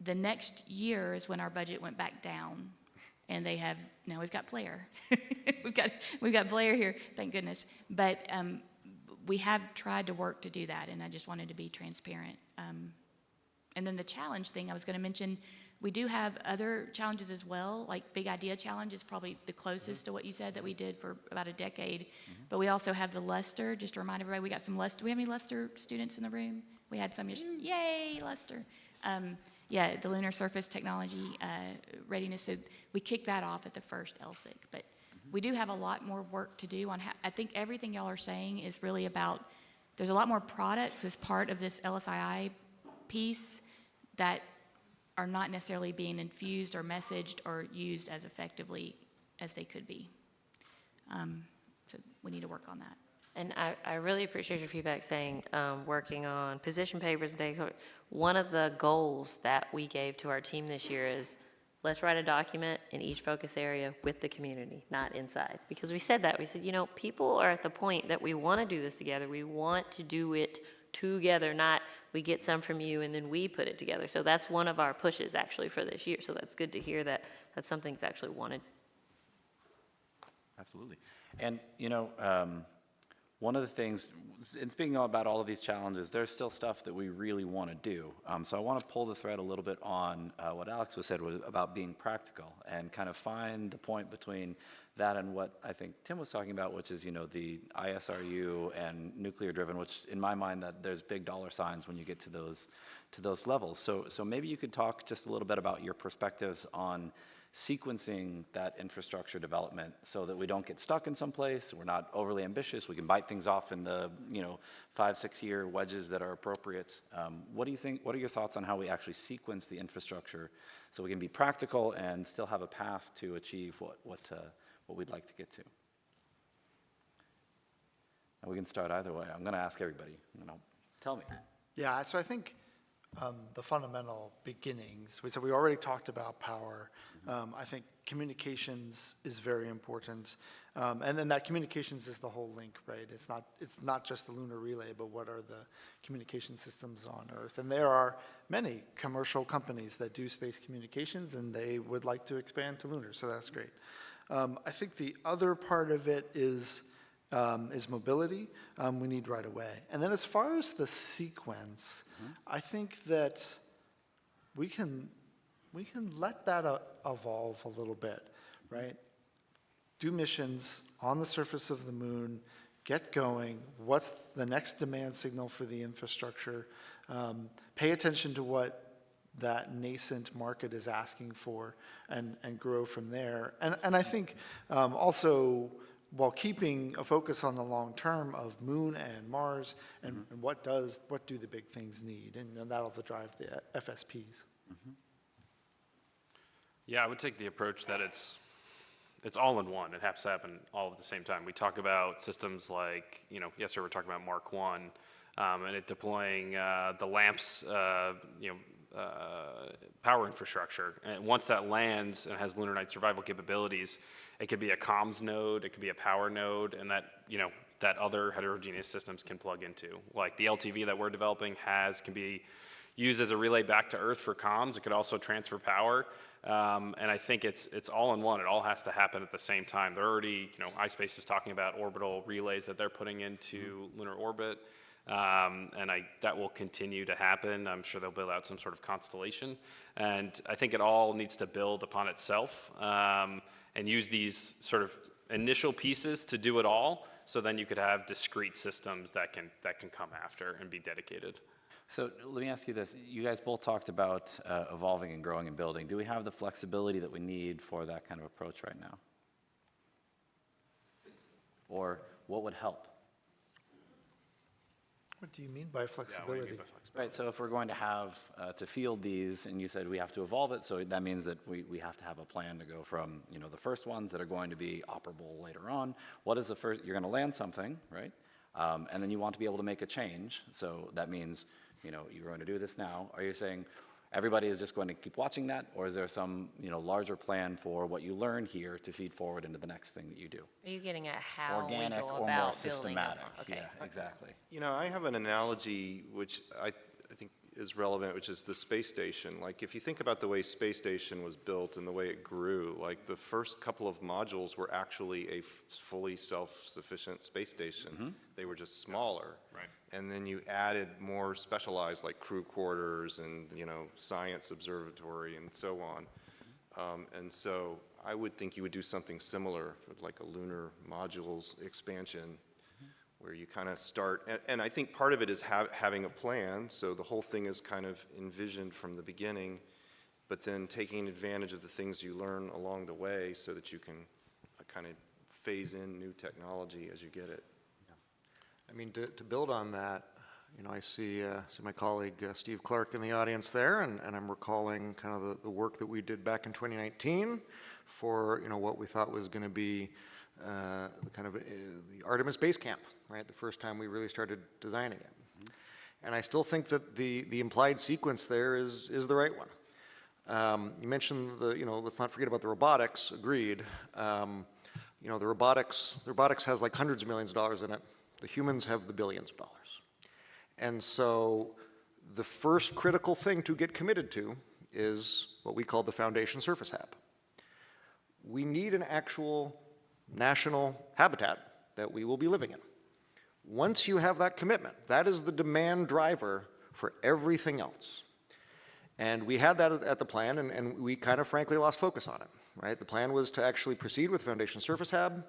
The next year is when our budget went back down, and now we've got Blair. we've got Blair here, thank goodness. But we have tried to work to do that, and I just wanted to be transparent. And then the challenge thing I was going to mention, we do have other challenges as well, like Big Idea Challenge is probably the closest to what you said that we did for about a decade. But we also have the Luster, just to remind everybody, we got some Luster. Do we have any Luster students in the room? We had some. Yay, Luster. Yeah, the Lunar Surface Technology Readiness. So we kicked that off at the first LSIC. But we do have a lot more work to do on I think everything y'all are saying is really about, there's a lot more products as part of this LSII piece that are not necessarily being infused or messaged or used as effectively as they could be. So we need to work on that. And I really appreciate your feedback saying, working on position papers, one of the goals that we gave to our team this year is, let's write a document in each focus area with the community, not inside. Because we said that, we said, people are at the point that we want to do this together. We want to do it together, not we get some from you and then we put it together. So that's one of our pushes actually for this year. So that's good to hear that that's something that's actually wanted. Absolutely. And, one of the things, in speaking about all of these challenges, there's still stuff that we really want to do. So I want to pull the thread a little bit on what Alex was said about being practical and kind of find the point between that and what I think Tim was talking about, which is, the ISRU and nuclear driven, which in my mind that there's big dollar signs when you get to those levels. So maybe you could talk just a little bit about your perspectives on sequencing that infrastructure development so that we don't get stuck in some place, we're not overly ambitious, we can bite things off in the 5-6 year wedges that are appropriate. What do you think, what are your thoughts on how we actually sequence the infrastructure so we can be practical and still have a path to achieve what we'd like to get to? And we can start either way. I'm going to ask everybody, tell me. Yeah, so I think the fundamental beginnings, we already talked about power. I think communications is very important. And then that communications is the whole link, right? It's not just the lunar relay, but what are the communication systems on Earth? And there are many commercial companies that do space communications, and they would like to expand to lunar, so that's great. I think the other part of it is mobility. We need right away. And then as far as the sequence, I think that we can let that evolve a little bit, right? Do missions on the surface of the moon, get going. What's the next demand signal for the infrastructure? Pay attention to what that nascent market is asking for and grow from there. And I think also, while keeping a focus on the long term of Moon and Mars and what do the big things need, and that'll drive the FSPs. Yeah, I would take the approach that it's all in one. It has to happen all at the same time. We talk about systems like, yesterday we're talking about Mark 1, and it deploying the LAMPS, power infrastructure. And once that lands and has lunar night survival capabilities, it could be a comms node, it could be a power node, and that, that other heterogeneous systems can plug into. Like the LTV that we're developing can be used as a relay back to Earth for comms. It could also transfer power. And I think it's all in one. It all has to happen at the same time. They're already, iSpace is talking about orbital relays that they're putting into lunar orbit. And that will continue to happen. I'm sure they'll build out some sort of constellation. And I think it all needs to build upon itself and use these sort of initial pieces to do it all. So then you could have discrete systems that can come after and be dedicated. So let me ask you this. You guys both talked about evolving and growing and building. Do we have the flexibility that we need for that kind of approach right now? Or what would help? What do you mean by flexibility? Right, so if we're going to have to field these, and you said we have to evolve it, so that means that we have to have a plan to go from, the first ones that are going to be operable later on. What is the first? You're going to land something, right? And then you want to be able to make a change. So that means, you're going to do this now. Are you saying everybody is just going to keep watching that, or is there some, larger plan for what you learn here to feed forward into the next thing that you do? Are you getting at how Organic we go or more about systematic? building? Okay. Yeah, exactly. I have an analogy which I think is relevant, which is the space station. Like, if you think about the way space station was built and the way it grew, like the first couple of modules were actually a fully self-sufficient space station. They were just smaller. Right. And then you added more specialized, like crew quarters and, science observatory and so on. And so I would think you would do something similar for like a lunar modules expansion, where you kind of start, and I think part of it is having a plan, so the whole thing is kind of envisioned from the beginning, but then taking advantage of the things you learn along the way so that you can kind of phase in new technology as you get it. I mean, to build on that, I see my colleague Steve Clark in the audience there, and I'm recalling kind of the work that we did back in 2019 for, what we thought was going to be the Artemis base camp, right? The first time we really started designing it. And I still think that the implied sequence there is the right one. You mentioned let's not forget about the robotics, agreed. The robotics has like hundreds of millions of dollars in it. The humans have the billions of dollars. And so the first critical thing to get committed to is what we call the foundation surface hab. We need an actual national habitat that we will be living in. Once you have that commitment, that is the demand driver for everything else. And we had that at the plan, and we kind of frankly lost focus on it, right? The plan was to actually proceed with foundation surface hab,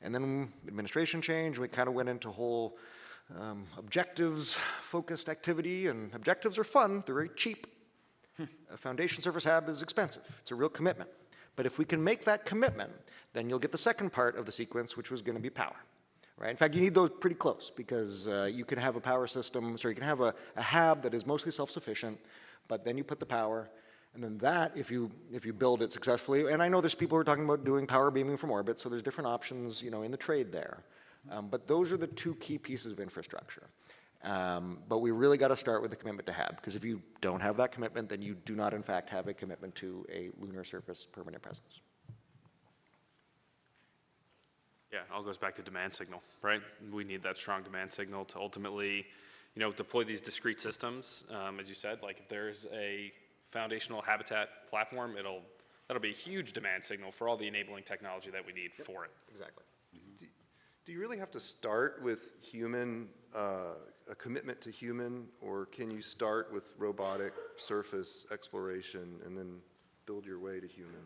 and then administration change, we kind of went into whole objectives-focused activity, and objectives are fun, they're very cheap. A foundation surface hab is expensive, it's a real commitment. But if we can make that commitment, then you'll get the second part of the sequence, which was going to be power. Right? In fact, you need those pretty close because you can have a power system, so you can have a hab that is mostly self-sufficient, but then you put the power, and then that, if you build it successfully, and I know there's people who are talking about doing power beaming from orbit, so there's different options, in the trade there. But those are the two key pieces of infrastructure. But we really got to start with the commitment to hab, because if you don't have that commitment, then you do not, in fact, have a commitment to a lunar surface permanent presence. Yeah, it all goes back to demand signal, right? We need that strong demand signal to ultimately, deploy these discrete systems. As you said, like if there's a foundational habitat platform, that'll be a huge demand signal for all the enabling technology that we need for it. Exactly. Do you really have to start with human, a commitment to human, or can you start with robotic surface exploration and then build your way to human?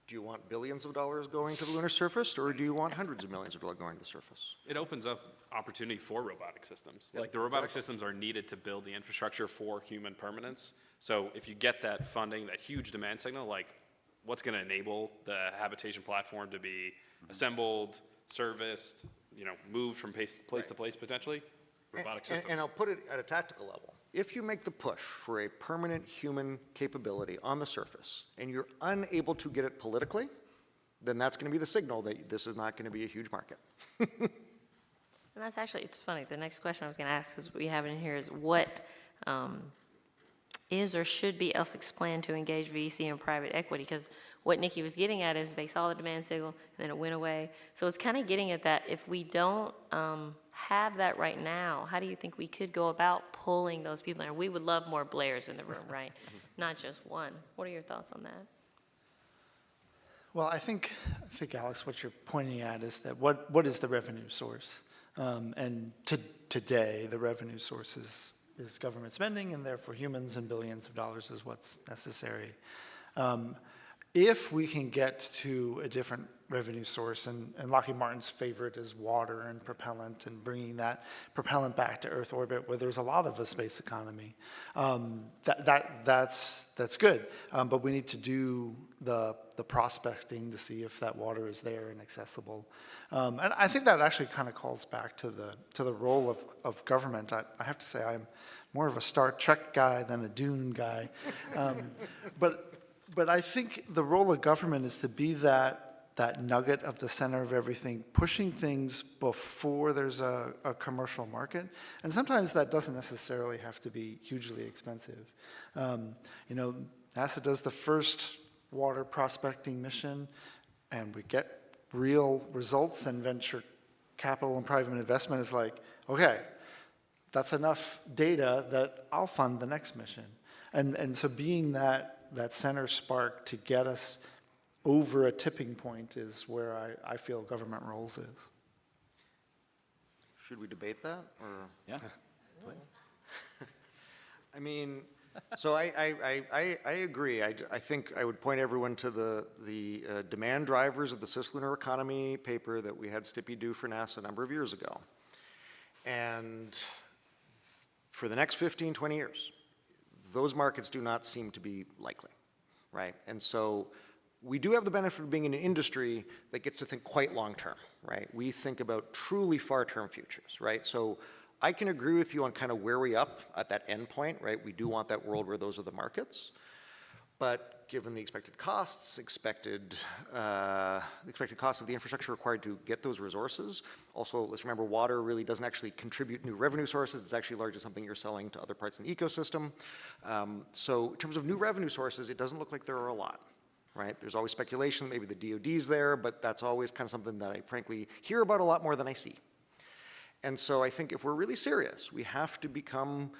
Do you want billions of dollars going to the lunar surface, or do you want hundreds of millions of dollars going to the surface? It opens up opportunity for robotic systems. Like the robotic systems are needed to build the infrastructure for human permanence. So if you get that funding, that huge demand signal, like what's going to enable the habitation platform to be assembled, serviced, moved from place to place potentially? Robotic systems. And I'll put it at a tactical level. If you make the push for a permanent human capability on the surface and you're unable to get it politically, then that's going to be the signal that this is not going to be a huge market. And that's actually, it's funny, the next question I was going to ask, because we have it in here, is what is or should be LSIC's plan to engage VC and private equity? Because what Nikki was getting at is they saw the demand signal and then it went away. So it's kind of getting at that if we don't have that right now, how do you think we could go about pulling those people in? We would love more Blairs in the room, right? Not just one. What are your thoughts on that? Well, I think Alex, what you're pointing at is that what is the revenue source? And today, the revenue source is government spending, and therefore humans and billions of dollars is what's necessary. If we can get to a different revenue source, and Lockheed Martin's favorite is water and propellant, and bringing that propellant back to Earth orbit where there's a lot of a space economy, that's good. But we need to do the prospecting to see if that water is there and accessible. And I think that actually kind of calls back to the role of government. I have to say I'm more of a Star Trek guy than a Dune guy. But I think the role of government is to be that nugget of the center of everything, pushing things before there's a commercial market. And sometimes that doesn't necessarily have to be hugely expensive. NASA does the first water prospecting mission, and we get real results, and venture capital and private investment is like, okay, that's enough data that I'll fund the next mission. And so being that center spark to get us over a tipping point is where I feel government roles is. Should we debate that, or? Yeah. I mean, so I agree. I think I would point everyone to the demand drivers of the cislunar economy paper that we had Stippy do for NASA a number of years ago. And for the next 15, 20 years, those markets do not seem to be likely, right? And so we do have the benefit of being in an industry that gets to think quite long-term, right? We think about truly far-term futures, right? So I can agree with you on kind of where we up at that end point, right? We do want that world where those are the markets. But given the expected costs, the expected cost of the infrastructure required to get those resources, also let's remember water really doesn't actually contribute new revenue sources. It's actually largely something you're selling to other parts of the ecosystem. So in terms of new revenue sources, it doesn't look like there are a lot. Right? There's always speculation, maybe the DoD's there, but that's always kind of something that I frankly hear about a lot more than I see. And so I think if we're really serious, we have to become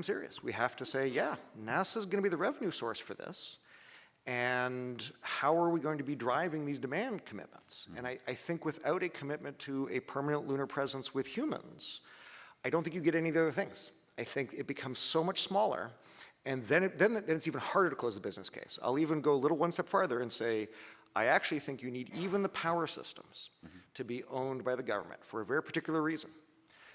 serious. We have to say, yeah, NASA's going to be the revenue source for this, and how are we going to be driving these demand commitments? And I think without a commitment to a permanent lunar presence with humans, I don't think you get any of the other things. I think it becomes so much smaller. And then it's even harder to close the business case. I'll even go a little one step farther and say, I actually think you need even the power systems to be owned by the government for a very particular reason,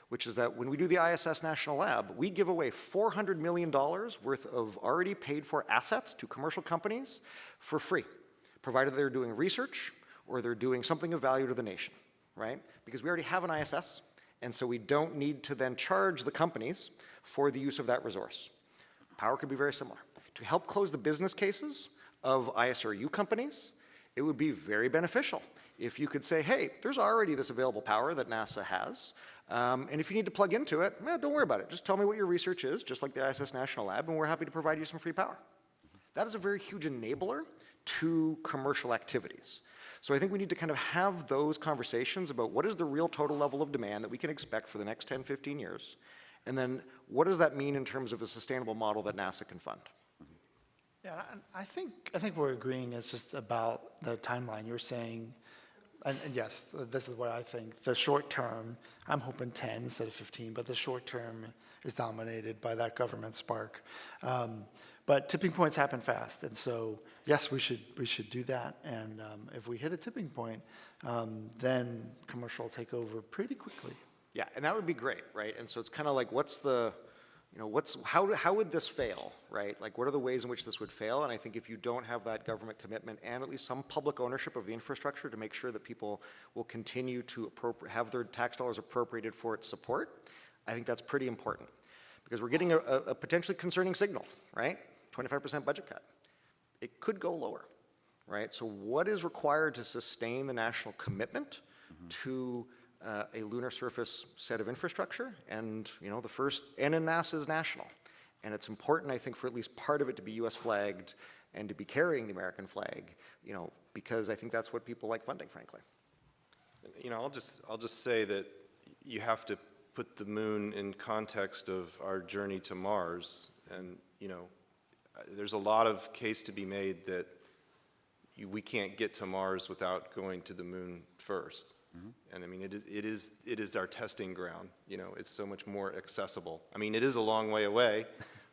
which is that when we do the ISS National Lab, we give away $400 million worth of already paid for assets to commercial companies for free, provided they're doing research or they're doing something of value to the nation, right? Because we already have an ISS, and so we don't need to then charge the companies for the use of that resource. Power could be very similar. To help close the business cases of ISRU companies, it would be very beneficial if you could say, hey, there's already this available power that NASA has, and if you need to plug into it, don't worry about it. Just tell me what your research is, just like the ISS National Lab, and we're happy to provide you some free power. That is a very huge enabler to commercial activities. So I think we need to kind of have those conversations about what is the real total level of demand that we can expect for the next 10, 15 years, and then what does that mean in terms of a sustainable model that NASA can fund? Yeah, I think we're agreeing. It's just about the timeline. You're saying, and yes, this is what I think. The short term, I'm hoping 10 instead of 15, but the short term is dominated by that government spark. But tipping points happen fast, and so yes, we should do that. And if we hit a tipping point, then commercial will take over pretty quickly. Yeah, and that would be great, right? And so it's kind of like, how would this fail, right? Like, what are the ways in which this would fail? And I think if you don't have that government commitment and at least some public ownership of the infrastructure to make sure that people will continue to have their tax dollars appropriated for its support, I think that's pretty important. Because we're getting a potentially concerning signal, right? 25% budget cut. It could go lower, right? So what is required to sustain the national commitment to a lunar surface set of infrastructure, and the first, and in NASA's national. And it's important, I think, for at least part of it to be US flagged and to be carrying the American flag, because I think that's what people like funding, frankly. I'll just say that you have to put the moon in context of our journey to Mars, and there's a lot of case to be made that we can't get to Mars without going to the moon first. And I mean, it is our testing ground. It's so much more accessible. I mean, it is a long way away,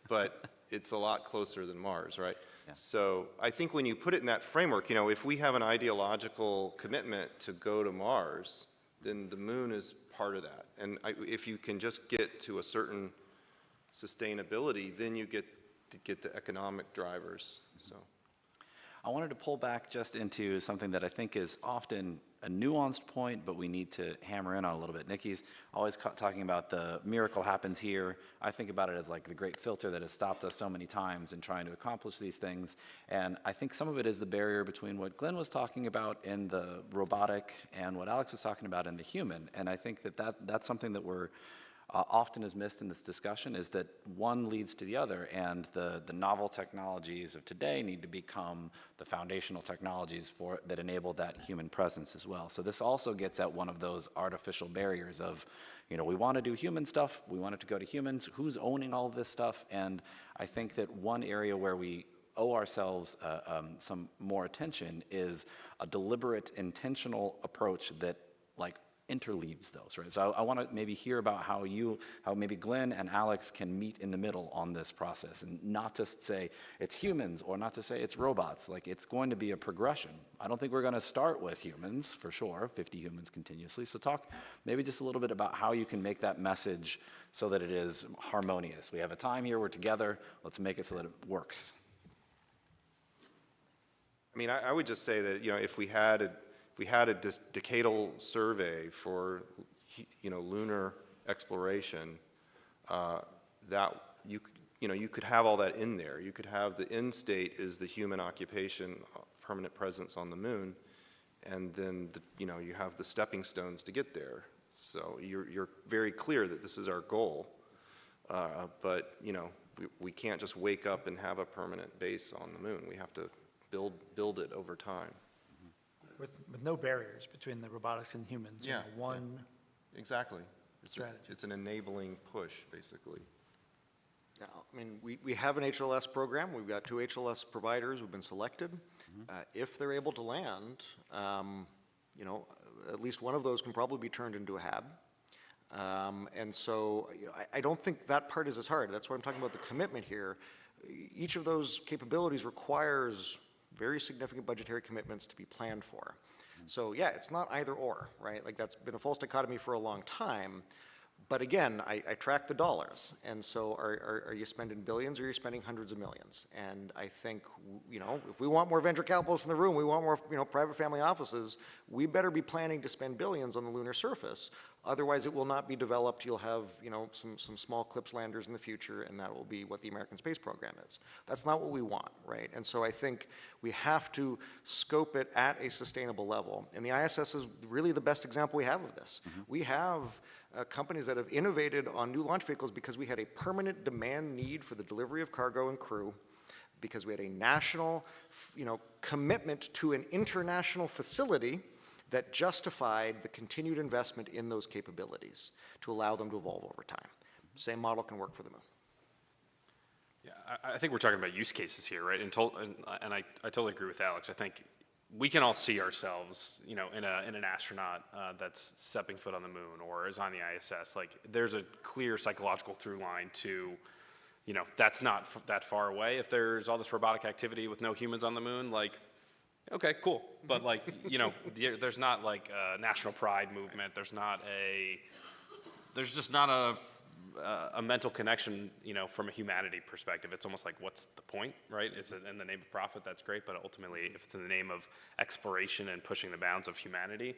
but it's a lot closer than Mars, right? Yeah. So I think when you put it in that framework, if we have an ideological commitment to go to Mars, then the moon is part of that. And if you can just get to a certain sustainability, then you get the economic drivers. So. I wanted to pull back just into something that I think is often a nuanced point, but we need to hammer in on a little bit. Nikki's always talking about the miracle happens here. I think about it as like the great filter that has stopped us so many times in trying to accomplish these things. And I think some of it is the barrier between what Glenn was talking about in the robotic and what Alex was talking about in the human. And I think that's something that we're often is missed in this discussion, is that one leads to the other, and the novel technologies of today need to become the foundational technologies that enable that human presence as well. So this also gets at one of those artificial barriers of, we want to do human stuff, we want it to go to humans, who's owning all of this stuff? And I think that one area where we owe ourselves some more attention is a deliberate, intentional approach that interleaves those, right? So I want to maybe hear about how maybe Glenn and Alex can meet in the middle on this process, and not just say it's humans or not to say it's robots. Like, it's going to be a progression. I don't think we're going to start with humans, for sure, 50 humans continuously. So talk maybe just a little bit about how you can make that message so that it is harmonious. We have a time here, we're together, let's make it so that it works. I mean, I would just say that, if we had a decadal survey for, lunar exploration, that you know, you could have all that in there. You could have the end state is the human occupation, permanent presence on the moon, and then, you know, you have the stepping stones to get there. So you're very clear that this is our goal, but, you know, we can't just wake up and have a permanent base on the moon. We have to build it over time. With no barriers between the robotics and humans. Yeah, One Exactly. strategy. It's an enabling push, basically. Yeah, I mean, we have an HLS program. We've got 2 HLS providers who've been selected. If they're able to land, you know, at least one of those can probably be turned into a HAB. And so you know, I don't think that part is as hard. That's why I'm talking about the commitment here. Each of those capabilities requires very significant budgetary commitments to be planned for. So yeah, it's not either or, right? Like that's been a false dichotomy for a long time. But again, I track the dollars, and so are you spending billions or are you spending hundreds of millions? And I think, you know, if we want more venture capitalists in the room, we want more, you know, private family offices, we better be planning to spend billions on the lunar surface. Otherwise, it will not be developed. You'll have, you know, some small CLIPS landers in the future, and that will be what the American space program is. That's not what we want, right? And so I think we have to scope it at a sustainable level. And the ISS is really the best example we have of this. We have companies that have innovated on new launch vehicles because we had a permanent demand need for the delivery of cargo and crew, because we had a national, you know, commitment to an international facility that justified the continued investment in those capabilities to allow them to evolve over time. Same model can work for the moon. Yeah, I think we're talking about use cases here, right? And I totally agree with Alex. I think we can all see ourselves, you know, in an astronaut that's stepping foot on the moon or is on the ISS. Like, there's a clear psychological through line to, you know, that's not that far away. If there's all this robotic activity with no humans on the moon, like, okay, cool. But like, you know, there's not like a national pride movement. There's just not a mental connection, you know, from a humanity perspective. It's almost like, what's the point, right? It's in the name of profit, that's great, but ultimately, if it's in the name of exploration and pushing the bounds of humanity,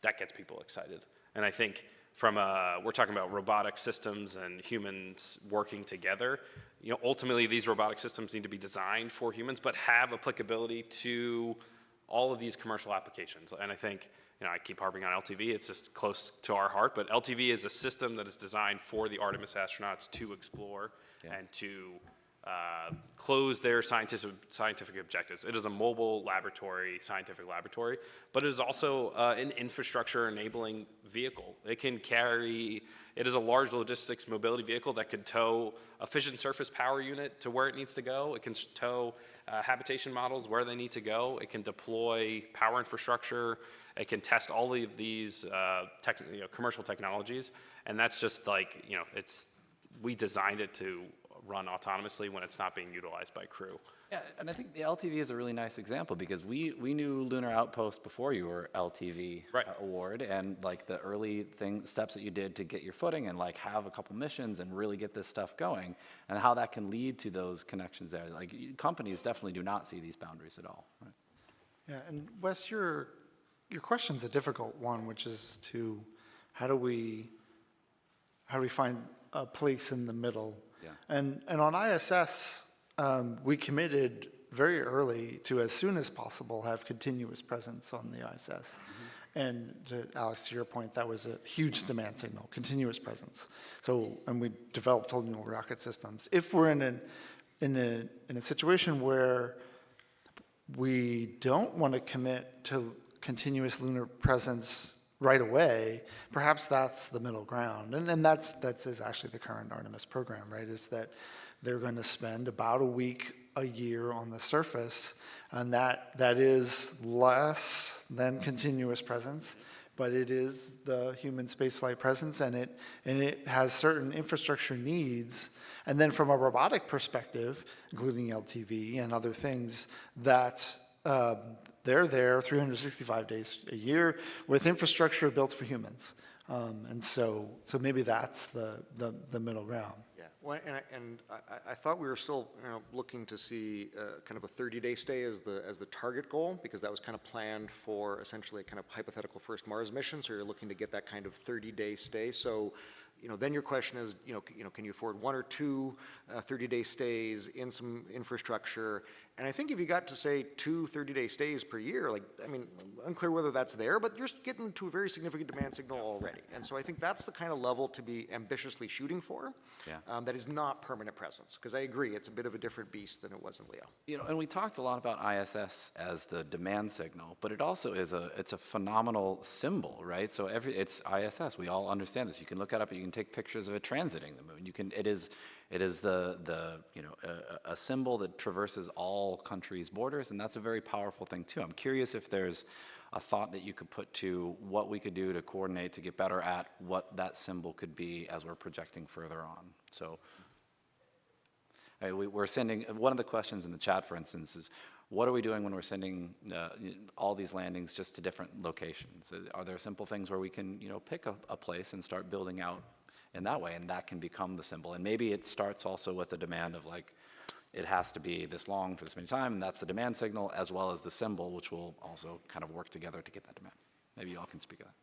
that gets people excited. And I think we're talking about robotic systems and humans working together. You know, ultimately, these robotic systems need to be designed for humans, but have applicability to all of these commercial applications. And I think, you know, I keep harping on LTV, it's just close to our heart, but LTV is a system that is designed for the Artemis astronauts to explore and to close their scientific objectives. It is a mobile laboratory, scientific laboratory, but it is also an infrastructure enabling vehicle. It is a large logistics mobility vehicle that could tow a fission surface power unit to where it needs to go. It can tow habitation models where they need to go. It can deploy power infrastructure. It can test all of these commercial technologies. And that's just like, you know, we designed it to run autonomously when it's not being utilized by crew. Yeah, and I think the LTV is a really nice example because we knew Lunar Outpost before you were LTV award, and like the early steps that you did to get your footing and like have a couple missions and really get this stuff going, and how that can lead to those connections there. Like, companies definitely do not see these boundaries at all. Right? Yeah, and Wes, your question's a difficult one, which is to how do we find a place in the middle? Yeah. And on ISS, we committed very early to, as soon as possible, have continuous presence on the ISS. And Alex, to your point, that was a huge demand signal, continuous presence. So, and we developed whole new rocket systems. If we're in a situation where we don't want to commit to continuous lunar presence right away, perhaps that's the middle ground. And that's is actually the current Artemis program, right? Is that they're going to spend about a week a year on the surface, and that is less than continuous presence, but it is the human spaceflight presence, and it has certain infrastructure needs. And then from a robotic perspective, including LTV and other things, that they're there 365 days a year with infrastructure built for humans. And so maybe that's the middle ground. Yeah, well, and I thought we were still, you know, looking to see kind of a 30-day stay as the target goal, because that was kind of planned for essentially a kind of hypothetical first Mars mission. So you're looking to get that kind of 30-day stay. So then your question is, can you afford 1 or 2 30-day stays in some infrastructure? And I think if you got to say 2 30-day stays per year, unclear whether that's there, but you're getting to a very significant demand signal already. And so I think that's the kind of level to be ambitiously shooting for. Yeah. That is not permanent presence, because I agree, it's a bit of a different beast than it was in Leo. And we talked a lot about ISS as the demand signal, but it also is it's a phenomenal symbol, right? So it's ISS. We all understand this. You can look it up. You can take pictures of it transiting the moon. It is a symbol that traverses all countries' borders, and that's a very powerful thing too. I'm curious if there's a thought that you could put to what we could do to coordinate to get better at what that symbol could be as we're projecting further on. So we're sending, one of the questions in the chat, for instance, is what are we doing when we're sending all these landings just to different locations? Are there simple things where we can pick a place and start building out in that way, and that can become the symbol? And maybe it starts also with the demand of it has to be this long for this many time, and that's the demand signal, as well as the symbol, which will also kind of work together to get that demand. Maybe you all can speak of that.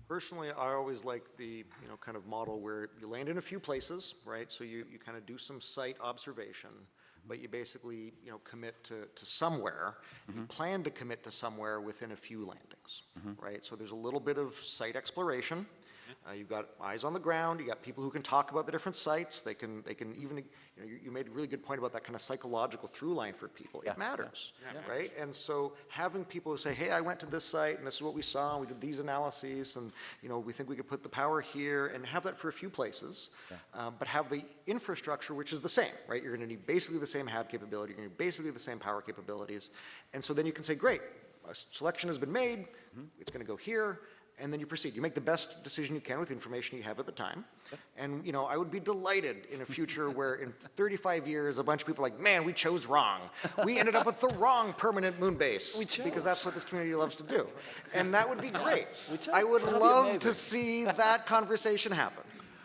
Personally, I always like the kind of model where you land in a few places, right? So you kind of do some site observation, but you basically commit to somewhere. You plan to commit to somewhere within a few landings, right? So there's a little bit of site exploration. You've got eyes on the ground. You got people who can talk about the different sites. They can even, you made a really good point about that kind of psychological through line for people. It matters, right? And so having people who say, hey, I went to this site and this is what we saw, and we did these analyses, and we think we could put the power here, and have that for a few places, but have the infrastructure, which is the same, right? You're going to need basically the same HAB capability. You're going to need basically the same power capabilities. And so then you can say, great, a selection has been made. It's going to go here. And then you proceed. You make the best decision you can with the information you have at the time. And I would be delighted in a future where in 35 years, a bunch of people are like, man, we chose wrong. We ended up with the wrong permanent moon base. Because that's what this community loves to do. And that would be great. I would love to see that conversation happen.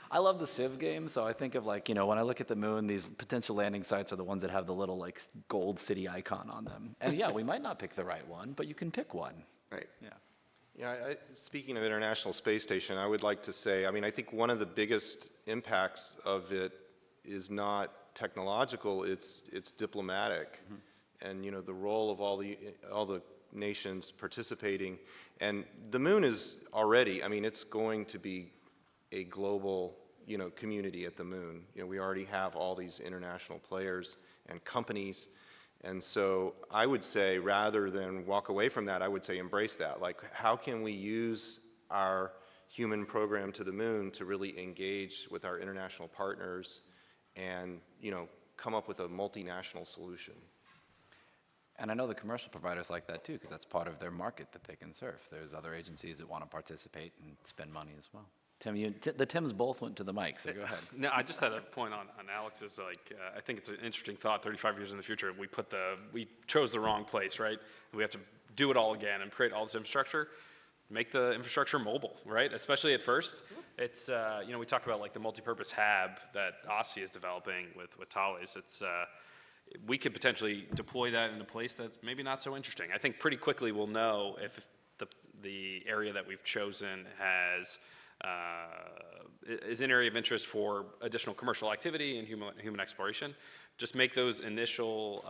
I love the Civ game, so I think of when I look at the moon, these potential landing sites are the ones that have the little gold city icon on them. And yeah, we might not pick the right one, but you can pick one. Right. Yeah. Yeah, speaking of International Space Station, I would like to say, I think one of the biggest impacts of it is not technological, it's diplomatic. And the role of all the nations participating. And the moon is already, it's going to be a global, community at the moon. We already have all these international players and companies. And so I would say, rather than walk away from that, I would say embrace that. How can we use our human program to the moon to really engage with our international partners and, come up with a multinational solution? And I know the commercial providers like that too, because that's part of their market that they can serve. There's other agencies that want to participate and spend money as well. Tim, the Tims both went to the mic, so go ahead. No, I just had a point on Alex's, I think it's an interesting thought, 35 years in the future, we chose the wrong place, right? We have to do it all again and create all this infrastructure, make the infrastructure mobile, right? Especially at first. It's, we talk about the multipurpose HAB that OSCE is developing with Thales. We could potentially deploy that in a place that's maybe not so interesting. I think pretty quickly we'll know if the area that we've chosen is an area of interest for additional commercial activity and human exploration. Just make those initial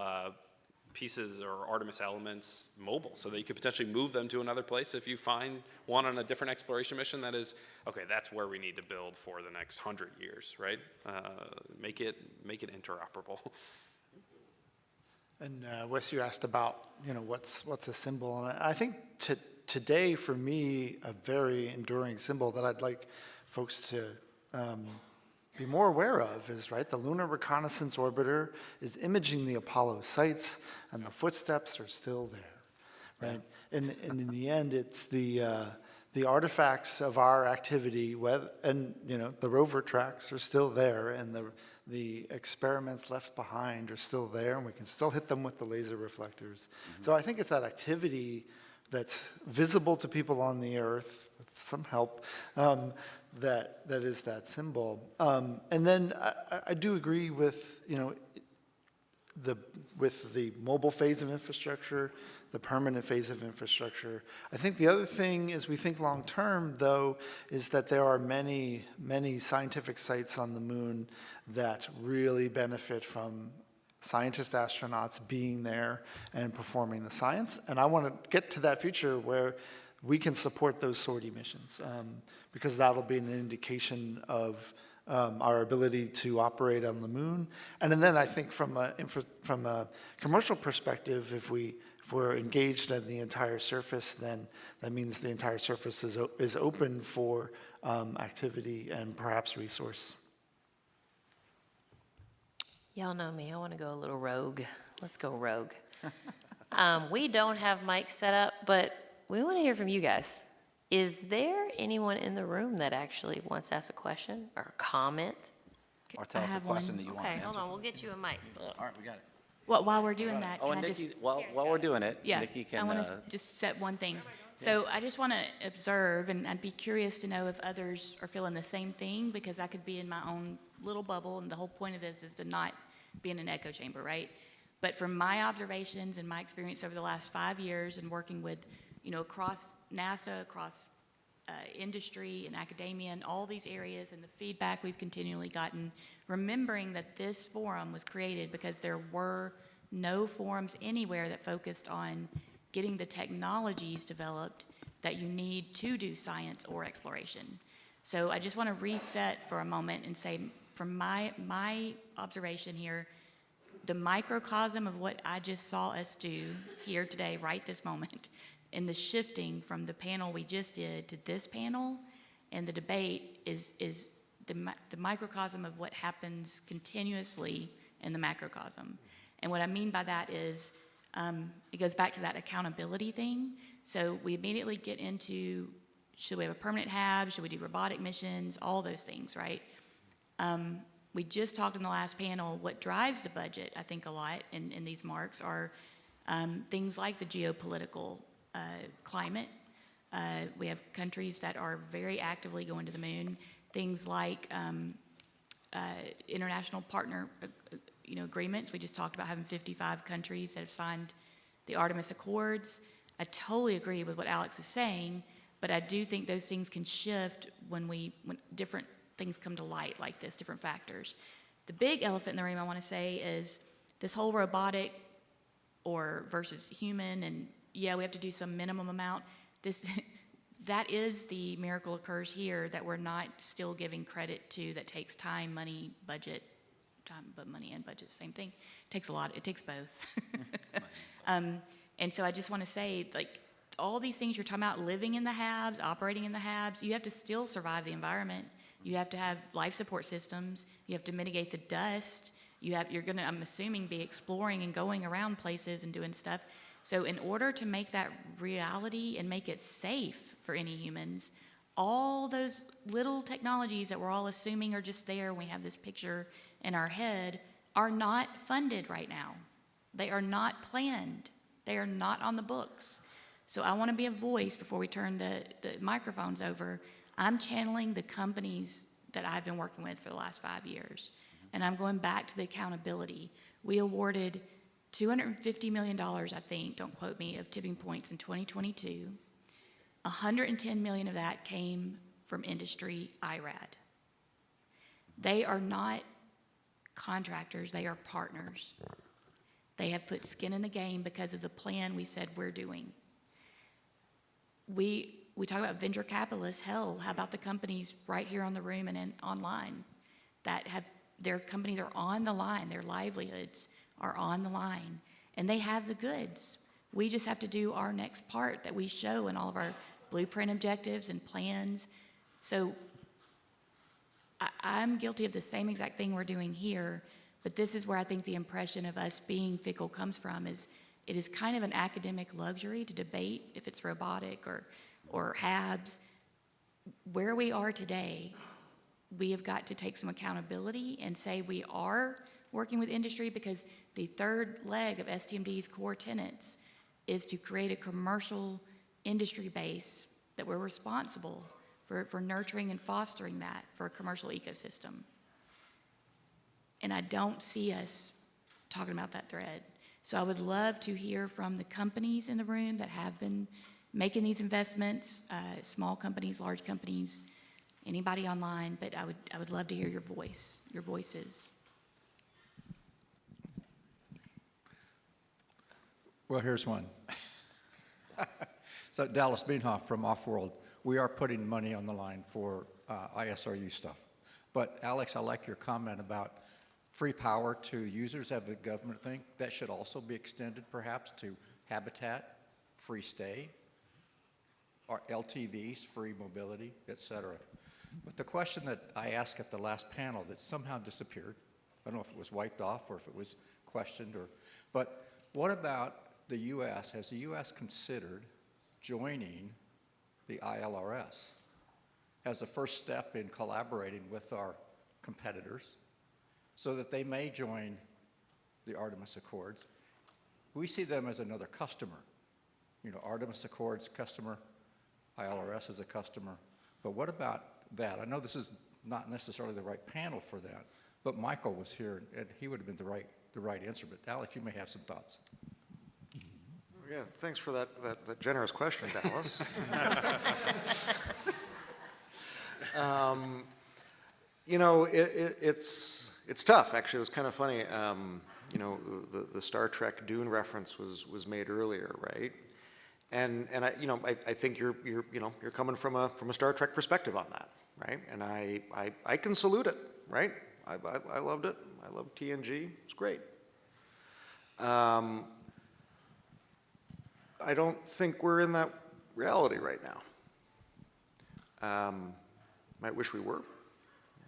pieces or Artemis elements mobile so that you could potentially move them to another place if you find one on a different exploration mission that is, okay, that's where we need to build for the next 100 years, right? Make it interoperable. And Wes, you asked about, what's a symbol? And I think today, for me, a very enduring symbol that I'd like folks to be more aware of is, right, the Lunar Reconnaissance Orbiter is imaging the Apollo sites, and the footsteps are still there, right? And in the end, it's the artifacts of our activity, and the rover tracks are still there, and the experiments left behind are still there, and we can still hit them with the laser reflectors. So I think it's that activity that's visible to people on the Earth, with some help, that is that symbol. And then I do agree with, with the mobile phase of infrastructure, the permanent phase of infrastructure. I think the other thing as we think long-term, though, is that there are many, many scientific sites on the moon that really benefit from scientist astronauts being there and performing the science. And I want to get to that future where we can support those sortie missions, because that'll be an indication of our ability to operate on the moon. And then I think from a commercial perspective, if we're engaged in the entire surface, then that means the entire surface is open for activity and perhaps resource. Y'all know me, I want to go a little rogue. Let's go rogue. We don't have mics set up, but we want to hear from you guys. Is there anyone in the room that actually wants to ask a question or a comment? Or tell us a question that you want to Okay, answer. hold on, we'll get you a mic. All right, we got it. Well, while we're doing that, Oh, can and I just? Nikki, while we're doing it, Yeah, Nikki I can, want to just set one thing. So I just want to observe, and I'd be curious to know if others are feeling the same thing, because I could be in my own little bubble, and the whole point of this is to not be in an echo chamber, right? But from my observations and my experience over the last 5 years and working with, across NASA, across industry and academia and all these areas, and the feedback we've continually gotten, remembering that this forum was created because there were no forums anywhere that focused on getting the technologies developed that you need to do science or exploration. So I just want to reset for a moment and say, from my observation here, the microcosm of what I just saw us do here today, right this moment, and the shifting from the panel we just did to this panel and the debate is the microcosm of what happens continuously in the macrocosm. And what I mean by that is, it goes back to that accountability thing. So we immediately get into, should we have a permanent hab? Should we do robotic missions? All those things, right? We just talked in the last panel, what drives the budget, I think a lot in these marks are things like the geopolitical climate. We have countries that are very actively going to the moon. Things like international partner agreements. We just talked about having 55 countries that have signed the Artemis Accords. I totally agree with what Alex is saying, but I do think those things can shift when different things come to light like this, different factors. The big elephant in the room I want to say is this whole robotic or versus human, and yeah, we have to do some minimum amount. That is the miracle occurs here that we're not still giving credit to, that takes time, money, budget. Time, but money and budget, same thing. It takes a lot, it takes both. And so I just want to say, like, all these things you're talking about, living in the habs, operating in the habs, you have to still survive the environment. You have to have life support systems. You have to mitigate the dust. You're gonna, I'm assuming, be exploring and going around places and doing stuff. So in order to make that reality and make it safe for any humans, all those little technologies that we're all assuming are just there, we have this picture in our head, are not funded right now. They are not planned. They are not on the books. So I want to be a voice before we turn the microphones over. I'm channeling the companies that I've been working with for the last 5 years. And I'm going back to the accountability. We awarded $250 million, I think, don't quote me, of tipping points in 2022. 110 million of that came from industry IRAD. They are not contractors, they are partners. They have put skin in the game because of the plan we said we're doing. We talk about venture capitalists. Hell, how about the companies right here on the room and online that have, their companies are on the line, their livelihoods are on the line, and they have the goods. We just have to do our next part that we show in all of our blueprint objectives and plans. So I'm guilty of the same exact thing we're doing here, but this is where I think the impression of us being fickle comes from, is it is kind of an academic luxury to debate if it's robotic or HABs. Where we are today, we have got to take some accountability and say we are working with industry, because the third leg of STMD's core tenets is to create a commercial industry base that we're responsible for nurturing and fostering that for a commercial ecosystem. And I don't see us talking about that thread. So I would love to hear from the companies in the room that have been making these investments, small companies, large companies, anybody online, but I would love to hear your voices. Well, here's one. So Dallas Beanhoff from Offworld. We are putting money on the line for ISRU stuff. But Alex, I like your comment about free power to users of the government thing. That should also be extended perhaps to habitat, free stay, or LTVs, free mobility, et cetera. But the question that I asked at the last panel that somehow disappeared, I don't know if it was wiped off or if it was questioned, but what about the U.S.? Has the U.S. considered joining the ILRS as the first step in collaborating with our competitors so that they may join the Artemis Accords? We see them as another customer. You know, Artemis Accords customer, ILRS is a customer. But what about that? I know this is not necessarily the right panel for that, but Michael was here and he would have been the right answer. But Alex, you may have some thoughts. Yeah, thanks for that generous question, Dallas. You know, it's tough, actually. It was kind of funny. You know, the Star Trek Dune reference was made earlier, right? And I think you're coming from a Star Trek perspective on that, right? And I can salute it, right? I loved it. I love TNG. It's great. I don't think we're in that reality right now. Might wish we were,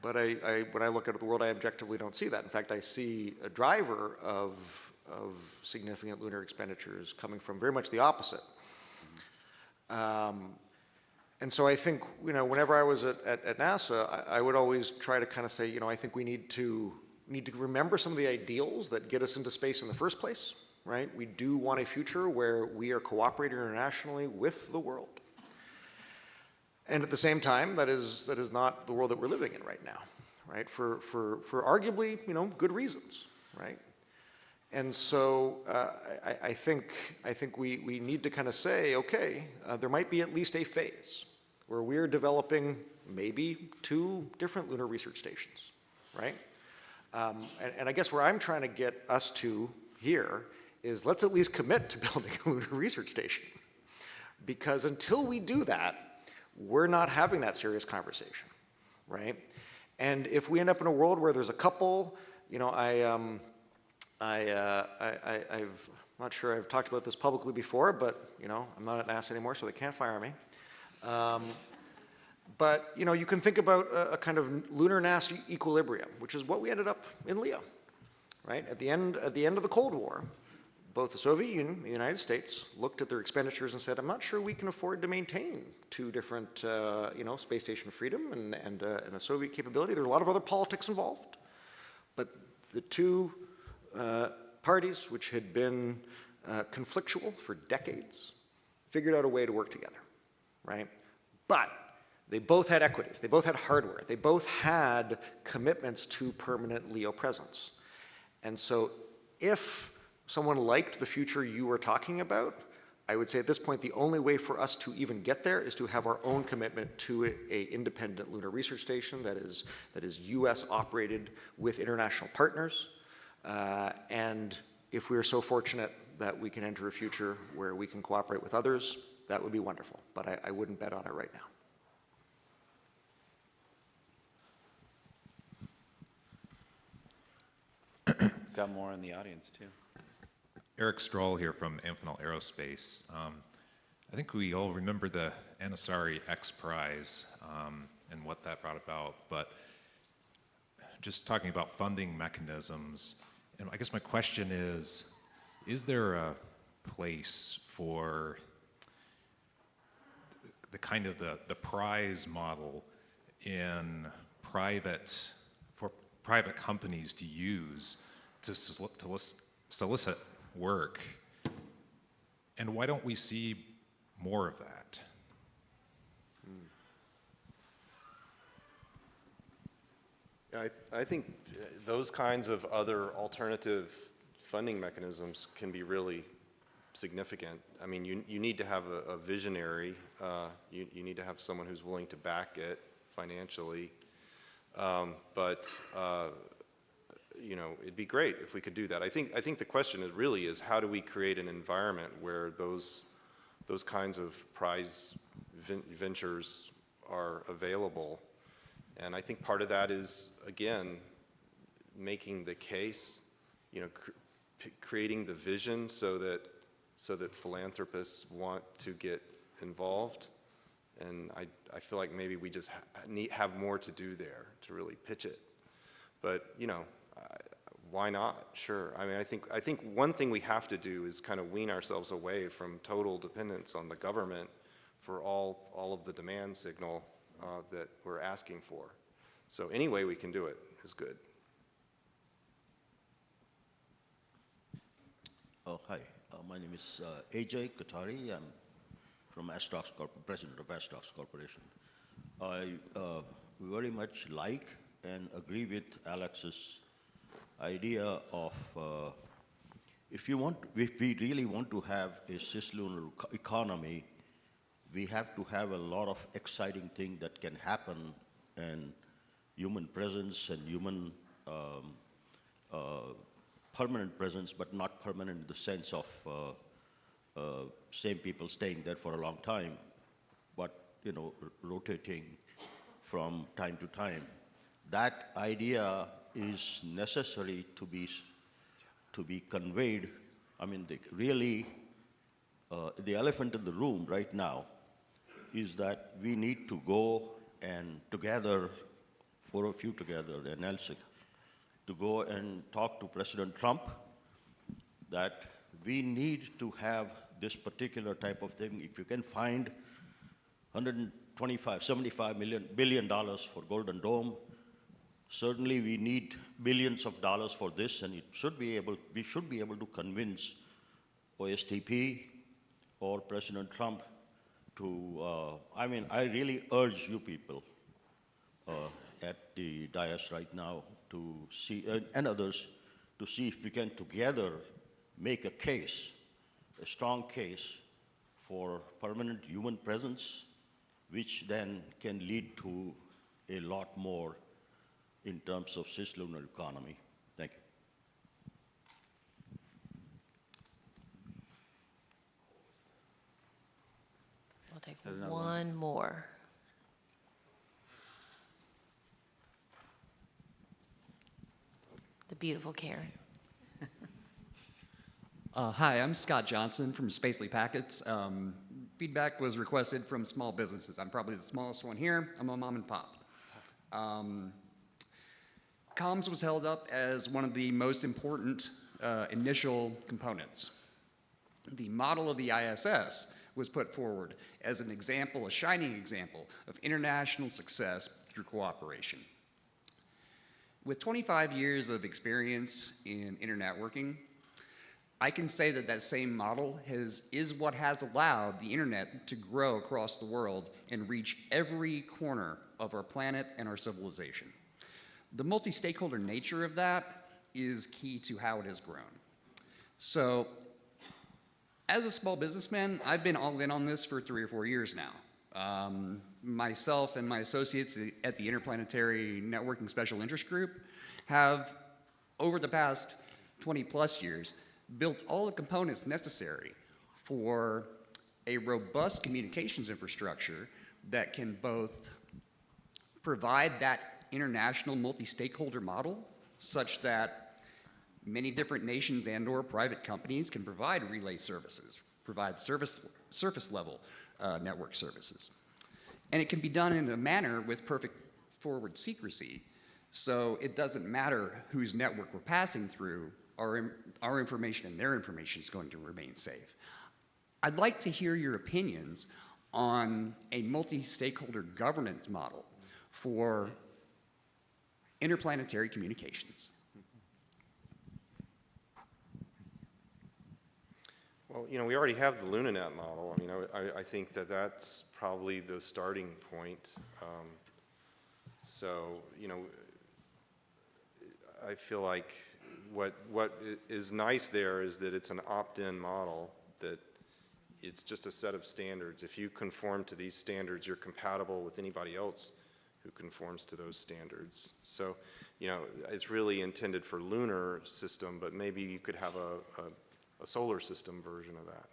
but when I look at the world, I objectively don't see that. In fact, I see a driver of significant lunar expenditures coming from very much the opposite. And so I think, you know, whenever I was at NASA, I would always try to kind of say, you know, I think we need to remember some of the ideals that get us into space in the first place. Right? We do want a future where we are cooperating internationally with the world. And at the same time, that is not the world that we're living in right now, right? For arguably, you know, good reasons, right? And so I think we need to kind of say, okay, there might be at least a phase where we're developing maybe 2 different lunar research stations, right? And I guess where I'm trying to get us to here is let's at least commit to building a lunar research station. Because until we do that, we're not having that serious conversation, right? And if we end up in a world where there's a couple, you know, I'm not sure I've talked about this publicly before, but, you know, I'm not at NASA anymore, so they can't fire me. But, you know, you can think about a kind of lunar NASA equilibrium, which is what we ended up in LEO, right? At the end of the Cold War, both the Soviet Union and the United States looked at their expenditures and said, I'm not sure we can afford to maintain 2 different, you know, space station freedom and a Soviet capability. There were a lot of other politics involved. But the 2 parties, which had been conflictual for decades, figured out a way to work together, right? But they both had equities. They both had hardware. They both had commitments to permanent LEO presence. And so if someone liked the future you were talking about, I would say at this point the only way for us to even get there is to have our own commitment to an independent lunar research station that is US operated with international partners. And if we are so fortunate that we can enter a future where we can cooperate with others, that would be wonderful. But I wouldn't bet on it right now. Got more in the audience too. Eric Stroll here from Amphenol Aerospace. I think we all remember the Anasari X Prize and what that brought about, but just talking about funding mechanisms, and I guess my question is there a place for the kind of the prize model in for private companies to use to solicit work, and why don't we see more of that? I think those kinds of other alternative funding mechanisms can be really significant. I mean, you need to have a visionary, you need to have someone who's willing to back it financially, but you know, it'd be great if we could do that. I think the question really is how do we create an environment where those kinds of prize ventures are available. And I think part of that is, again, making the case, you know, creating the vision so that philanthropists want to get involved. And I feel like maybe we just have more to do there to really pitch it. But, you know, why not? Sure. I mean, I think one thing we have to do is kind of wean ourselves away from total dependence on the government for all of the demand signal that we're asking for. So any way we can do it is good. Oh, hi. My name is Ajay Katari. I'm from President of Astox Corporation. I very much like and agree with Alex's idea of if we really want to have a cislunar economy, we have to have a lot of exciting things that can happen, and human presence and human permanent presence, but not permanent in the sense of same people staying there for a long time, but you know, rotating from time to time. That idea is necessary to be conveyed. I mean, the elephant in the room right now is that we need to go and together, four of you together, and LSIC, to go and talk to President Trump that we need to have this particular type of thing. If you can find $75 billion for Golden Dome, certainly we need billions of dollars for this, and we should be able to convince OSTP or President Trump to, I mean, I really urge you people at the dais right now to see, and others, to see if we can together make a case, a strong case for permanent human presence, which then can lead to a lot more in terms of cislunar economy. Thank you. We'll take There's another one more. The beautiful Karen. Hi, I'm Scott Johnson from Spacely Packets. Feedback was requested from small businesses. I'm probably the smallest one here. I'm a mom and pop. Comms was held up as one of the most important initial components. The model of the ISS was put forward as an example, a shining example of international success through cooperation. With 25 years of experience in internetworking, I can say that that same model is what has allowed the internet to grow across the world and reach every corner of our planet and our civilization. The multi-stakeholder nature of that is key to how it has grown. So, as a small businessman, I've been all in on this for 3 or 4 years now. Myself and my associates at the Interplanetary Networking Special Interest Group have, over the past 20 plus years, built all the components necessary for a robust communications infrastructure that can both provide that international multi-stakeholder model such that many different nations and/or private companies can provide relay services, provide surface level network services. And it can be done in a manner with perfect forward secrecy, so it doesn't matter whose network we're passing through, our information and their information is going to remain safe. I'd like to hear your opinions on a multi-stakeholder governance model for interplanetary communications. Well, you know, we already have the LunaNet model. I mean, I think that that's probably the starting point. So, you know, I feel like is nice there is that it's an opt-in model, that it's just a set of standards. If you conform to these standards, you're compatible with anybody else who conforms to those standards. So, you know, it's really intended for lunar system, but maybe you could have a solar system version of that.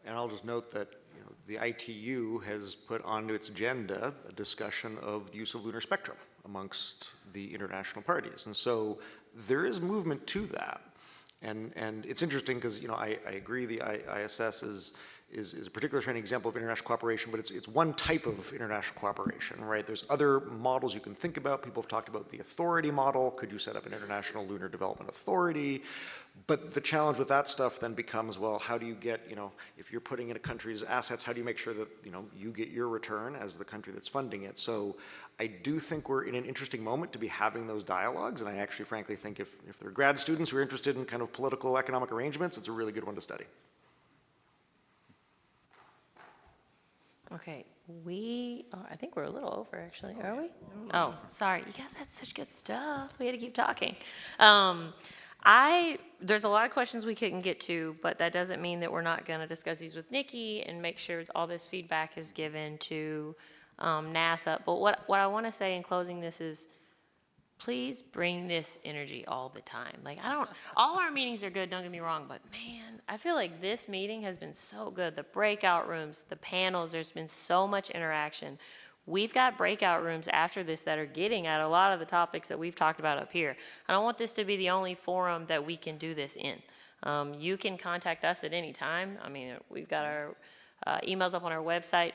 And I'll just note that, you know, the ITU has put onto its agenda a discussion of the use of lunar spectrum amongst the international parties. And so there is movement to that. And it's interesting because, you know, I agree the ISS is a particular shining example of international cooperation, but it's one type of international cooperation, right? There's other models you can think about. People have talked about the authority model. Could you set up an international lunar development authority? But the challenge with that stuff then becomes, well, how do you get, you know, if you're putting in a country's assets, how do you make sure that, you know, you get your return as the country that's funding it? So I do think we're in an interesting moment to be having those dialogues, and I actually frankly think if there are grad students who are interested in kind of political economic arrangements, it's a really good one to study. Okay, I think we're a little over actually, are we? Oh, sorry, you guys had such good stuff. We had to keep talking. There's a lot of questions we couldn't get to, but that doesn't mean that we're not gonna discuss these with Nikki and make sure all this feedback is given to NASA. But what I wanna say in closing this is, please bring this energy all the time. Like, all our meetings are good, don't get me wrong, but man, I feel like this meeting has been so good. The breakout rooms, the panels, there's been so much interaction. We've got breakout rooms after this that are getting at a lot of the topics that we've talked about up here. I don't want this to be the only forum that we can do this in. You can contact us at any time. I mean, we've got our emails up on our website.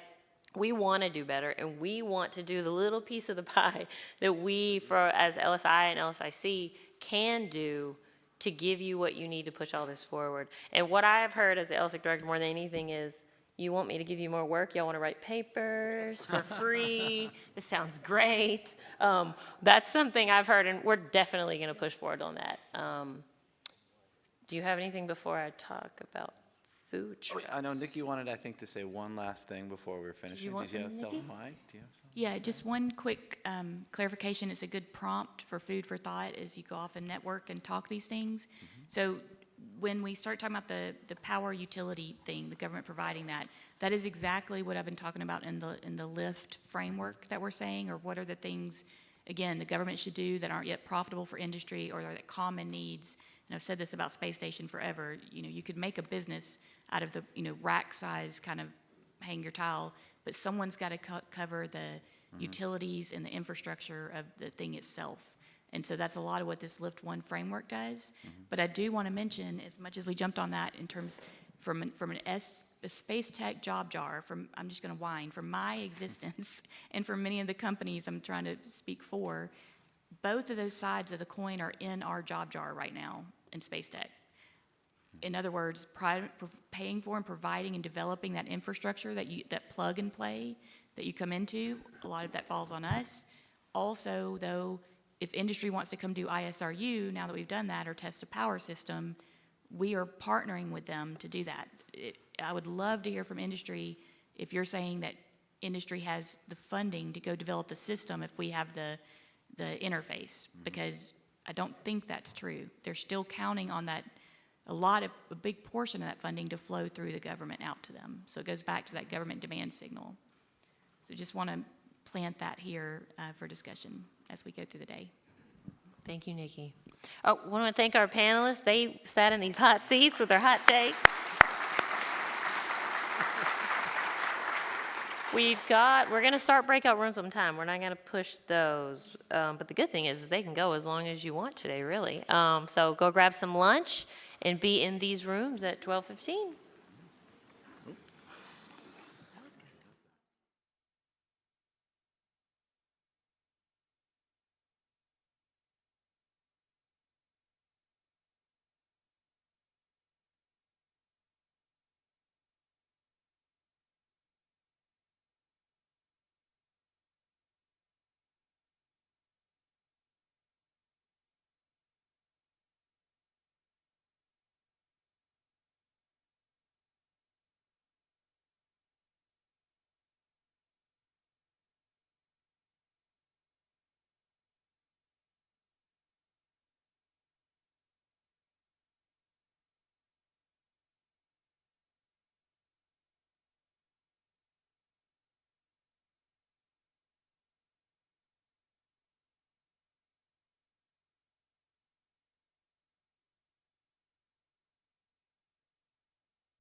We want to do better, and we want to do the little piece of the pie that we, as LSI and LSIC, can do to give you what you need to push all this forward. And what I have heard as the LSIC director more than anything is, you want me to give you more work? Y'all want to write papers for free? This sounds great. That's something I've heard, and we're definitely going to push forward on that. Do you have anything before I talk about food trucks? I know Nikki wanted, I think, to say one last thing before we're finishing. You want Did you have something, something, Nikki? Mike? Do you have something? Yeah, just one quick clarification. It's a good prompt for food for thought as you go off and network and talk these things. So when we start talking about the power utility thing, the government providing that is exactly what I've been talking about in the LIFT framework that we're saying, or what are the things, again, the government should do that aren't yet profitable for industry or that common needs. And I've said this about space station forever. You know, you could make a business out of the, you know, rack size kind of hang your tile, but someone's got to cover the utilities and the infrastructure of the thing itself. And so that's a lot of what this Lift One framework does. But I do want to mention, as much as we jumped on that in terms from a space tech job jar, I'm just going to whine, from my existence and from many of the companies I'm trying to speak for, both of those sides of the coin are in our job jar right now in space tech. In other words, paying for and providing and developing that infrastructure, that plug and play that you come into, a lot of that falls on us. Also, though, if industry wants to come do ISRU, now that we've done that, or test a power system, we are partnering with them to do that. I would love to hear from industry if you're saying that industry has the funding to go develop the system if we have the interface, because I don't think that's true. They're still counting on that, a big portion of that funding to flow through the government out to them. So it goes back to that government demand signal. So just want to plant that here for discussion as we go through the day. Thank you, Nikki. Oh, I want to thank our panelists. They sat in these hot seats with their hot takes. We're going to start breakout rooms sometime. We're not going to push those. But the good thing is they can go as long as you want today, really. So go grab some lunch and be in these rooms at 12:15.